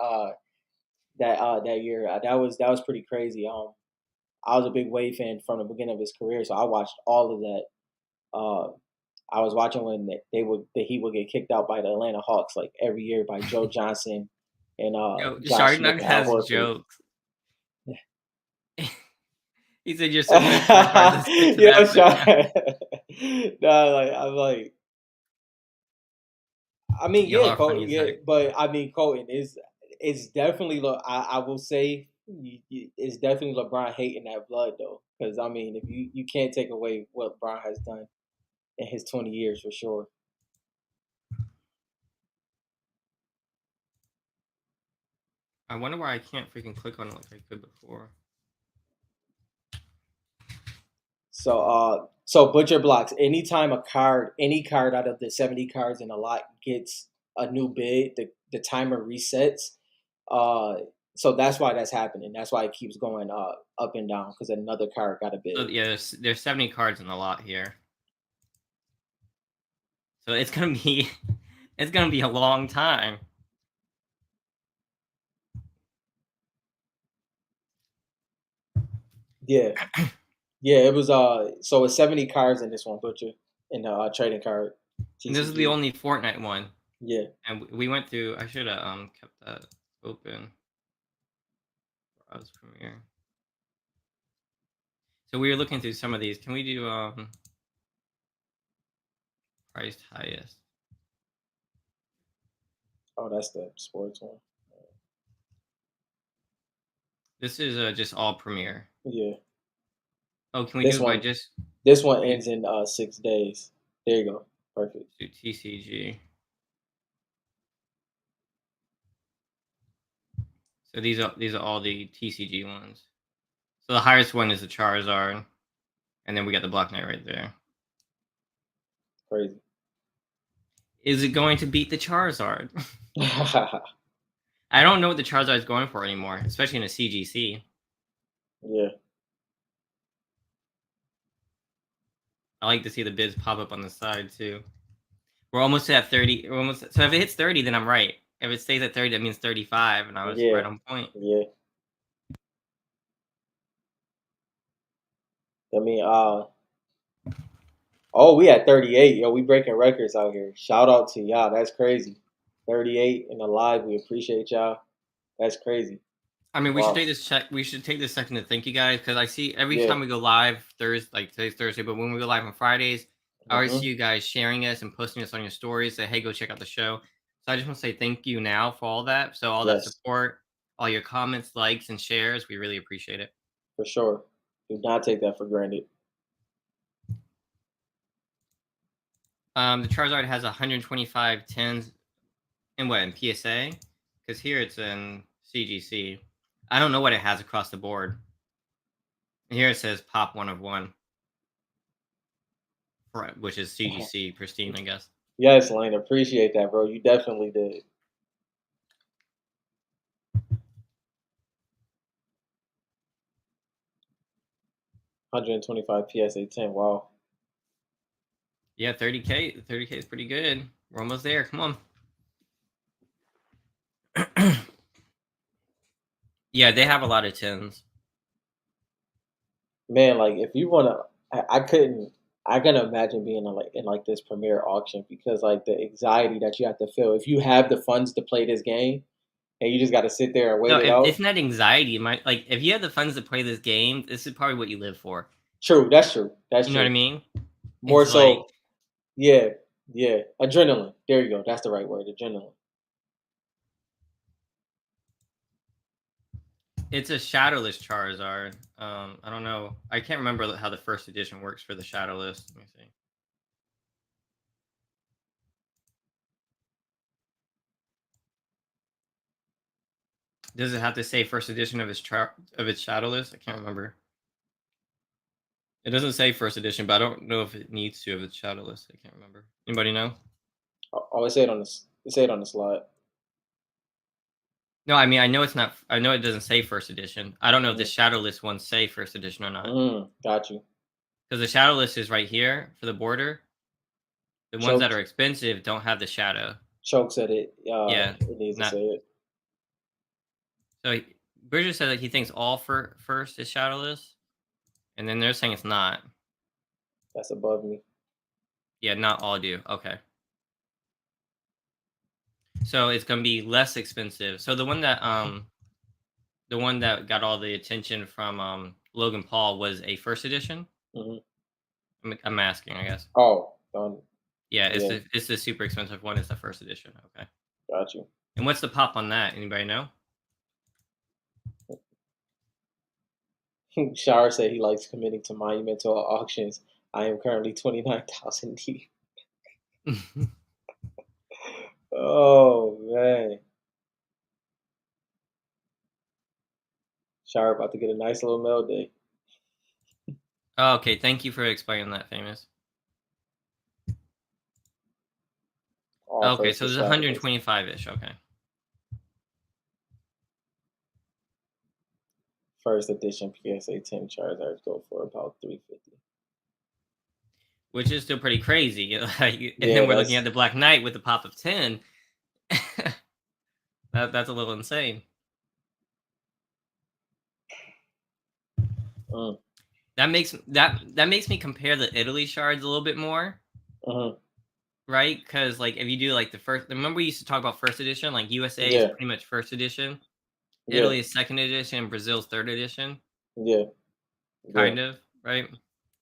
Speaker 1: year. That was pretty crazy. I was a big Wade fan from the beginning of his career, so I watched all of that. I was watching when the Heat would get kicked out by the Atlanta Hawks like every year by Joe Johnson and
Speaker 2: Yo,
Speaker 1: Josh Smith
Speaker 2: Sharknut
Speaker 1: and Al
Speaker 2: has
Speaker 1: Horford.
Speaker 2: jokes. He said you're so good, point guard. Let's get to
Speaker 1: Yo,
Speaker 2: that right
Speaker 1: Sean.
Speaker 2: now.
Speaker 1: No, like I'm like, I mean,
Speaker 2: Y'all
Speaker 1: yeah,
Speaker 2: are funny as
Speaker 1: Yeah,
Speaker 2: heck.
Speaker 1: but I mean, Colton is it's definitely. I will say it's definitely LeBron hating that blood though, because I mean, if you can't take away what LeBron has done in his 20 years for sure.
Speaker 2: I wonder why I can't freaking click on it like I could before.
Speaker 1: So butcher blocks. Anytime any card out of the 70 cards in a lot gets a new bid, the timer resets. Uh, so that's why that's happening. That's why it keeps going up and down because another card got a
Speaker 2: So
Speaker 1: bid.
Speaker 2: yeah, there's 70 cards in the lot here. So it's gonna be it's gonna be a long time.
Speaker 1: Yeah, yeah. It was So it's 70 cards in this one, butcher, in the trading card
Speaker 2: And this is the
Speaker 1: TCG.
Speaker 2: only Fortnite one.
Speaker 1: Yeah.
Speaker 2: And we went through. I should have kept that open. Browse Premiere. So we were looking through some of these. Can we do priced highest?
Speaker 1: Oh, that's the sports one.
Speaker 2: This is just all Premiere.
Speaker 1: Yeah.
Speaker 2: Oh, can we do
Speaker 1: This
Speaker 2: it by
Speaker 1: one.
Speaker 2: just
Speaker 1: This one ends in 6 days. There you go. Perfect.
Speaker 2: do TCG? So these are all the TCG ones. So the highest one is the Charizard, and then we got the Black Knight right there.
Speaker 1: Crazy.
Speaker 2: Is it going to beat the Charizard? I don't know what the Charizard is going for anymore, especially in a CGC.
Speaker 1: Yeah.
Speaker 2: I like to see the bids pop up on the side too. We're almost at 30. We're almost. So if it hits 30, then I'm right. If it stays at 30, that means 35, and I was
Speaker 1: Yeah.
Speaker 2: right on point.
Speaker 1: Yeah. I mean, oh, we at 38. Yo, we breaking records out here. Shout out to y'all. That's crazy. 38 in the live. We appreciate y'all. That's crazy.
Speaker 2: I mean, we should
Speaker 1: Wow.
Speaker 2: take this check. We should take this second to thank you guys because I see every
Speaker 1: Yeah.
Speaker 2: time we go live Thursday, like today's Thursday, but when we go live on Fridays, I always see
Speaker 1: Mm-hmm.
Speaker 2: you guys sharing us and posting us on your stories. Say, hey, go check out the show. So I just want to say thank you now for all that. So all that
Speaker 1: Yes,
Speaker 2: support, all your comments, likes, and shares, we really appreciate it.
Speaker 1: for sure. Do not take that for granted.
Speaker 2: The Charizard has 125 tens in what in PSA? Because here it's in CGC. I don't know what it has across the board. And here it says pop 1 of 1, which is CGC pristine, I guess.
Speaker 1: Yes, Lane. Appreciate that, bro. You definitely did. 125 PSA 10. Wow.
Speaker 2: Yeah, 30K. 30K is pretty good. We're almost there. Come on. Yeah, they have a lot of tens.
Speaker 1: Man, like if you wanna I couldn't. I can imagine being in like this premiere auction because like the anxiety that you have to feel if you have the funds to play this game and you just got to sit there and wait
Speaker 2: No,
Speaker 1: it
Speaker 2: if
Speaker 1: out.
Speaker 2: it's not anxiety, my like if you have the funds to play this game, this is probably what you live for.
Speaker 1: True, that's true. That's
Speaker 2: You know what I
Speaker 1: true.
Speaker 2: mean?
Speaker 1: More
Speaker 2: It's like
Speaker 1: so, yeah, yeah. Adrenaline. There you go. That's the right word. Adrenaline.
Speaker 2: it's a shadowless Charizard. I don't know. I can't remember how the first edition works for the shadowless. Let me see. Does it have to say first edition of its shadowless? I can't remember. It doesn't say first edition, but I don't know if it needs to if it's shadowless. I can't remember. Anybody know?
Speaker 1: Always say it on this. Say it on the slide.
Speaker 2: No, I mean I know it's not. I know it doesn't say first edition. I don't know if the
Speaker 1: Mm-hmm.
Speaker 2: shadowless ones say first edition or not.
Speaker 1: Got you.
Speaker 2: Because the shadowless is right here for the border. The ones that
Speaker 1: Choked.
Speaker 2: are expensive don't have the shadow.
Speaker 1: Choke said it.
Speaker 2: Yeah,
Speaker 1: It needs to
Speaker 2: not
Speaker 1: say it.
Speaker 2: so. Bridger said that he thinks all for first is shadowless, and then they're saying it's not.
Speaker 1: That's above me.
Speaker 2: Yeah, not all do. Okay, so it's gonna be less expensive. So the one that got all the attention from Logan Paul was a first edition.
Speaker 1: Hmm.
Speaker 2: I'm asking, I guess.
Speaker 1: Oh,
Speaker 2: Yeah,
Speaker 1: yeah.
Speaker 2: it's the super expensive one. It's the first edition. Okay.
Speaker 1: Got you.
Speaker 2: And what's the pop on that? Anybody know?
Speaker 1: Shar said he likes committing to monumental auctions. I am currently 29,000 deep. Oh man, Shar about to get a nice little mail day.
Speaker 2: Oh, okay, thank you for explaining that, famous.
Speaker 1: All
Speaker 2: Okay,
Speaker 1: first
Speaker 2: so
Speaker 1: is
Speaker 2: there's
Speaker 1: shadowless.
Speaker 2: 125 ish. Okay,
Speaker 1: First edition PSA 10 Charizards go for about 350.
Speaker 2: which is still pretty crazy. Like, and
Speaker 1: Yeah,
Speaker 2: then we're looking
Speaker 1: that's
Speaker 2: at the Black Knight with the pop of 10. That's a little insane.
Speaker 1: mm,
Speaker 2: That makes me compare the Italy shards a little bit more,
Speaker 1: hmm
Speaker 2: right? Because like if you do like the first, remember we used to talk about first edition. Like USA is
Speaker 1: yeah,
Speaker 2: pretty much first edition,
Speaker 1: yeah,
Speaker 2: Italy is second edition, and Brazil's third edition,
Speaker 1: yeah, yeah,
Speaker 2: kind of, right?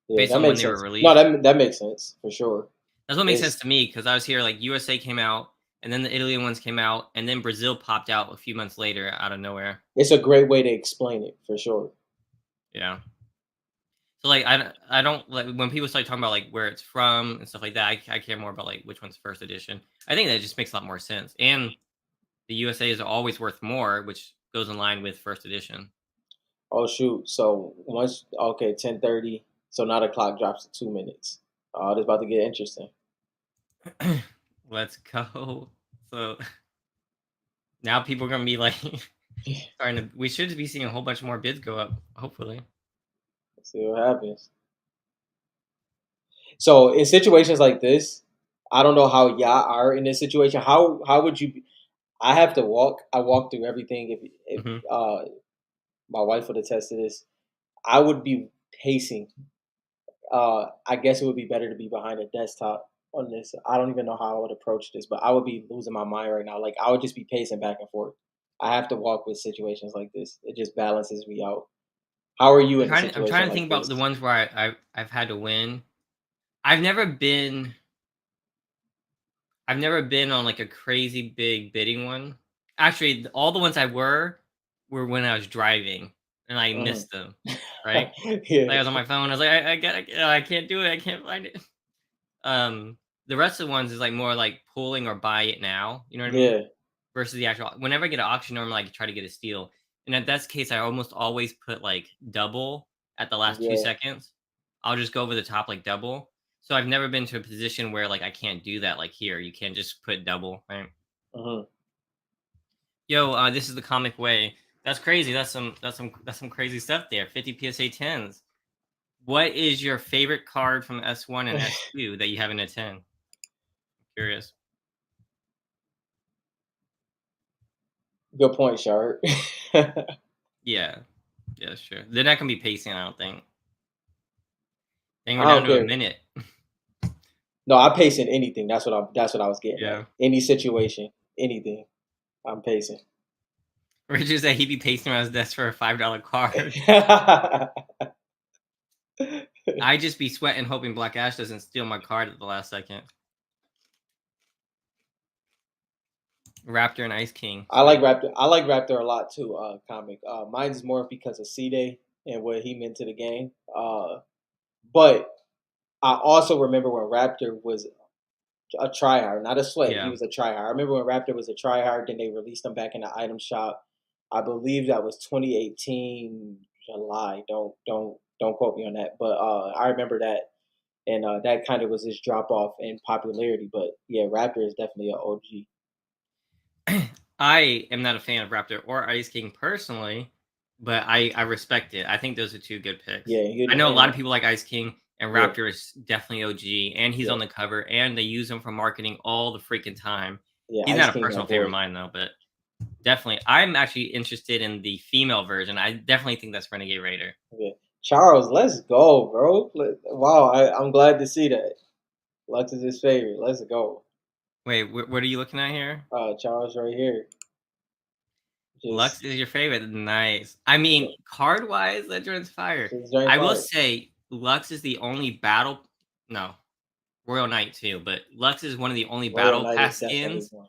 Speaker 1: yeah.
Speaker 2: Based
Speaker 1: That
Speaker 2: on when
Speaker 1: makes
Speaker 2: they were
Speaker 1: sense. No,
Speaker 2: released.
Speaker 1: that makes sense for sure.
Speaker 2: That's what makes sense
Speaker 1: It's
Speaker 2: to me because I was here like USA came out, and then the Italy ones came out, and then Brazil popped out a few months later out of nowhere.
Speaker 1: it's a great way to explain it for sure.
Speaker 2: Yeah. So like I don't like when people start talking about like where it's from and stuff like that. I care more about like which one's first edition. I think that just makes a lot more sense. And the USA is always worth more, which goes in line with first edition.
Speaker 1: Oh shoot! So once okay, 10:30. So now the clock drops to 2 minutes. Oh, it's about to get interesting.
Speaker 2: Let's go. So now people are gonna be like starting to. We should be seeing a whole bunch more bids go up. Hopefully.
Speaker 1: Let's see what happens. So in situations like this, I don't know how y'all are in this situation. How would you? I have to walk. I walk through everything. If
Speaker 2: Hmm.
Speaker 1: my wife would attest to this, I would be pacing. I guess it would be better to be behind a desktop on this. I don't even know how I would approach this, but I would be losing my mind right now. Like I would just be pacing back and forth. I have to walk with situations like this. It just balances me out. How are you in a
Speaker 2: I'm
Speaker 1: situation
Speaker 2: trying to
Speaker 1: like
Speaker 2: think about the
Speaker 1: this?
Speaker 2: ones where I've had to win. I've never been I've never been on like a crazy big bidding one. Actually, all the ones I were when I was driving and I
Speaker 1: Hmm.
Speaker 2: missed them. Right? Like I
Speaker 1: Yeah,
Speaker 2: was on my phone. I was like, I can't do it. I can't find it. Um, the rest of the ones is like more like pulling or buy it now. You know what I mean?
Speaker 1: yeah,
Speaker 2: Versus the actual. Whenever I get an auction, normally I try to get a steal, and at that case, I almost always put like double at the last two
Speaker 1: yeah.
Speaker 2: seconds. I'll just go over the top like double. So I've never been to a position where like I can't do that. Like here, you can't just put double. Right?
Speaker 1: Hmm.
Speaker 2: Yo, this is the comic way. That's crazy. That's some crazy stuff there. 50 PSA 10s. What is your favorite card from S1 and S2 that you have in a 10? Curious.
Speaker 1: Good point, Shard.
Speaker 2: Yeah. Yeah, sure. They're not gonna be pacing, I don't think. Dang, we're
Speaker 1: I
Speaker 2: down
Speaker 1: don't
Speaker 2: to a
Speaker 1: care.
Speaker 2: minute.
Speaker 1: No, I pace in anything. That's what I was getting at.
Speaker 2: Yeah.
Speaker 1: Any situation, anything. I'm pacing.
Speaker 2: Richard said he'd be pacing around his desk for a $5 card. I just be sweating, hoping Black Ash doesn't steal my card at the last second. Raptor and Ice King.
Speaker 1: I like
Speaker 2: Sweet.
Speaker 1: Raptor. I like Raptor a lot too. Comic. Mine's more because of C-Day and what he meant to the game. But I also remember when Raptor was a tryhard, not a sweat. He
Speaker 2: Yeah.
Speaker 1: was a tryhard. I remember when Raptor was a tryhard, then they released him back in the item shop. I believe that was 2018 July. Don't quote me on that, but I remember that, and that kind of was his drop off in popularity. But yeah, Raptor is definitely an OG.
Speaker 2: I am not a fan of Raptor or Ice King personally, but I respect it. I think those are two good picks.
Speaker 1: Yeah,
Speaker 2: I know a lot of
Speaker 1: and
Speaker 2: people like Ice King, and
Speaker 1: yeah,
Speaker 2: Raptor is definitely OG, and he's
Speaker 1: yeah,
Speaker 2: on the cover, and they use him for marketing all the freaking time.
Speaker 1: yeah.
Speaker 2: He's
Speaker 1: Ice
Speaker 2: not a
Speaker 1: King, my
Speaker 2: personal favorite
Speaker 1: boy.
Speaker 2: of mine though, but definitely, I'm actually interested in the female version. I definitely think that's Renegade Raider.
Speaker 1: Yeah, Charles, let's go, bro. Wow, I'm glad to see that. Lux is his favorite. Let's go.
Speaker 2: Wait, what are you looking at here?
Speaker 1: Charles right here.
Speaker 2: Lux
Speaker 1: Just,
Speaker 2: is your favorite. Nice. I
Speaker 1: yeah,
Speaker 2: mean, card wise, that joint's fire.
Speaker 1: just join
Speaker 2: I will
Speaker 1: fire.
Speaker 2: say Lux is the only battle. No, Royal Knight too, but Lux is one of the only
Speaker 1: Royal
Speaker 2: battle
Speaker 1: Knight is
Speaker 2: pass
Speaker 1: definitely
Speaker 2: skins.
Speaker 1: one.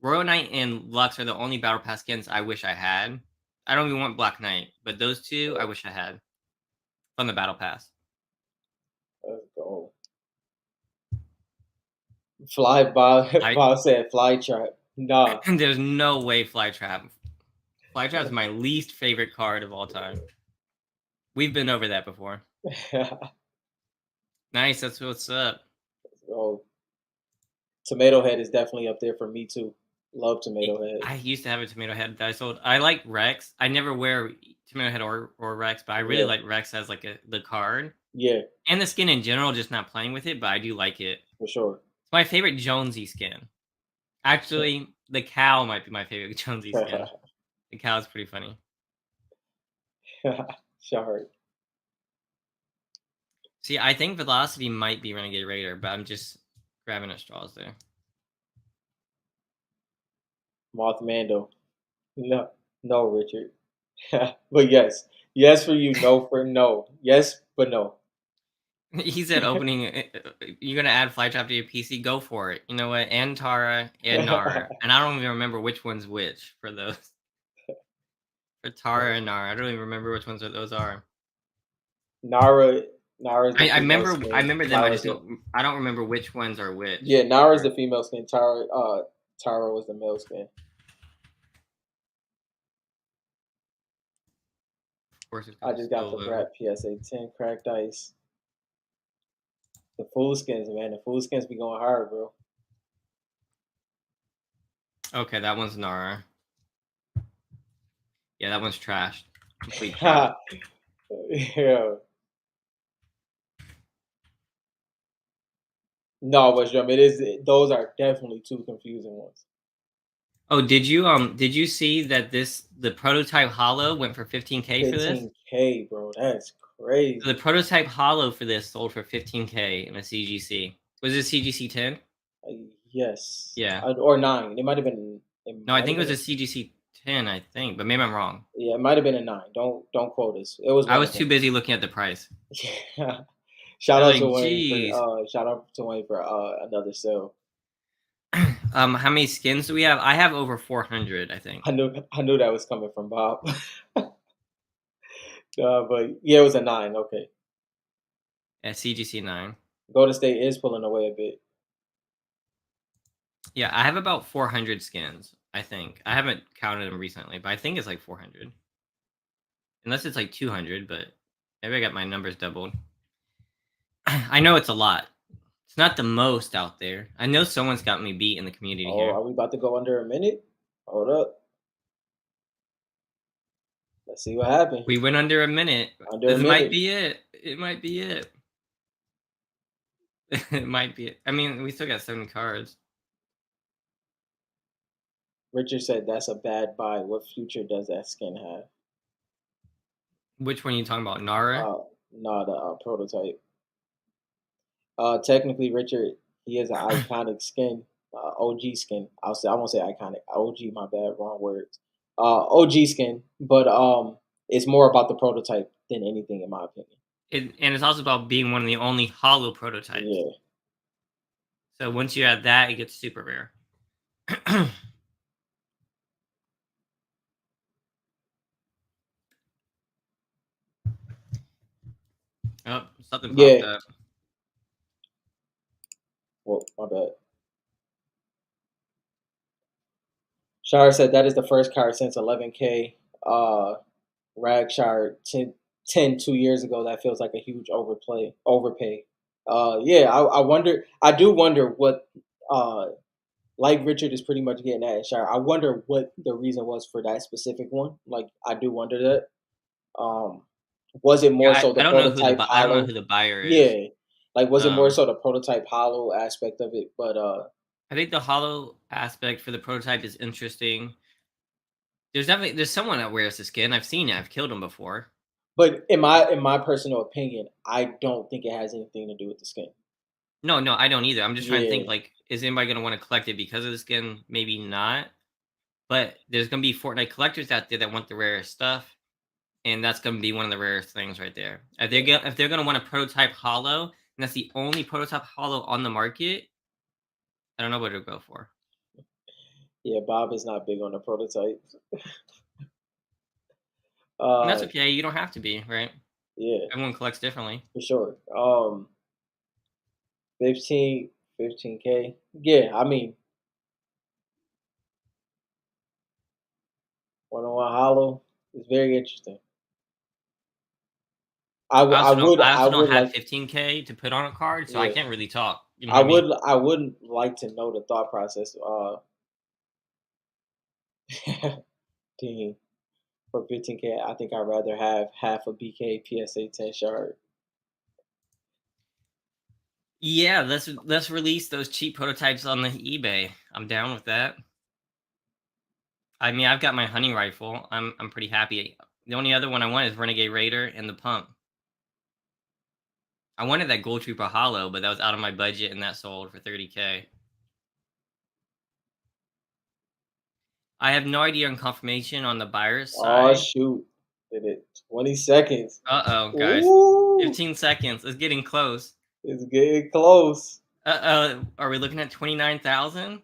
Speaker 2: Royal Knight and Lux are the only battle pass skins I wish I had. I don't even want Black Knight, but those two I
Speaker 1: Yeah,
Speaker 2: wish I had on the battle pass.
Speaker 1: let's go. Fly Bob.
Speaker 2: I
Speaker 1: Bob said fly trap. Nah.
Speaker 2: there's no way Flytrap. Flytrap is my least favorite card of all time. We've been over that before. Nice, that's what's up.
Speaker 1: Oh, Tomato Head is definitely up there for me too. Love Tomato Head.
Speaker 2: I used to have a Tomato Head that I sold. I like Rex. I never wear Tomato Head or Rex, but I really
Speaker 1: Yeah,
Speaker 2: like Rex as like the card
Speaker 1: yeah,
Speaker 2: and the skin in general. Just not playing with it, but I do like it.
Speaker 1: for sure.
Speaker 2: It's my favorite Jonesy skin. Actually, the cow might be my favorite Jonesy skin. The cow is pretty funny.
Speaker 1: Sure.
Speaker 2: See, I think Velocity might be Renegade Raider, but I'm just grabbing at straws there.
Speaker 1: Moth Mando. No, no, Richard. But yes, yes for you, no for no. Yes, but no.
Speaker 2: He said opening, you're going to add Flytrap to your PC? Go for it. You know what? And Tara and Nara. And I don't even remember which one's which for those. For Tara and Nara. I don't even remember which ones those are.
Speaker 1: Nara, Nara's the
Speaker 2: I
Speaker 1: female
Speaker 2: remember
Speaker 1: skin.
Speaker 2: them. I don't remember which ones are which.
Speaker 1: Yeah, Nara's the female skin. Tara was the male skin.
Speaker 2: Of course, it's
Speaker 1: I
Speaker 2: going to
Speaker 1: just got
Speaker 2: still
Speaker 1: the
Speaker 2: load.
Speaker 1: Brat PSA 10 cracked ice. The food skins, man. The food skins be going hard, bro.
Speaker 2: Okay, that one's Nara. Yeah, that one's trashed. Complete trash.
Speaker 1: Yeah. No, but Drum, it is. Those are definitely two confusing ones.
Speaker 2: Oh, did you see that the prototype hollow went for 15K for this?
Speaker 1: 15K, bro. That's
Speaker 2: So the
Speaker 1: crazy.
Speaker 2: prototype hollow for this sold for 15K in a CGC. Was it CGC 10?
Speaker 1: Yes,
Speaker 2: Yeah.
Speaker 1: or 9. It might have been. It
Speaker 2: No, I
Speaker 1: might
Speaker 2: think
Speaker 1: have
Speaker 2: it was
Speaker 1: been.
Speaker 2: a CGC 10, I think, but maybe I'm wrong.
Speaker 1: Yeah, it might have been a 9. Don't quote us. It was
Speaker 2: I
Speaker 1: one
Speaker 2: was
Speaker 1: of
Speaker 2: too
Speaker 1: them.
Speaker 2: busy looking at the price.
Speaker 1: Shout
Speaker 2: I was
Speaker 1: out to
Speaker 2: like,
Speaker 1: Wayne
Speaker 2: geez.
Speaker 1: for another sale.
Speaker 2: How many skins do we have? I have over 400, I think.
Speaker 1: I knew that was coming from Bob. But yeah, it was a 9. Okay,
Speaker 2: At CGC 9.
Speaker 1: Golden State is pulling away a bit.
Speaker 2: Yeah, I have about 400 skins, I think. I haven't counted them recently, but I think it's like 400. Unless it's like 200, but maybe I got my numbers doubled. I know it's a lot. It's not the most out there. I know someone's got me beat in the community
Speaker 1: Oh,
Speaker 2: here.
Speaker 1: are we about to go under a minute? Hold up. Let's see what happened.
Speaker 2: We went under a minute.
Speaker 1: Under a
Speaker 2: This might
Speaker 1: minute.
Speaker 2: be it. It might be it. It might be it. I mean, we still got 7 cards.
Speaker 1: Richard said that's a bad buy. What future does that skin have?
Speaker 2: Which one are you talking about? Nara?
Speaker 1: Not a prototype. Technically, Richard, he is an iconic skin, OG skin. I'll say I won't say iconic. OG, my bad, wrong words. OG skin, but it's more about the prototype than anything, in my opinion.
Speaker 2: And it's also about being one of the only hollow prototypes.
Speaker 1: Yeah,
Speaker 2: So once you add that, it gets super rare. Oh, something popped
Speaker 1: yeah.
Speaker 2: up.
Speaker 1: Well, my bad. Shard said that is the first card since 11K. Rag Shard 2 years ago. That feels like a huge overpay. Yeah, I wonder. I do wonder what. Like Richard is pretty much getting at Shard. I wonder what the reason was for that specific one. Like I do wonder that. Um, was it more
Speaker 2: Yeah,
Speaker 1: so
Speaker 2: I
Speaker 1: the
Speaker 2: don't know who
Speaker 1: prototype
Speaker 2: I don't know who
Speaker 1: hollow?
Speaker 2: the buyer is.
Speaker 1: Yeah, like was it more so the prototype hollow aspect of it?
Speaker 2: I think the hollow aspect for the prototype is interesting. There's someone that wears the skin. I've seen it. I've killed him before.
Speaker 1: but in my personal opinion, I don't think it has anything to do with the skin.
Speaker 2: No, no, I don't either. I'm just trying to think
Speaker 1: Yeah,
Speaker 2: like, is anybody gonna want to collect it because of the skin? Maybe not. But there's gonna be Fortnite collectors out there that want the rarest stuff, and that's gonna be one of the rarest things right there.
Speaker 1: yeah,
Speaker 2: If they're gonna want a prototype hollow, and that's the only prototype hollow on the market, I don't know what to go for.
Speaker 1: yeah. Bob is not big on the prototypes.
Speaker 2: And that's
Speaker 1: Uh,
Speaker 2: okay. You don't have to be, right?
Speaker 1: yeah,
Speaker 2: Everyone collects differently.
Speaker 1: for sure. 15, 15K. Yeah, I mean, 101 Hollow is very interesting.
Speaker 2: I
Speaker 1: I
Speaker 2: also don't
Speaker 1: would
Speaker 2: have
Speaker 1: like,
Speaker 2: 15K to put on a card, so I
Speaker 1: yeah,
Speaker 2: can't really talk. You know what I mean?
Speaker 1: I would like to know the thought process. Dang, for 15K, I think I'd rather have half a BK PSA 10 shard.
Speaker 2: Yeah, let's release those cheap prototypes on the eBay. I'm down with that. I mean, I've got my hunting rifle. I'm pretty happy. The only other one I want is Renegade Raider and the pump. I wanted that Gold Trooper Hollow, but that was out of my budget, and that sold for 30K. I have no idea on confirmation on the buyer's
Speaker 1: Oh
Speaker 2: side.
Speaker 1: shoot! Did it 20 seconds.
Speaker 2: Uh-oh, guys.
Speaker 1: Ooh,
Speaker 2: 15 seconds. It's getting close.
Speaker 1: it's getting close.
Speaker 2: Are we looking at 29,000?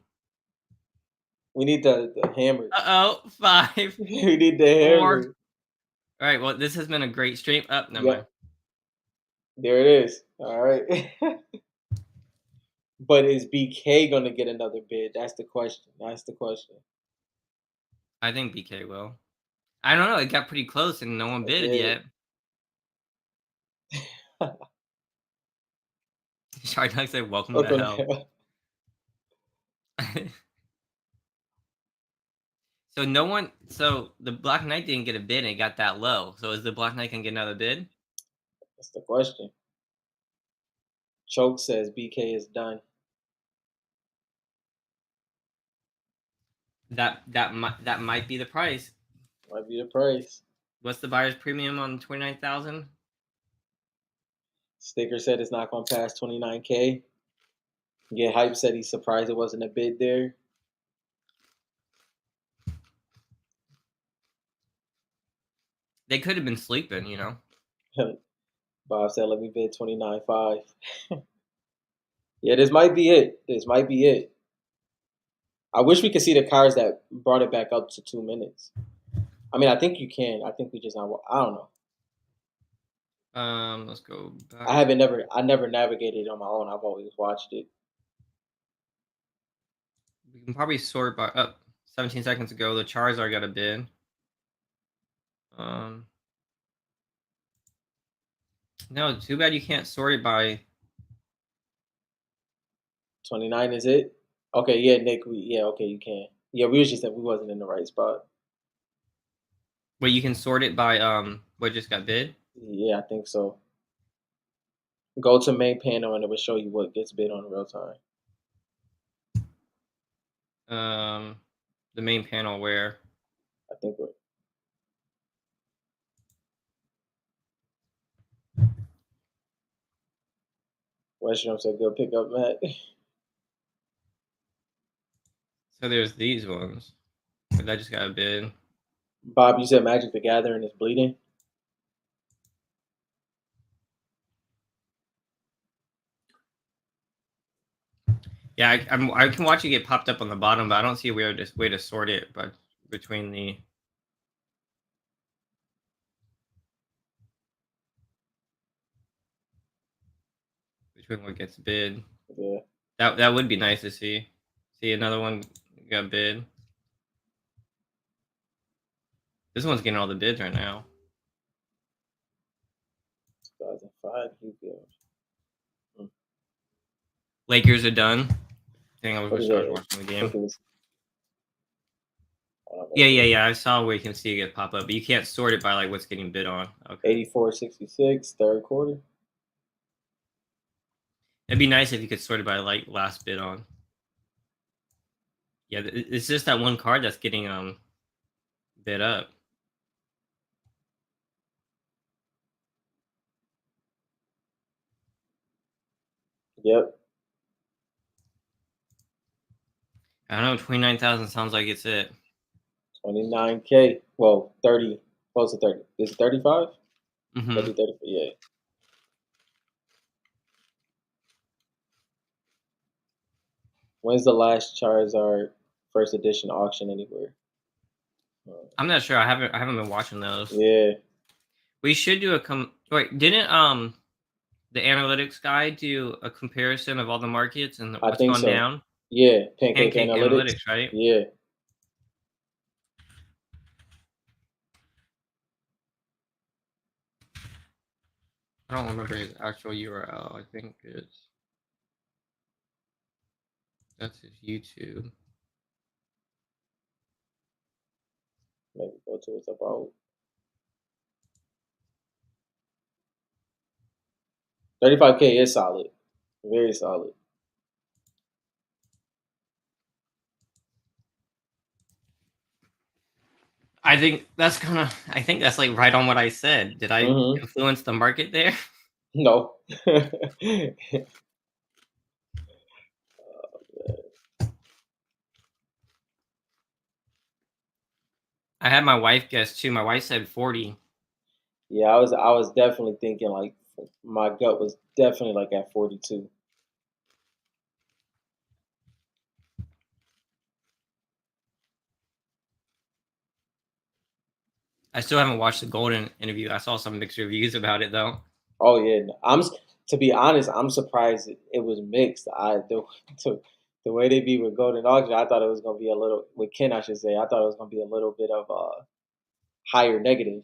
Speaker 1: We need the hammer.
Speaker 2: Uh-oh, 5,
Speaker 1: We need the
Speaker 2: 4.
Speaker 1: hammer.
Speaker 2: All right, well, this has been a great stream. Up, never mind.
Speaker 1: Yep, there it is. All right. But is BK gonna get another bid? That's the question. That's the question.
Speaker 2: I think BK will. I don't know. It got pretty close, and no one
Speaker 1: It
Speaker 2: bid
Speaker 1: did.
Speaker 2: yet. Shark said, "Welcome to
Speaker 1: Welcome
Speaker 2: hell."
Speaker 1: to-
Speaker 2: So no one. So the Black Knight didn't get a bid, and it got that low. So is the Black Knight gonna get another bid?
Speaker 1: That's the question. Choke says BK is done.
Speaker 2: That might be the price.
Speaker 1: Might be the price.
Speaker 2: What's the buyer's premium on 29,000?
Speaker 1: Sticker said it's not gonna pass 29K. Get hype said he's surprised it wasn't a bid there.
Speaker 2: They could have been sleeping, you know.
Speaker 1: Bob said let me bid 29.5. Yeah, this might be it. This might be it. I wish we could see the cars that brought it back up to 2 minutes. I mean, I think you can. I think we just not. I don't know.
Speaker 2: Let's go
Speaker 1: I
Speaker 2: back.
Speaker 1: haven't never. I never navigated it on my own. I've always watched it.
Speaker 2: We can probably sort by up. 17 seconds ago, the Charizard got a bid. Um, no, too bad you can't sort it by.
Speaker 1: 29 is it? Okay, yeah, Nick. Yeah, okay, you can. Yeah, we was just that we wasn't in the right spot.
Speaker 2: Wait, you can sort it by what just got bid.
Speaker 1: Yeah, I think so. Go to main panel and it will show you what gets bid on in real time.
Speaker 2: The main panel where.
Speaker 1: I think we're Western said good pickup, Matt.
Speaker 2: So there's these ones. But I just got a bid.
Speaker 1: Bob, you said Magic the Gathering is bleeding.
Speaker 2: Yeah, I can watch it get popped up on the bottom, but I don't see a way to sort it. But between what gets bid,
Speaker 1: Yeah,
Speaker 2: that would be nice to see. See another one got bid. This one's getting all the bids right now.
Speaker 1: 2005 Yu-Gi-Oh.
Speaker 2: Lakers are done. Dang, I
Speaker 1: What
Speaker 2: wish
Speaker 1: is
Speaker 2: I was
Speaker 1: that?
Speaker 2: watching the
Speaker 1: I think
Speaker 2: game.
Speaker 1: it was.
Speaker 2: Yeah. I saw where you can see it pop up, but you can't sort it by like what's getting bid on. Okay.
Speaker 1: 84-66, third quarter.
Speaker 2: It'd be nice if you could sort it by like last bid on. Yeah, it's just that one card that's getting bid up.
Speaker 1: Yep.
Speaker 2: I don't know. 29,000 sounds like it's it.
Speaker 1: 29K. Well, 30. Close to 30. Is it 35?
Speaker 2: Mm-hmm.
Speaker 1: 30, 30. Yeah. When's the last Charizard first edition auction anywhere?
Speaker 2: I'm not sure. I haven't been watching those.
Speaker 1: Yeah,
Speaker 2: We should do a wait, didn't the analytics guy do a comparison of all the markets and
Speaker 1: I
Speaker 2: what's
Speaker 1: think
Speaker 2: gone
Speaker 1: so.
Speaker 2: down?
Speaker 1: Yeah, Pancake
Speaker 2: Pancake
Speaker 1: Analytics.
Speaker 2: analytics, right?
Speaker 1: Yeah.
Speaker 2: I don't remember his actual URL. I think that's his YouTube.
Speaker 1: Maybe go to its about. 35K is solid. Very solid.
Speaker 2: I think that's like right on what I said. Did I
Speaker 1: Mm-hmm.
Speaker 2: influence the market there?
Speaker 1: No.
Speaker 2: I had my wife guess too. My wife said 40.
Speaker 1: Yeah, I was definitely thinking like my gut was definitely like at 42.
Speaker 2: I still haven't watched the Golden interview. I saw some mixed reviews about it though.
Speaker 1: Oh yeah, to be honest, I'm surprised it was mixed. To, the way they be with Golden Auction, I thought it was gonna be a little with Ken, I should say. I thought it was gonna be a little bit of higher negative.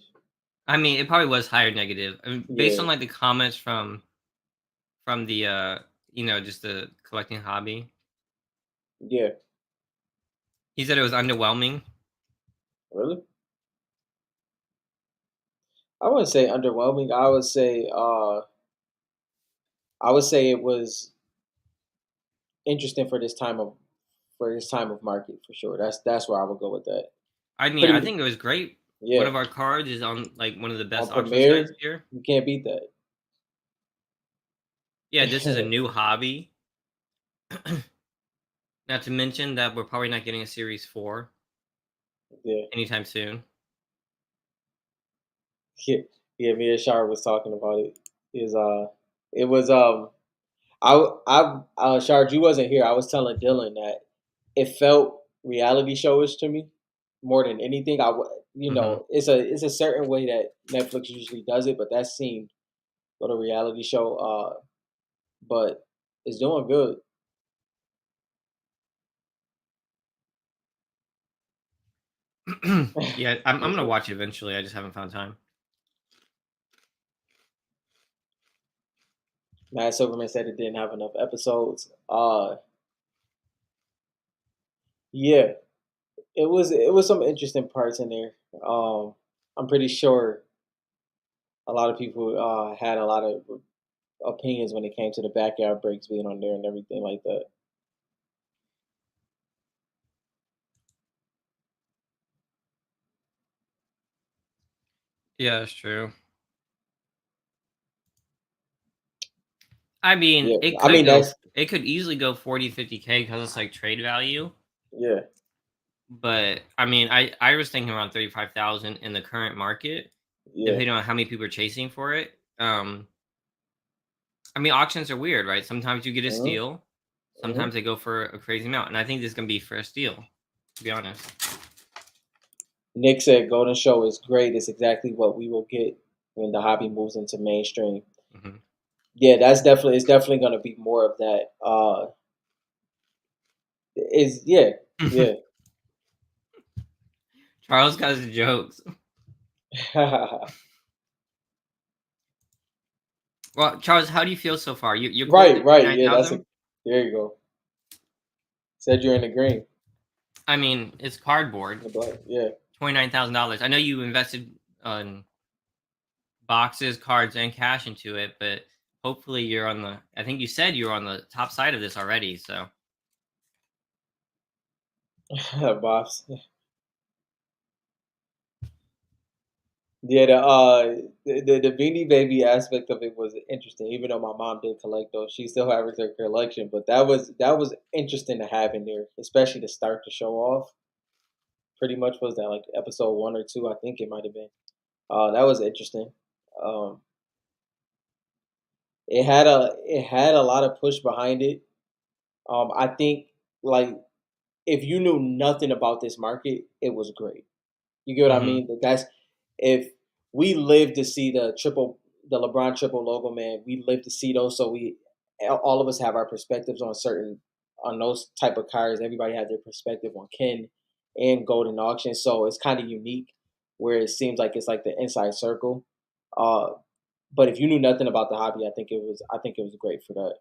Speaker 2: I mean, it probably was higher negative. I mean, based on
Speaker 1: Yeah,
Speaker 2: like the comments from the just the collecting hobby.
Speaker 1: yeah,
Speaker 2: He said it was underwhelming.
Speaker 1: really. I wouldn't say underwhelming. I would say it was interesting for this time of market for sure. That's where I would go with that.
Speaker 2: I mean,
Speaker 1: Pretty
Speaker 2: I
Speaker 1: much,
Speaker 2: think it was great. One
Speaker 1: yeah.
Speaker 2: of our cards is on like one of the best
Speaker 1: On
Speaker 2: auction sites
Speaker 1: Premier,
Speaker 2: here.
Speaker 1: you can't beat that.
Speaker 2: Yeah, this is a new hobby. Not to mention that we're probably not getting a Series 4
Speaker 1: Yeah.
Speaker 2: anytime soon.
Speaker 1: Yeah, yeah, me and Shar was talking about it. Is it was Shar, you wasn't here. I was telling Dylan that it felt reality showish to me more than anything.
Speaker 2: Hmm.
Speaker 1: It's a certain way that Netflix usually does it, but that seemed a little reality show. But it's doing good.
Speaker 2: Yeah, I'm
Speaker 1: It's
Speaker 2: gonna
Speaker 1: good.
Speaker 2: watch it eventually. I just haven't found time.
Speaker 1: Matt Silverman said it didn't have enough episodes. Yeah, it was some interesting parts in there. I'm pretty sure a lot of people had a lot of opinions when it came to the backyard breaks being on there and everything like that.
Speaker 2: Yeah, that's true. I mean,
Speaker 1: Yeah,
Speaker 2: it
Speaker 1: I
Speaker 2: could
Speaker 1: mean
Speaker 2: go.
Speaker 1: that's
Speaker 2: It could easily go 40, 50K because it's like trade value.
Speaker 1: yeah,
Speaker 2: But I mean, I was thinking around 35,000 in the current market,
Speaker 1: yeah.
Speaker 2: depending on how many people are chasing for it. I mean, auctions are weird, right? Sometimes you get a
Speaker 1: Hmm.
Speaker 2: steal,
Speaker 1: Hmm.
Speaker 2: sometimes they go for a crazy amount, and I think this is gonna be for a steal. To be honest.
Speaker 1: Nick said Golden Show is great. It's exactly what we will get when the hobby moves into mainstream.
Speaker 2: Hmm.
Speaker 1: Yeah, that's definitely it's definitely going to be more of that. Is yeah, yeah.
Speaker 2: Charles got his jokes. Well, Charles, how do you feel so far? You're cool with the
Speaker 1: Right,
Speaker 2: twenty
Speaker 1: right.
Speaker 2: nine
Speaker 1: Yeah, that's a
Speaker 2: thousand?
Speaker 1: there you go. Said you're in the green.
Speaker 2: I mean, it's cardboard.
Speaker 1: The black, yeah.
Speaker 2: $29,000. I know you invested on boxes, cards, and cash into it, but hopefully you're on the. I think you said you were on the top side of this already. So
Speaker 1: Boss. Yeah, the Beanie Baby aspect of it was interesting. Even though my mom did collect those, she still has her collection. But that was interesting to have in there, especially to start the show off. Pretty much was that like episode 1 or 2, I think it might have been. That was interesting. Um, it had a lot of push behind it. I think like if you knew nothing about this market, it was great. You get what I
Speaker 2: hmm
Speaker 1: mean? That's if we live to see the LeBron triple logo, man. We live to see those, so we all of us have our perspectives on those type of cars. Everybody had their perspective on Ken and Golden Auction, so it's kind of unique where it seems like it's like the inside circle. Uh, but if you knew nothing about the hobby, I think it was great for that.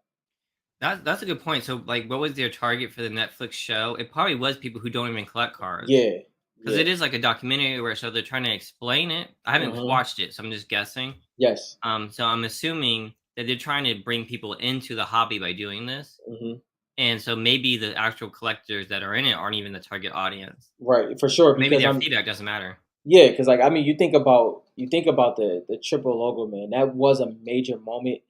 Speaker 2: that's a good point. So, like, what was their target for the Netflix show? It probably was people who don't even collect cars,
Speaker 1: Yeah,
Speaker 2: because
Speaker 1: yeah.
Speaker 2: it is like a documentary where so they're trying to explain it. I haven't
Speaker 1: Hmm.
Speaker 2: watched it, so I'm just guessing.
Speaker 1: Yes.
Speaker 2: So I'm assuming that they're trying to bring people into the hobby by doing this,
Speaker 1: Hmm.
Speaker 2: and so maybe the actual collectors that are in it aren't even the target audience.
Speaker 1: Right, for sure.
Speaker 2: Maybe
Speaker 1: Because
Speaker 2: their
Speaker 1: I'm
Speaker 2: feedback doesn't matter.
Speaker 1: Yeah, because like I mean, you think about the triple logo, man. That was a major moment.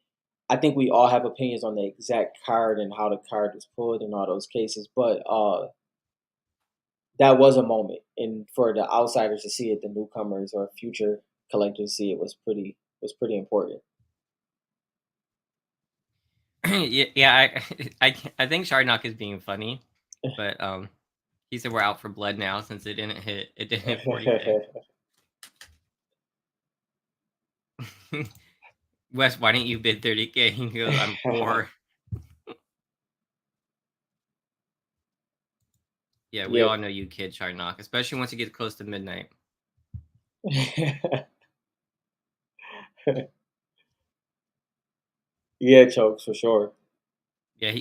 Speaker 1: I think we all have opinions on the exact card and how the card was pulled in all those cases, but that was a moment, and for the outsiders to see it, the newcomers or future collectors to see it was pretty important.
Speaker 2: Yeah, I think Sharnock is being funny, but he said we're out for blood now since it didn't hit 40K. Wes, why didn't you bid 30K? He goes, I'm poor. Yeah, we
Speaker 1: Yeah,
Speaker 2: all know you kid Sharnock, especially once it gets close to midnight.
Speaker 1: yeah, chokes for sure.
Speaker 2: Yeah,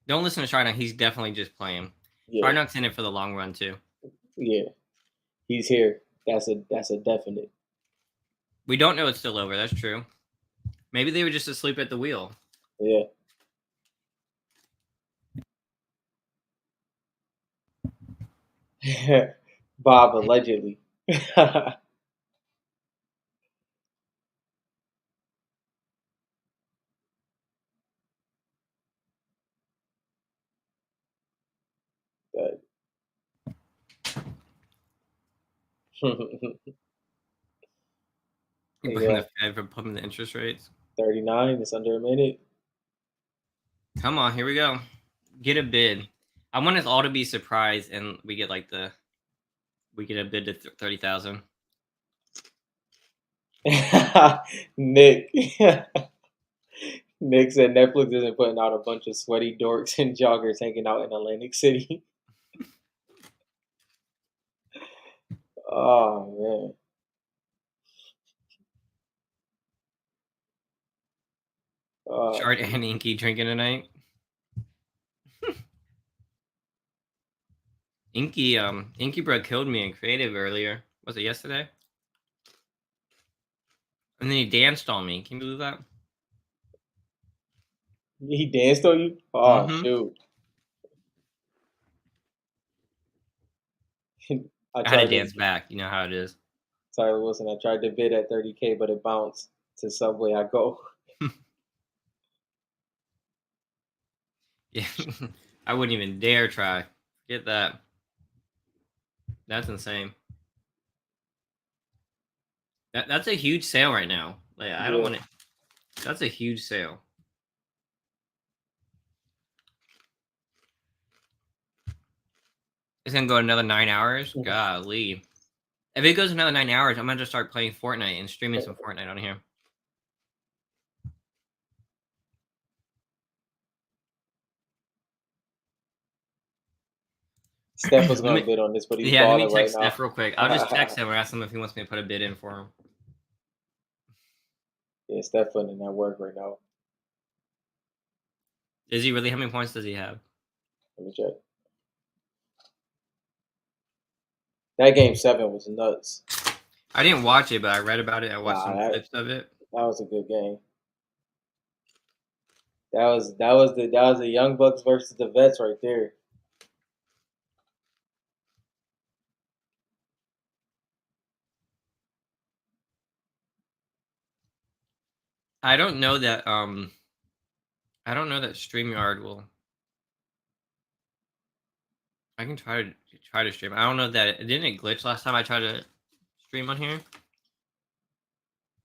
Speaker 2: don't listen to Sharnock. He's definitely just playing.
Speaker 1: Yeah,
Speaker 2: Sharnock's in it for the long run too.
Speaker 1: yeah, he's here. That's a definite.
Speaker 2: We don't know it's still over. That's true. Maybe they were just asleep at the wheel.
Speaker 1: Yeah. Bob allegedly.
Speaker 2: You blame
Speaker 1: Yeah,
Speaker 2: the Fed for pumping the interest rates.
Speaker 1: 39. It's under a minute.
Speaker 2: Come on, here we go. Get a bid. I want us all to be surprised, and we get a bid to 30,000.
Speaker 1: Nick. Nick said Netflix isn't putting out a bunch of sweaty dorks and joggers hanging out in Atlantic City. Oh man.
Speaker 2: Shard and Inky drinking tonight. Inky bro killed me in creative earlier. Was it yesterday? And then he danced on me. Can you believe that?
Speaker 1: He danced on you? Oh
Speaker 2: Mm-hmm.
Speaker 1: shoot. I
Speaker 2: I had to
Speaker 1: tried to
Speaker 2: dance back. You know how it is.
Speaker 1: Tyler Wilson. I tried to bid at 30K, but it bounced to Subway. I go.
Speaker 2: Yeah, I wouldn't even dare try. Get that. That's insane. That's a huge sale right now. Like I don't
Speaker 1: Yeah.
Speaker 2: want it. That's a huge sale. It's gonna go another 9 hours. Golly. If it goes another 9 hours, I'm gonna just start playing Fortnite and streaming some Fortnite on here.
Speaker 1: Steph was
Speaker 2: Let
Speaker 1: gonna
Speaker 2: me,
Speaker 1: bid on this, but he's
Speaker 2: yeah, let me
Speaker 1: balling right
Speaker 2: text
Speaker 1: now.
Speaker 2: Steph real quick. I'll just text him or ask him if he wants me to put a bid in for him.
Speaker 1: Yeah, Steph putting in that work right now.
Speaker 2: Is he really? How many points does he have?
Speaker 1: Let me check. That game 7 was nuts.
Speaker 2: I didn't watch it, but I read about it. I watched
Speaker 1: Nah,
Speaker 2: some
Speaker 1: that
Speaker 2: clips of it.
Speaker 1: that was a good game. That was the Young Bucks versus the Vets right there.
Speaker 2: I don't know that. I don't know that StreamYard will. I can try to stream. I don't know that didn't it glitch last time I tried to stream on here.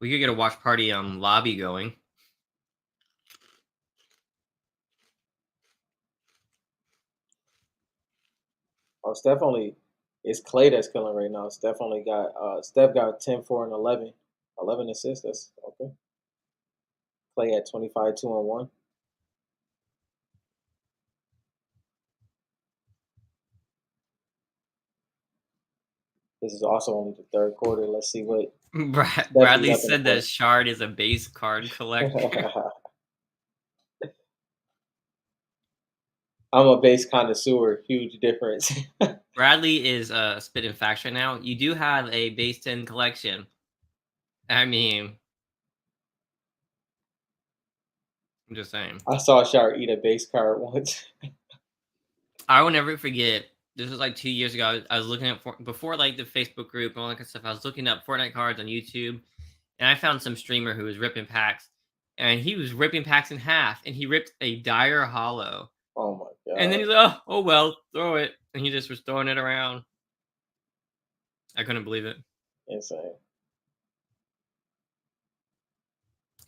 Speaker 2: We could get a watch party lobby going.
Speaker 1: Oh, Steph only it's Clay that's killing right now. Steph got 10, 4, and 11. 11 assists. That's okay. Clay at 25, 2, and 1. This is also only the third quarter. Let's see what Steph is
Speaker 2: Bradley
Speaker 1: up in the
Speaker 2: said that
Speaker 1: fourth.
Speaker 2: Shard is a base card collector.
Speaker 1: I'm a base connoisseur. Huge difference.
Speaker 2: Bradley is spitting facts right now. You do have a base 10 collection. I mean, I'm just saying.
Speaker 1: I saw Shard eat a base card once.
Speaker 2: I will never forget. This was like 2 years ago. I was looking at before like the Facebook group and all that kind of stuff. I was looking up Fortnite cards on YouTube, and I found some streamer who was ripping packs, and he was ripping packs in half, and he ripped a dire hollow,
Speaker 1: Oh my
Speaker 2: and then
Speaker 1: god.
Speaker 2: he's like, oh well, throw it, and he just was throwing it around. I couldn't believe it.
Speaker 1: Insane.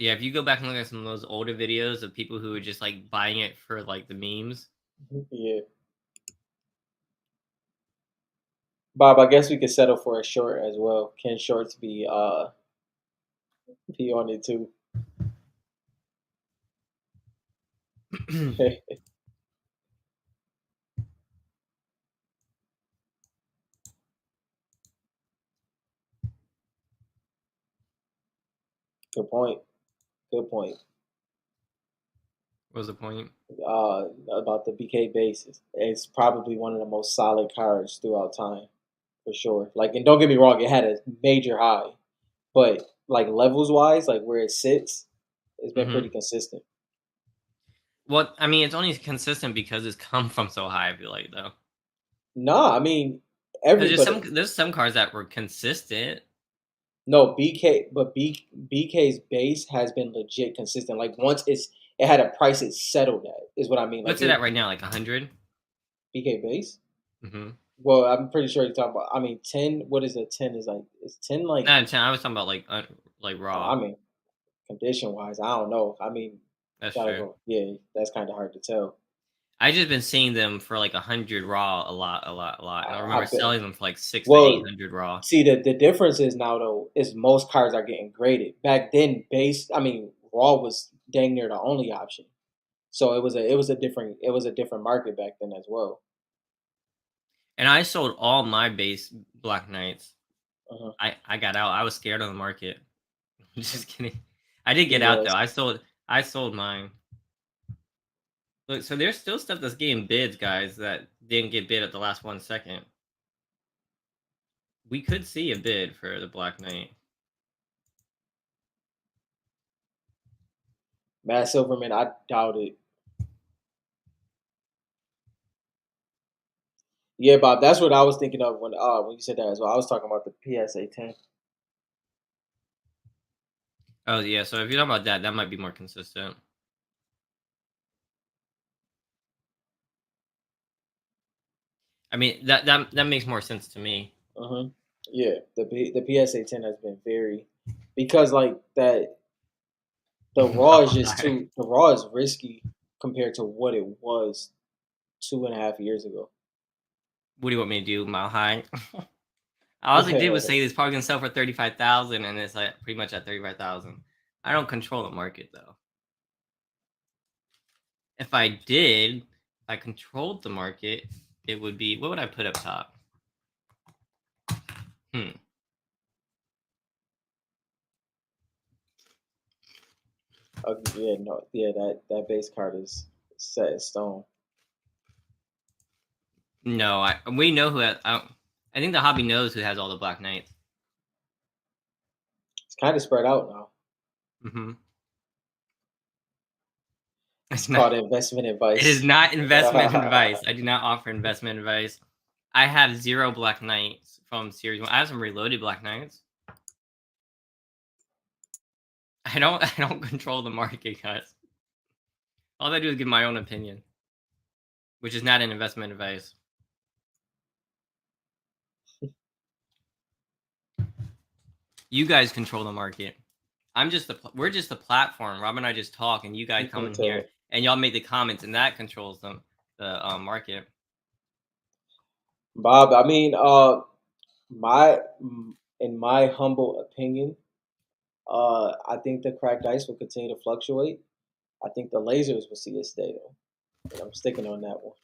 Speaker 2: Yeah, if you go back and look at some of those older videos of people who were just like buying it for like the memes.
Speaker 1: Yeah. Bob, I guess we could settle for a short as well. Can shorts be on it too? Good point. Good point.
Speaker 2: What was the point?
Speaker 1: About the BK bases. It's probably one of the most solid cards throughout time, for sure. Like, and don't get me wrong, it had a major high, but like levels wise, like where it sits, it's been
Speaker 2: Mm-hmm.
Speaker 1: pretty consistent.
Speaker 2: Well, I mean, it's only consistent because it's come from so high. I feel like though,
Speaker 1: Nah, I mean
Speaker 2: because
Speaker 1: everybody.
Speaker 2: there's some cards that were consistent.
Speaker 1: No BK's base has been legit consistent. Like once it had a price it settled at is what I mean. Like
Speaker 2: What's it at
Speaker 1: it
Speaker 2: right now? Like 100.
Speaker 1: BK base.
Speaker 2: Mm-hmm.
Speaker 1: Well, I'm pretty sure you're talking about. I mean, 10. What is it? 10 is like. Is 10 like?
Speaker 2: Not 10. I was talking about like raw.
Speaker 1: I mean, condition wise, I don't know. I mean,
Speaker 2: That's
Speaker 1: gotta
Speaker 2: true.
Speaker 1: go. Yeah, that's kind of hard to tell.
Speaker 2: I just been seeing them for like 100 raw a lot, a lot, a lot. And I
Speaker 1: I
Speaker 2: remember
Speaker 1: bet.
Speaker 2: selling them for like 600 to
Speaker 1: Well,
Speaker 2: 800 raw.
Speaker 1: see the difference is now though is most cards are getting graded. Back then, base. I mean, raw was dang near the only option. So it was a different market back then as well.
Speaker 2: And I sold all my base Black Knights.
Speaker 1: Uh-huh.
Speaker 2: I got out. I was scared of the market. Just kidding. I did
Speaker 1: He
Speaker 2: get out though.
Speaker 1: was.
Speaker 2: I sold mine. Look, so there's still stuff that's getting bids, guys, that didn't get bid at the last 1 second. We could see a bid for the Black Knight.
Speaker 1: Matt Silverman, I doubt it. Yeah, Bob, that's what I was thinking of when you said that as well. I was talking about the PSA 10.
Speaker 2: Oh yeah, so if you're talking about that, that might be more consistent. I mean, that makes more sense to me.
Speaker 1: Hmm. Yeah, the PSA 10 has been very, because like that, the raw is
Speaker 2: Mile
Speaker 1: just
Speaker 2: high.
Speaker 1: too, the raw is risky compared to what it was 2.5 years ago.
Speaker 2: What do you want me to do? Mile high. All I did
Speaker 1: Yeah,
Speaker 2: was say it's probably gonna sell for 35,000, and it's like pretty much at 35,000. I don't control the market though. If I did, if I controlled the market, it would be what would I put up top? Hmm.
Speaker 1: yeah, no, yeah, that base card is set in stone.
Speaker 2: No, we know who has. I think the hobby knows who has all the Black Knights.
Speaker 1: It's kind of spread out now.
Speaker 2: Hmm.
Speaker 1: It's
Speaker 2: It's not.
Speaker 1: called investment
Speaker 2: It is
Speaker 1: advice.
Speaker 2: not investment advice. I do not offer investment advice. I have 0 Black Knights from Series 1. I have some reloaded Black Knights. I don't control the market, guys. All I do is give my own opinion, which is not an investment advice. You guys control the market. We're just the platform. Rob and I just talk, and you guys come in here and y'all make the comments, and that controls the market.
Speaker 1: Bob, I mean, my in my humble opinion, I think the cracked ice will continue to fluctuate. I think the lasers will see a stay though, and I'm sticking on that one.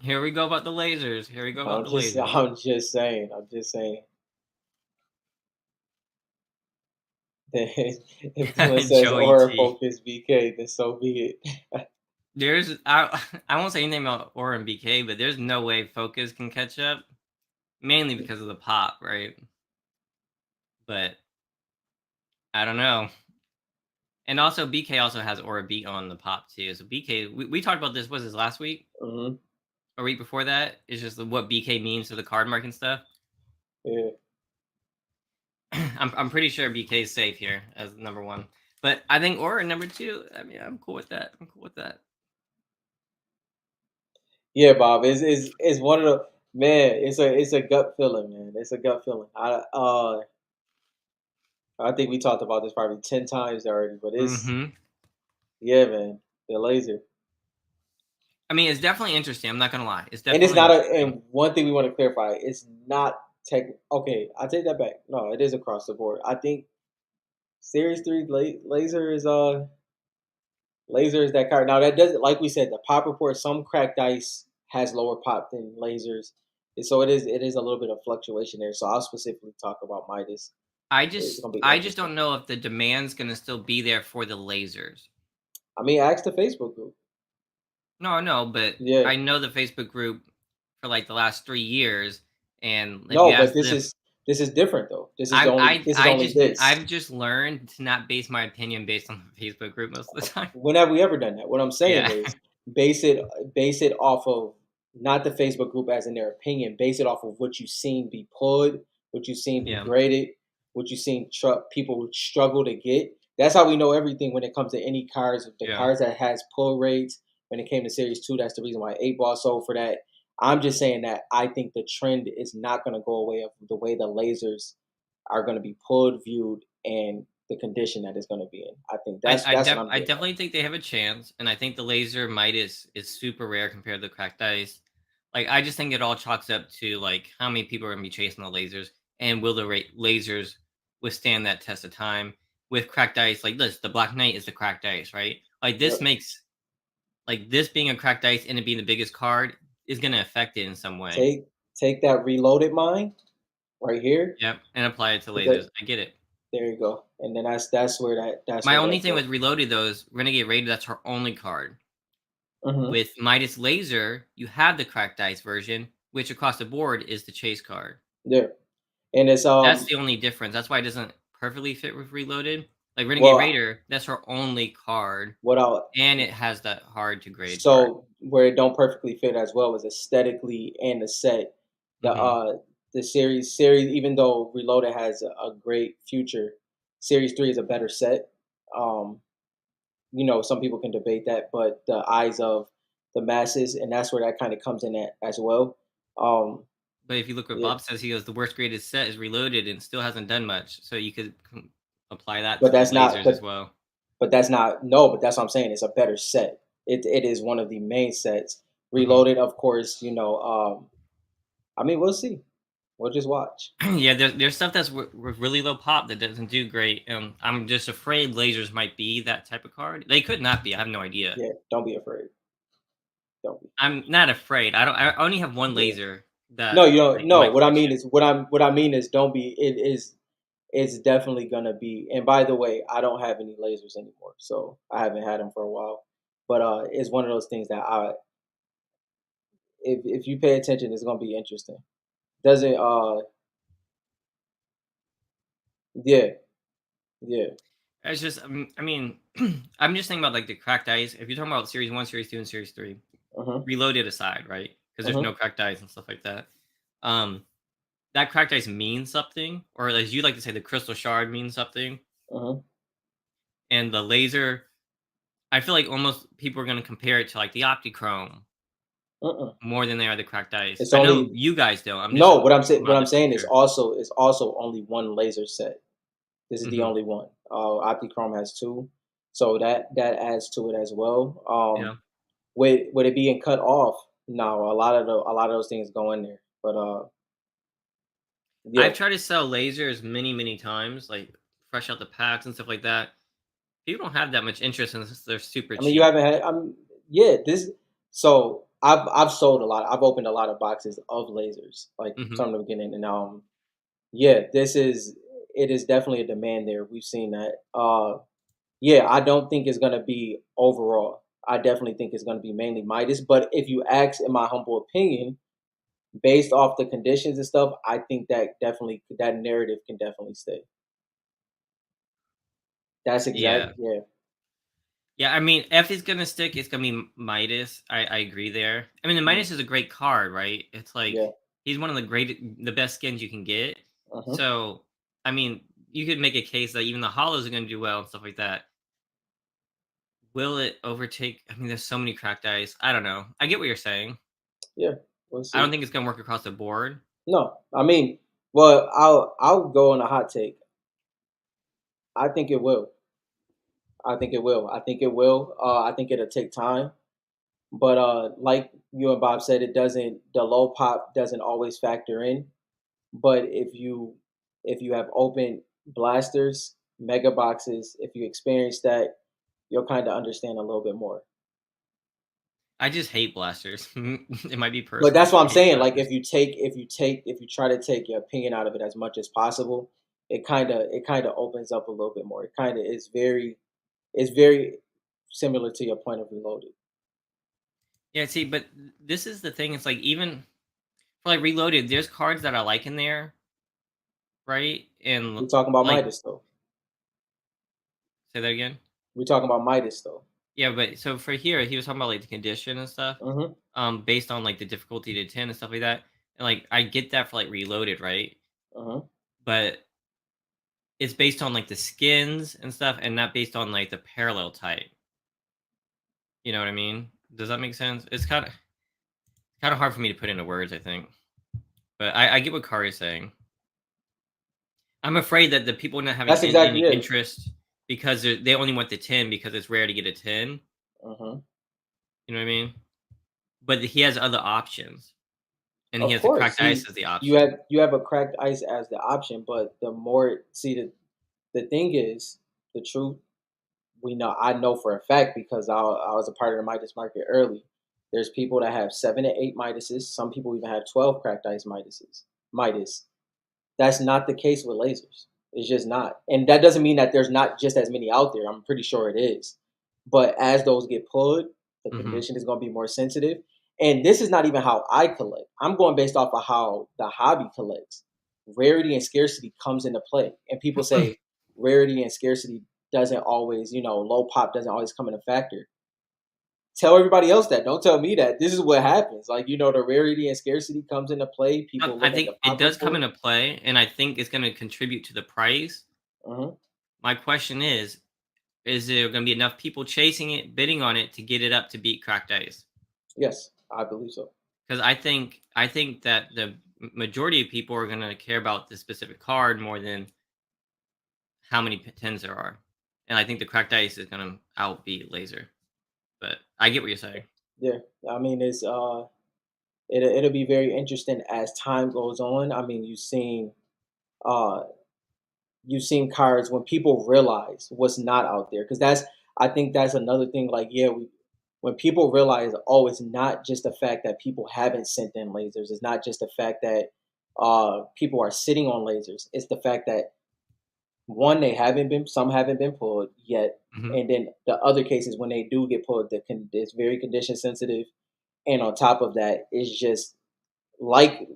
Speaker 2: Here we go about the lasers. Here we go about
Speaker 1: I'm
Speaker 2: the
Speaker 1: just,
Speaker 2: lasers.
Speaker 1: I'm just saying, I'm just saying. If someone says
Speaker 2: Joey
Speaker 1: aura
Speaker 2: T.
Speaker 1: focus BK, then so be it.
Speaker 2: There's I won't say anything about Aura and BK, but there's no way Focus can catch up, mainly because of the pop, right? But I don't know. And also BK also has Aura beat on the pop too. So BK, we talked about this. Was this last week
Speaker 1: Hmm.
Speaker 2: or week before that? It's just what BK means to the card mark and stuff.
Speaker 1: Yeah,
Speaker 2: I'm pretty sure BK is safe here as number one, but I think Aura number two. I mean, I'm cool with that. I'm cool with that.
Speaker 1: yeah, Bob. Is one of the, man. It's a gut feeling, man. It's a gut feeling. I think we talked about this probably 10 times already, but it's,
Speaker 2: Hmm.
Speaker 1: yeah, man. The laser.
Speaker 2: I mean, it's definitely interesting. I'm not gonna lie. It's
Speaker 1: And it's
Speaker 2: definitely
Speaker 1: not a.
Speaker 2: interesting.
Speaker 1: And one thing we want to clarify: it's not tech. Okay, I take that back. No, it is across the board. I think Series Three laser is laser is that card. Now that doesn't, like we said, the pop report. Some cracked ice has lower pop than lasers, and so it is a little bit of fluctuation there. So I'll specifically talk about Midas. It's gonna be
Speaker 2: I just
Speaker 1: interesting.
Speaker 2: don't know if the demand's gonna still be there for the lasers.
Speaker 1: I mean, ask the Facebook group.
Speaker 2: No, no, but
Speaker 1: Yeah,
Speaker 2: I know the Facebook group for like the last 3 years, and if you
Speaker 1: no, but
Speaker 2: ask
Speaker 1: this
Speaker 2: them,
Speaker 1: is different though. This is the only. This is
Speaker 2: I
Speaker 1: only
Speaker 2: just
Speaker 1: this.
Speaker 2: I've just learned to not base my opinion based on the Facebook group most of the time.
Speaker 1: When have we ever done that? What I'm saying
Speaker 2: Yeah,
Speaker 1: is base it base it off of not the Facebook group as in their opinion. Base it off of what you've seen be pulled, what you've seen be
Speaker 2: yeah,
Speaker 1: graded, what you've seen people struggle to get. That's how we know everything when it comes to any cards. The
Speaker 2: yeah.
Speaker 1: cards that has pull rates. When it came to Series Two, that's the reason why 8 Ball sold for that. I'm just saying that I think the trend is not going to go away of the way the lasers are going to be pulled, viewed, and the condition that it's going to be in. I think that's what I'm
Speaker 2: I
Speaker 1: getting at.
Speaker 2: definitely think they have a chance, and I think the laser Midas is super rare compared to the cracked ice. Like I just think it all chalks up to like how many people are gonna be chasing the lasers, and will the lasers withstand that test of time with cracked ice? Like this, the Black Knight is the cracked ice, right? Like this
Speaker 1: Yep.
Speaker 2: makes like this being a cracked ice and it being the biggest card is gonna affect it in some way.
Speaker 1: Take that reloaded mine right here.
Speaker 2: Yep, and apply it to
Speaker 1: Put
Speaker 2: lasers.
Speaker 1: that
Speaker 2: I get it.
Speaker 1: there you go. And then that's where
Speaker 2: My only
Speaker 1: that
Speaker 2: thing with
Speaker 1: goes.
Speaker 2: Reloaded though is Renegade Raider. That's her only card.
Speaker 1: Hmm.
Speaker 2: With Midas Laser, you have the cracked dice version, which across the board is the chase card.
Speaker 1: There. And it's
Speaker 2: That's the only difference. That's why it doesn't perfectly fit with Reloaded. Like Renegade
Speaker 1: well
Speaker 2: Raider, that's her only card,
Speaker 1: what I
Speaker 2: and it has that hard to grade part.
Speaker 1: so where it don't perfectly fit as well is aesthetically and the set. The
Speaker 2: Hmm.
Speaker 1: the series even though Reloaded has a great future, Series 3 is a better set. Um some people can debate that, but the eyes of the masses, and that's where that kind of comes in at as well. Um,
Speaker 2: But if you look what
Speaker 1: yeah,
Speaker 2: Bob says, he goes, the worst graded set is Reloaded and still hasn't done much. So you could apply that
Speaker 1: but
Speaker 2: to
Speaker 1: that's not.
Speaker 2: lasers as well.
Speaker 1: But that's not. No, but that's what I'm saying. It's a better set. It is one of the main sets.
Speaker 2: Hmm.
Speaker 1: Reloaded, of course. I mean, we'll see. We'll just watch.
Speaker 2: Yeah, there's stuff that's with really low pop that doesn't do great. I'm just afraid lasers might be that type of card. They could not be. I have no idea.
Speaker 1: Yeah, don't be afraid. Don't be.
Speaker 2: I'm not afraid. I don't. I only have one
Speaker 1: Yeah.
Speaker 2: laser
Speaker 1: No,
Speaker 2: that
Speaker 1: you don't.
Speaker 2: like
Speaker 1: No,
Speaker 2: might
Speaker 1: what I
Speaker 2: fix
Speaker 1: mean
Speaker 2: it.
Speaker 1: is what I mean is don't be. It is. It's definitely gonna be. And by the way, I don't have any lasers anymore, so I haven't had them for a while. But it's one of those things that if you pay attention, it's gonna be interesting. Doesn't Yeah, yeah.
Speaker 2: It's just. I mean, I'm just thinking about like the cracked ice. If you're talking about Series One, Series Two, and Series Three,
Speaker 1: Uh-huh.
Speaker 2: Reloaded aside, right? Because there's
Speaker 1: Uh-huh.
Speaker 2: no cracked ice and stuff like that. Um, that cracked ice means something, or as you like to say, the crystal shard means something,
Speaker 1: Uh-huh.
Speaker 2: and the laser. I feel like almost people are going to compare it to like the Optichrome
Speaker 1: Uh-uh.
Speaker 2: more than they are the cracked ice.
Speaker 1: It's
Speaker 2: I know
Speaker 1: only
Speaker 2: you guys don't. I'm just
Speaker 1: no.
Speaker 2: talking
Speaker 1: What
Speaker 2: about
Speaker 1: I'm
Speaker 2: the
Speaker 1: saying
Speaker 2: future.
Speaker 1: is also only one laser set. This is the
Speaker 2: Hmm.
Speaker 1: only one. Optichrome has two, so that adds to it as well.
Speaker 2: Yeah,
Speaker 1: With it being cut off, no, a lot of those things go in there. But yeah,
Speaker 2: I've tried to sell lasers many times, like fresh out the packs and stuff like that. People don't have that much interest unless they're super
Speaker 1: I mean, you
Speaker 2: cheap.
Speaker 1: haven't had. Yeah, this. So I've sold a lot. I've opened a lot of boxes of lasers, like
Speaker 2: Hmm.
Speaker 1: from the beginning, and yeah, it is definitely a demand there. We've seen that. Yeah, I don't think it's gonna be overall. I definitely think it's gonna be mainly Midas. But if you ask, in my humble opinion, based off the conditions and stuff, I think that narrative can definitely stay. That's
Speaker 2: Yeah,
Speaker 1: exact. Yeah.
Speaker 2: yeah. I mean, if it's gonna stick, it's gonna be Midas. I agree there. I mean, the
Speaker 1: Mhm.
Speaker 2: Midas is a great card, right? It's like
Speaker 1: Yeah.
Speaker 2: he's one of the best skins you can get.
Speaker 1: Uh-huh.
Speaker 2: So, I mean, you could make a case that even the hollows are gonna do well and stuff like that. Will it overtake? I mean, there's so many cracked ice. I don't know. I get what you're saying.
Speaker 1: Yeah. We'll
Speaker 2: I don't
Speaker 1: see.
Speaker 2: think it's gonna work across the board.
Speaker 1: No, I mean, well, I'll go on a hot take. I think it will. I think it will. I think it will. I think it'll take time. But like you and Bob said, it doesn't. The low pop doesn't always factor in. But if you have open blasters, mega boxes, if you experience that, you'll kind of understand a little bit more.
Speaker 2: I just hate blasters. It might be
Speaker 1: But
Speaker 2: personal.
Speaker 1: that's what
Speaker 2: I
Speaker 1: I'm
Speaker 2: hate
Speaker 1: saying. Like
Speaker 2: blasters.
Speaker 1: if you try to take your opinion out of it as much as possible, it kind of opens up a little bit more. It kind of is very it's very similar to your point of reloaded.
Speaker 2: Yeah, see, but this is the thing. It's like even for like Reloaded, there's cards that I like in there, right? And
Speaker 1: We're talking about
Speaker 2: like,
Speaker 1: Midas though.
Speaker 2: say that again.
Speaker 1: We're talking about Midas though.
Speaker 2: Yeah, but so for here, he was talking about like the condition and stuff,
Speaker 1: Hmm.
Speaker 2: based on like the difficulty to 10 and stuff like that. And like I get that for like Reloaded, right?
Speaker 1: Uh-huh.
Speaker 2: But it's based on like the skins and stuff, and not based on like the parallel type. You know what I mean? Does that make sense? It's kind of hard for me to put into words, I think. But I get what Kari is saying. I'm afraid that the people not having
Speaker 1: That's exactly
Speaker 2: any
Speaker 1: it.
Speaker 2: interest because they only want the 10 because it's rare to get a 10.
Speaker 1: Uh-huh.
Speaker 2: You know what I mean? But he has other options, and he
Speaker 1: Of
Speaker 2: has the
Speaker 1: course.
Speaker 2: cracked ice
Speaker 1: See,
Speaker 2: as the option.
Speaker 1: you have a cracked ice as the option, but the more see the thing is the truth we know I know for a fact because I was a part of the Midas market early. There's people that have 7 to 8 Midases. Some people even have 12 cracked ice Midases. Midas. That's not the case with lasers. It's just not. And that doesn't mean that there's not just as many out there. I'm pretty sure it is. But as those get pulled, the
Speaker 2: Hmm.
Speaker 1: condition is going to be more sensitive. And this is not even how I collect. I'm going based off of how the hobby collects. Rarity and scarcity comes into play. And people say rarity and scarcity doesn't always, low pop doesn't always come in a factor. Tell everybody else that. Don't tell me that. This is what happens. Like, the rarity and scarcity comes into play. People
Speaker 2: I
Speaker 1: look at the
Speaker 2: think it
Speaker 1: pop
Speaker 2: does come
Speaker 1: report.
Speaker 2: into play, and I think it's going to contribute to the price.
Speaker 1: Uh-huh.
Speaker 2: My question is there going to be enough people chasing it, bidding on it to get it up to beat cracked ice?
Speaker 1: Yes, I believe so.
Speaker 2: because I think that the majority of people are gonna care about the specific card more than how many tens there are, and I think the cracked ice is gonna outbeat laser. But I get what you're saying.
Speaker 1: Yeah, I mean, it'll be very interesting as time goes on. I mean, uh you've seen cards when people realize what's not out there, because I think that's another thing. Like, yeah, when people realize, oh, it's not just the fact that people haven't sent in lasers, it's not just the fact that people are sitting on lasers, it's the fact that one, some haven't been pulled yet,
Speaker 2: Mhm.
Speaker 1: and then the other cases when they do get pulled, it's very condition sensitive, and on top of that, it's just like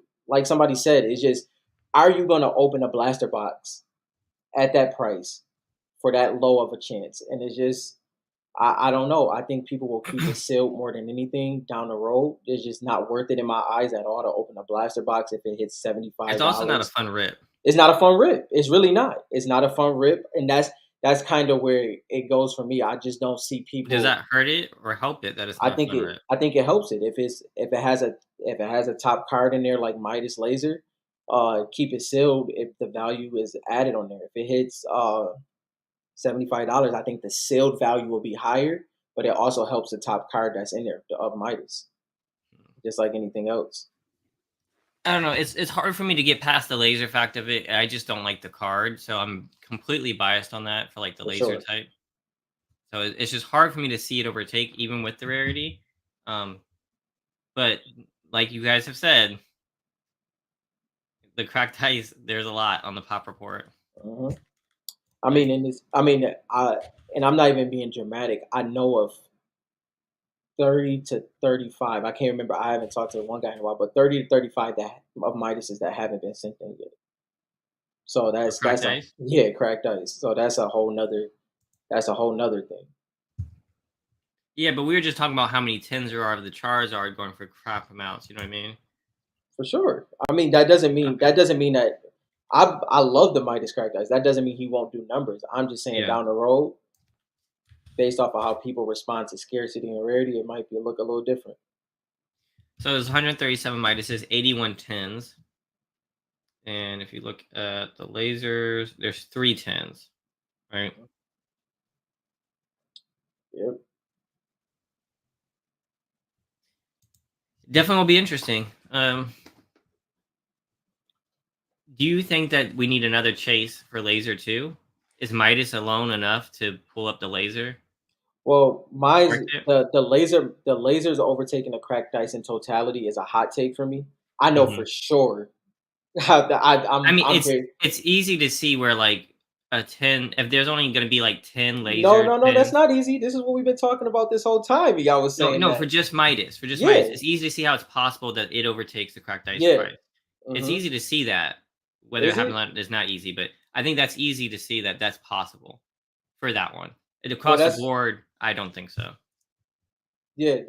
Speaker 1: somebody said, it's just, are you going to open a blaster box at that price for that low of a chance? And it's just, I don't know. I think people will keep it sealed more than anything down the road. It's just not worth it in my eyes at all to open a blaster box if it hits seventy
Speaker 2: It's
Speaker 1: five
Speaker 2: also not a
Speaker 1: dollars.
Speaker 2: fun rip.
Speaker 1: It's not a fun rip. It's really not. It's not a fun rip, and that's kind of where it goes for me. I just don't see
Speaker 2: Does
Speaker 1: people.
Speaker 2: that hurt it or help it that it's not a fun rip?
Speaker 1: I think it helps it if it has a top card in there like Midas Laser. Keep it sealed if the value is added on there. If it hits $75, I think the sealed value will be higher, but it also helps the top card that's in there of Midas, just like anything else.
Speaker 2: I don't know. It's hard for me to get past the laser fact of it. I just don't like the card, so I'm completely biased on that for like the
Speaker 1: For
Speaker 2: laser
Speaker 1: sure.
Speaker 2: type. So it's just hard for me to see it overtake even with the rarity. Um, but like you guys have said, the cracked ice, there's a lot on the pop report.
Speaker 1: Hmm. I mean,
Speaker 2: Like,
Speaker 1: in this, I mean, and I'm not even being dramatic. I know of 30 to 35. I can't remember. I haven't talked to one guy in a while, but 30 to 35 that of Midases that haven't been sent in yet. So
Speaker 2: for
Speaker 1: that's
Speaker 2: cracked
Speaker 1: a,
Speaker 2: ice.
Speaker 1: yeah, cracked ice. So that's a whole nother thing.
Speaker 2: Yeah, but we were just talking about how many tens there are of the Charizard going for crap amounts. You know what I mean?
Speaker 1: For sure. I mean,
Speaker 2: Okay.
Speaker 1: that I love the Midas cracked ice. That doesn't mean he won't do numbers. I'm just saying
Speaker 2: Yeah.
Speaker 1: down the road, based off of how people respond to scarcity and rarity, it might be look a little different.
Speaker 2: So there's 137 Midases, 81 tens. And if you look at the lasers, there's three tens, right?
Speaker 1: Mhm. Yep.
Speaker 2: Definitely will be interesting. Do you think that we need another chase for laser two? Is Midas alone enough to pull up the laser?
Speaker 1: Well,
Speaker 2: Correct it?
Speaker 1: the lasers overtaking the cracked dice in totality is a hot take for me. I know
Speaker 2: Hmm.
Speaker 1: for sure.
Speaker 2: I mean,
Speaker 1: I'm very
Speaker 2: it's easy to see where like a 10, if there's only going to be like 10
Speaker 1: no,
Speaker 2: laser
Speaker 1: no, no. That's
Speaker 2: tens.
Speaker 1: not easy. This is what we've been talking about this whole time. Y'all was
Speaker 2: No,
Speaker 1: saying
Speaker 2: no,
Speaker 1: that.
Speaker 2: for just
Speaker 1: Yeah,
Speaker 2: Midas, it's easy to see how it's possible that it overtakes the cracked ice
Speaker 1: yeah.
Speaker 2: price. It's
Speaker 1: Hmm.
Speaker 2: easy to see that. Whether it
Speaker 1: Is
Speaker 2: happens
Speaker 1: it?
Speaker 2: or not is not easy, but I think that's easy to see that that's possible for that one. And
Speaker 1: Well,
Speaker 2: across the
Speaker 1: that's
Speaker 2: board, I don't think so.
Speaker 1: yeah.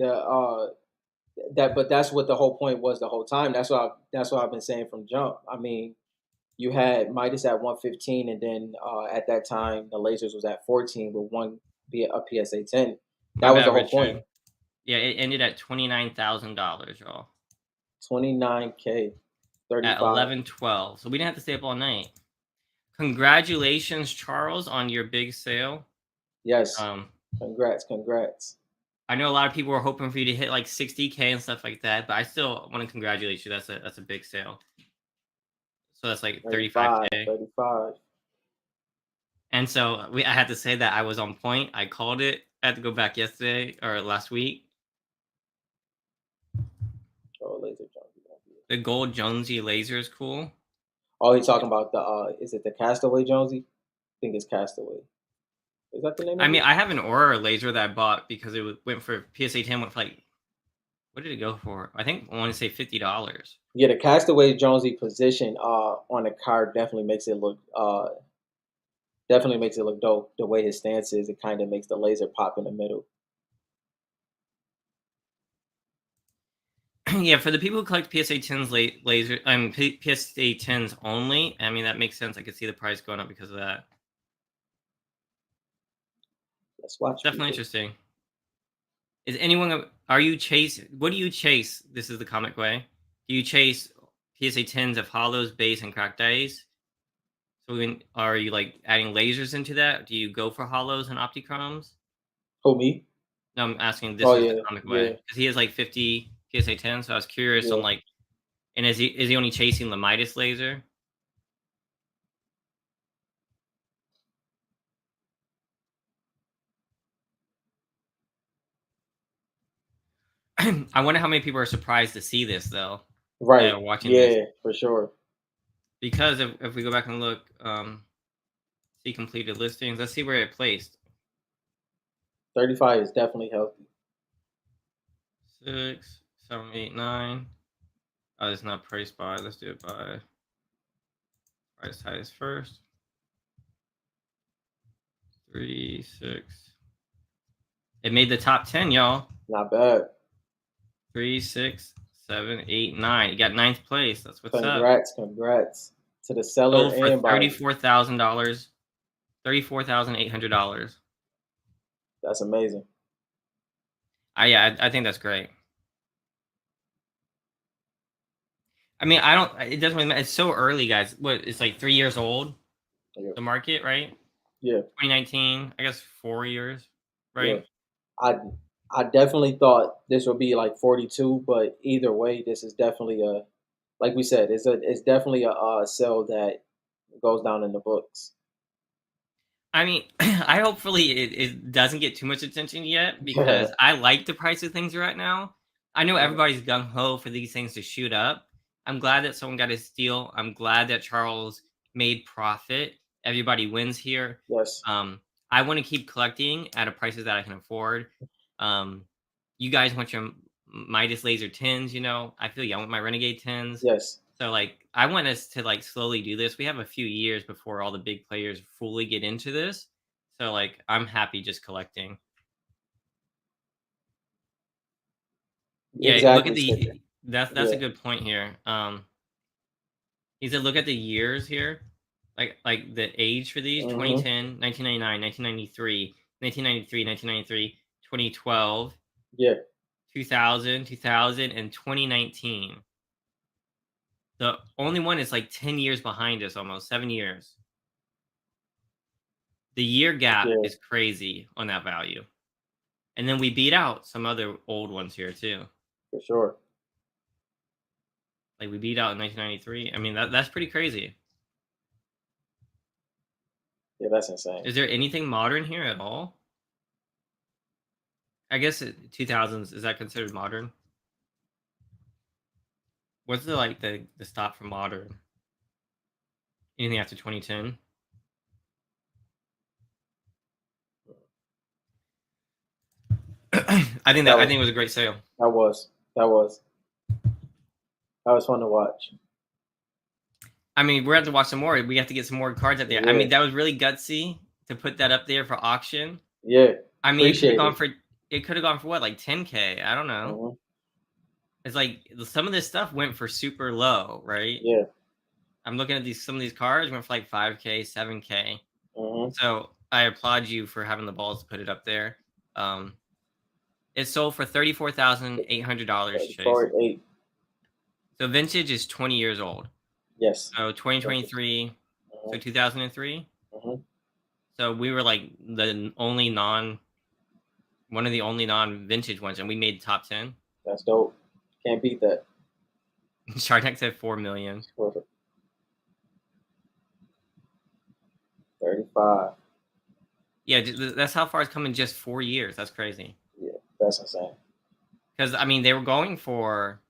Speaker 1: But that's what the whole point was the whole time. That's what I've been saying from jump. I mean, you had Midas at 115, and then at that time the lasers was at 14 with one be a PSA 10.
Speaker 2: My
Speaker 1: That was the
Speaker 2: bad,
Speaker 1: whole point.
Speaker 2: Richard. Yeah, it ended at $29,000, y'all.
Speaker 1: 29K,
Speaker 2: At
Speaker 1: 35.
Speaker 2: 11:12. So we didn't have to stay up all night. Congratulations, Charles, on your big sale.
Speaker 1: Yes,
Speaker 2: Um,
Speaker 1: congrats, congrats.
Speaker 2: I know a lot of people were hoping for you to hit like 60K and stuff like that, but I still want to congratulate you. That's a big sale. So that's like
Speaker 1: 35,
Speaker 2: 35K.
Speaker 1: 35.
Speaker 2: And so I had to say that I was on point. I called it. I had to go back yesterday or last week.
Speaker 1: Oh, laser junkie.
Speaker 2: The gold Jonesy laser is cool.
Speaker 1: Oh, he's talking about the is it the Castaway Jonesy? I think it's Castaway. Is that the name
Speaker 2: I
Speaker 1: of
Speaker 2: mean,
Speaker 1: it?
Speaker 2: I have an Aura laser that I bought because went for PSA 10 went for like, what did it go for? I think I want to say $50.
Speaker 1: Yeah, the Castaway Jonesy position on the card definitely makes it look dope. The way his stance is, it kind of makes the laser pop in the middle.
Speaker 2: Yeah, for the people who collect PSA 10s laser, PSA 10s only. I mean, that makes sense. I could see the price going up because of that.
Speaker 1: Let's
Speaker 2: It's
Speaker 1: watch
Speaker 2: definitely
Speaker 1: people.
Speaker 2: interesting. Is anyone? Are you chase? What do you chase? This is the comic way. Do you chase PSA 10s of hollows, base, and cracked dice? So are you like adding lasers into that? Do you go for hollows and optichromes?
Speaker 1: Who, me?
Speaker 2: No, I'm asking. This
Speaker 1: Oh
Speaker 2: is the
Speaker 1: yeah,
Speaker 2: comic way
Speaker 1: yeah,
Speaker 2: because he has like 50 PSA 10. So I was curious on
Speaker 1: yeah.
Speaker 2: like, and is he only chasing the Midas laser? I wonder how many people are surprised to see this though that
Speaker 1: Right.
Speaker 2: are watching this
Speaker 1: Yeah, for sure.
Speaker 2: because if we go back and look, see completed listings. Let's see where it placed.
Speaker 1: 35 is definitely healthy.
Speaker 2: 6, 7, 8, 9. Oh, it's not price by. Let's do it by price highest first. 3, 6. It made the top 10, y'all.
Speaker 1: Not bad.
Speaker 2: 3, 6, 7, 8, 9. You got ninth place. That's what's up.
Speaker 1: Congrats to the seller
Speaker 2: Sold for
Speaker 1: and buyer.
Speaker 2: $34,000. $34,800.
Speaker 1: That's amazing.
Speaker 2: I think that's great. I mean, I don't. It doesn't really matter. It's so early, guys. What? It's like 3 years old.
Speaker 1: Yeah.
Speaker 2: The market, right?
Speaker 1: Yeah.
Speaker 2: 2019. I guess 4 years,
Speaker 1: Yeah.
Speaker 2: right?
Speaker 1: I definitely thought this would be like 42, but either way, this is definitely a, like we said, it's definitely a sell that goes down in the books.
Speaker 2: I mean, I hopefully it doesn't get too much attention yet
Speaker 1: Yeah.
Speaker 2: because I like the price of things right now. I know everybody's gung ho for these things to shoot up. I'm glad that someone got a steal. I'm glad that Charles made profit. Everybody wins here.
Speaker 1: Yes.
Speaker 2: Um, I want to keep collecting at a prices that I can afford. Um, you guys want your Midas laser tins, you know. I feel you. I want my Renegade tins.
Speaker 1: Yes.
Speaker 2: So like I want us to like slowly do this. We have a few years before all the big players fully get into this. So like I'm happy just collecting. Yeah, look at
Speaker 1: Exactly, Sticker.
Speaker 2: the that's a
Speaker 1: Yeah.
Speaker 2: good point here. He said look at the years here. Like the age for these
Speaker 1: Mm-hmm.
Speaker 2: 2010, 1999, 1993, 1993, 1993, 2012,
Speaker 1: Yeah.
Speaker 2: 2000, 2000 and 2019. The only one is like 10 years behind us almost, 7 years. The year gap
Speaker 1: Yeah.
Speaker 2: is crazy on that value. And then we beat out some other old ones here too.
Speaker 1: For sure.
Speaker 2: Like we beat out in 1993. I mean that's pretty crazy.
Speaker 1: Yeah, that's insane.
Speaker 2: Is there anything modern here at all? I guess 2000s is that considered modern? What's the stop for modern? Anything after 2010? I think it was a great sale.
Speaker 1: That was that was that was fun to watch.
Speaker 2: I mean, we're going to have to watch some more. We have to get some more cards up there.
Speaker 1: Yeah.
Speaker 2: I mean, that was really gutsy to put that up there for auction.
Speaker 1: Yeah.
Speaker 2: I mean,
Speaker 1: Appreciate it.
Speaker 2: it could have gone for what, like 10K? I don't know.
Speaker 1: Mm-hmm.
Speaker 2: It's like some of this stuff went for super low, right?
Speaker 1: Yeah.
Speaker 2: I'm looking at some of these cards went for like 5K, 7K.
Speaker 1: Mm-hmm.
Speaker 2: So I applaud you for having the balls to put it up there. It sold for $34,800, Chase.
Speaker 1: 4-8.
Speaker 2: So vintage is 20 years old.
Speaker 1: Yes.
Speaker 2: So 2023,
Speaker 1: Mm-hmm.
Speaker 2: so 2003.
Speaker 1: Mm-hmm.
Speaker 2: So we were like one of the only non-vintage ones, and we made top 10.
Speaker 1: That's dope. Can't beat that.
Speaker 2: Shark said 4 million.
Speaker 1: Perfect. 35.
Speaker 2: Yeah, that's how far it's come in just 4 years. That's crazy.
Speaker 1: Yeah, that's insane.
Speaker 2: Because I mean, they were going for,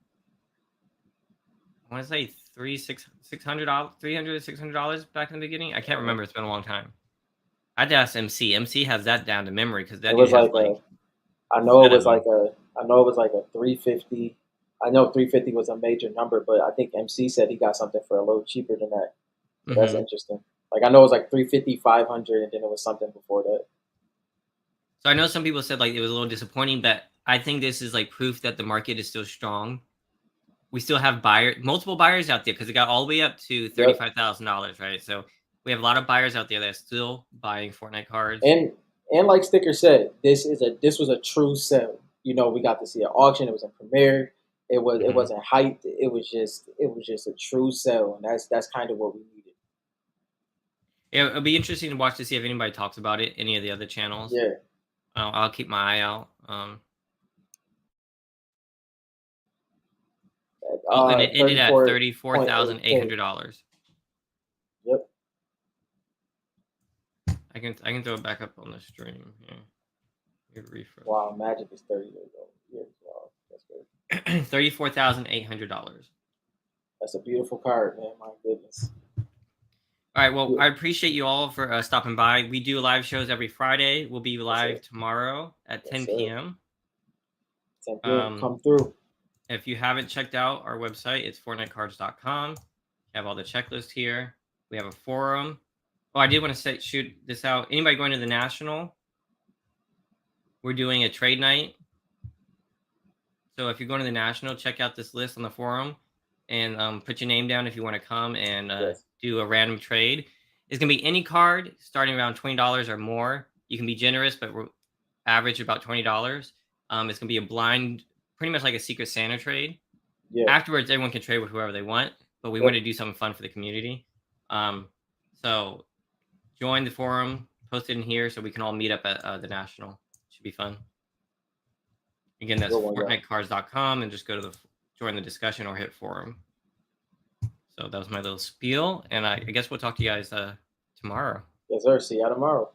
Speaker 2: I want to say $600, $600 back in the beginning. I can't remember. It's been a long time. I'd ask MC. MC has that down to memory because that
Speaker 1: It
Speaker 2: dude
Speaker 1: was
Speaker 2: has
Speaker 1: like I know it was
Speaker 2: seven.
Speaker 1: like a 350. I know 350 was a major number, but I think MC said he got something for a little cheaper than that. So that's interesting. Like I know it was like 350, 500, and then it was something before that.
Speaker 2: So I know some people said like it was a little disappointing, but I think this is like proof that the market is still strong. We still have multiple buyers out there because it got all the way up to $35,000, right? So we have a lot of buyers out there that are still buying Fortnite cards.
Speaker 1: And like Sticker said, this was a true sell. we got to see an auction. It was in premiere. It
Speaker 2: Mhm.
Speaker 1: wasn't hyped. It was just a true sell, and that's kind of what we needed.
Speaker 2: Yeah, it'll be interesting to watch to see if anybody talks about it. Any of the other channels.
Speaker 1: Yeah.
Speaker 2: I'll keep my eye out. Oh, and it ended at
Speaker 1: 34.8K.
Speaker 2: $34,800.
Speaker 1: Yep.
Speaker 2: I can throw it back up on the stream. Yeah. Refresh.
Speaker 1: Wow, Magic is 30 years old. Yeah, wow, that's good.
Speaker 2: $34,800.
Speaker 1: That's a beautiful card, man. My goodness.
Speaker 2: All right. Well,
Speaker 1: Yeah.
Speaker 2: I appreciate you all for stopping by. We do live shows every Friday. We'll be
Speaker 1: Yes,
Speaker 2: live
Speaker 1: sir.
Speaker 2: tomorrow at
Speaker 1: Yes,
Speaker 2: 10
Speaker 1: sir.
Speaker 2: p.m.
Speaker 1: 10 p.m.
Speaker 2: Um,
Speaker 1: Come through.
Speaker 2: if you haven't checked out our website, it's FortniteCards.com. We have all the checklists here. We have a forum. Oh, I did want to shoot this out. Anybody going to the National? We're doing a trade night. So if you're going to the National, check out this list on the forum and put your name down if you want to come and
Speaker 1: Yes.
Speaker 2: do a random trade. It's going to be any card starting around $20 or more. You can be generous, but we're average about $20. It's going to be a blind, pretty much like a Secret Santa trade.
Speaker 1: Yeah.
Speaker 2: Afterwards, everyone can trade with whoever they want, but we want to do something fun for the community. So join the forum, post it in here so we can all meet up at the National. Should be fun. Again, that's FortniteCards.com, and just go to join the discussion or hit forum. So that was my little spiel, and I guess we'll talk to you guys tomorrow.
Speaker 1: Yes, sir. See y'all tomorrow.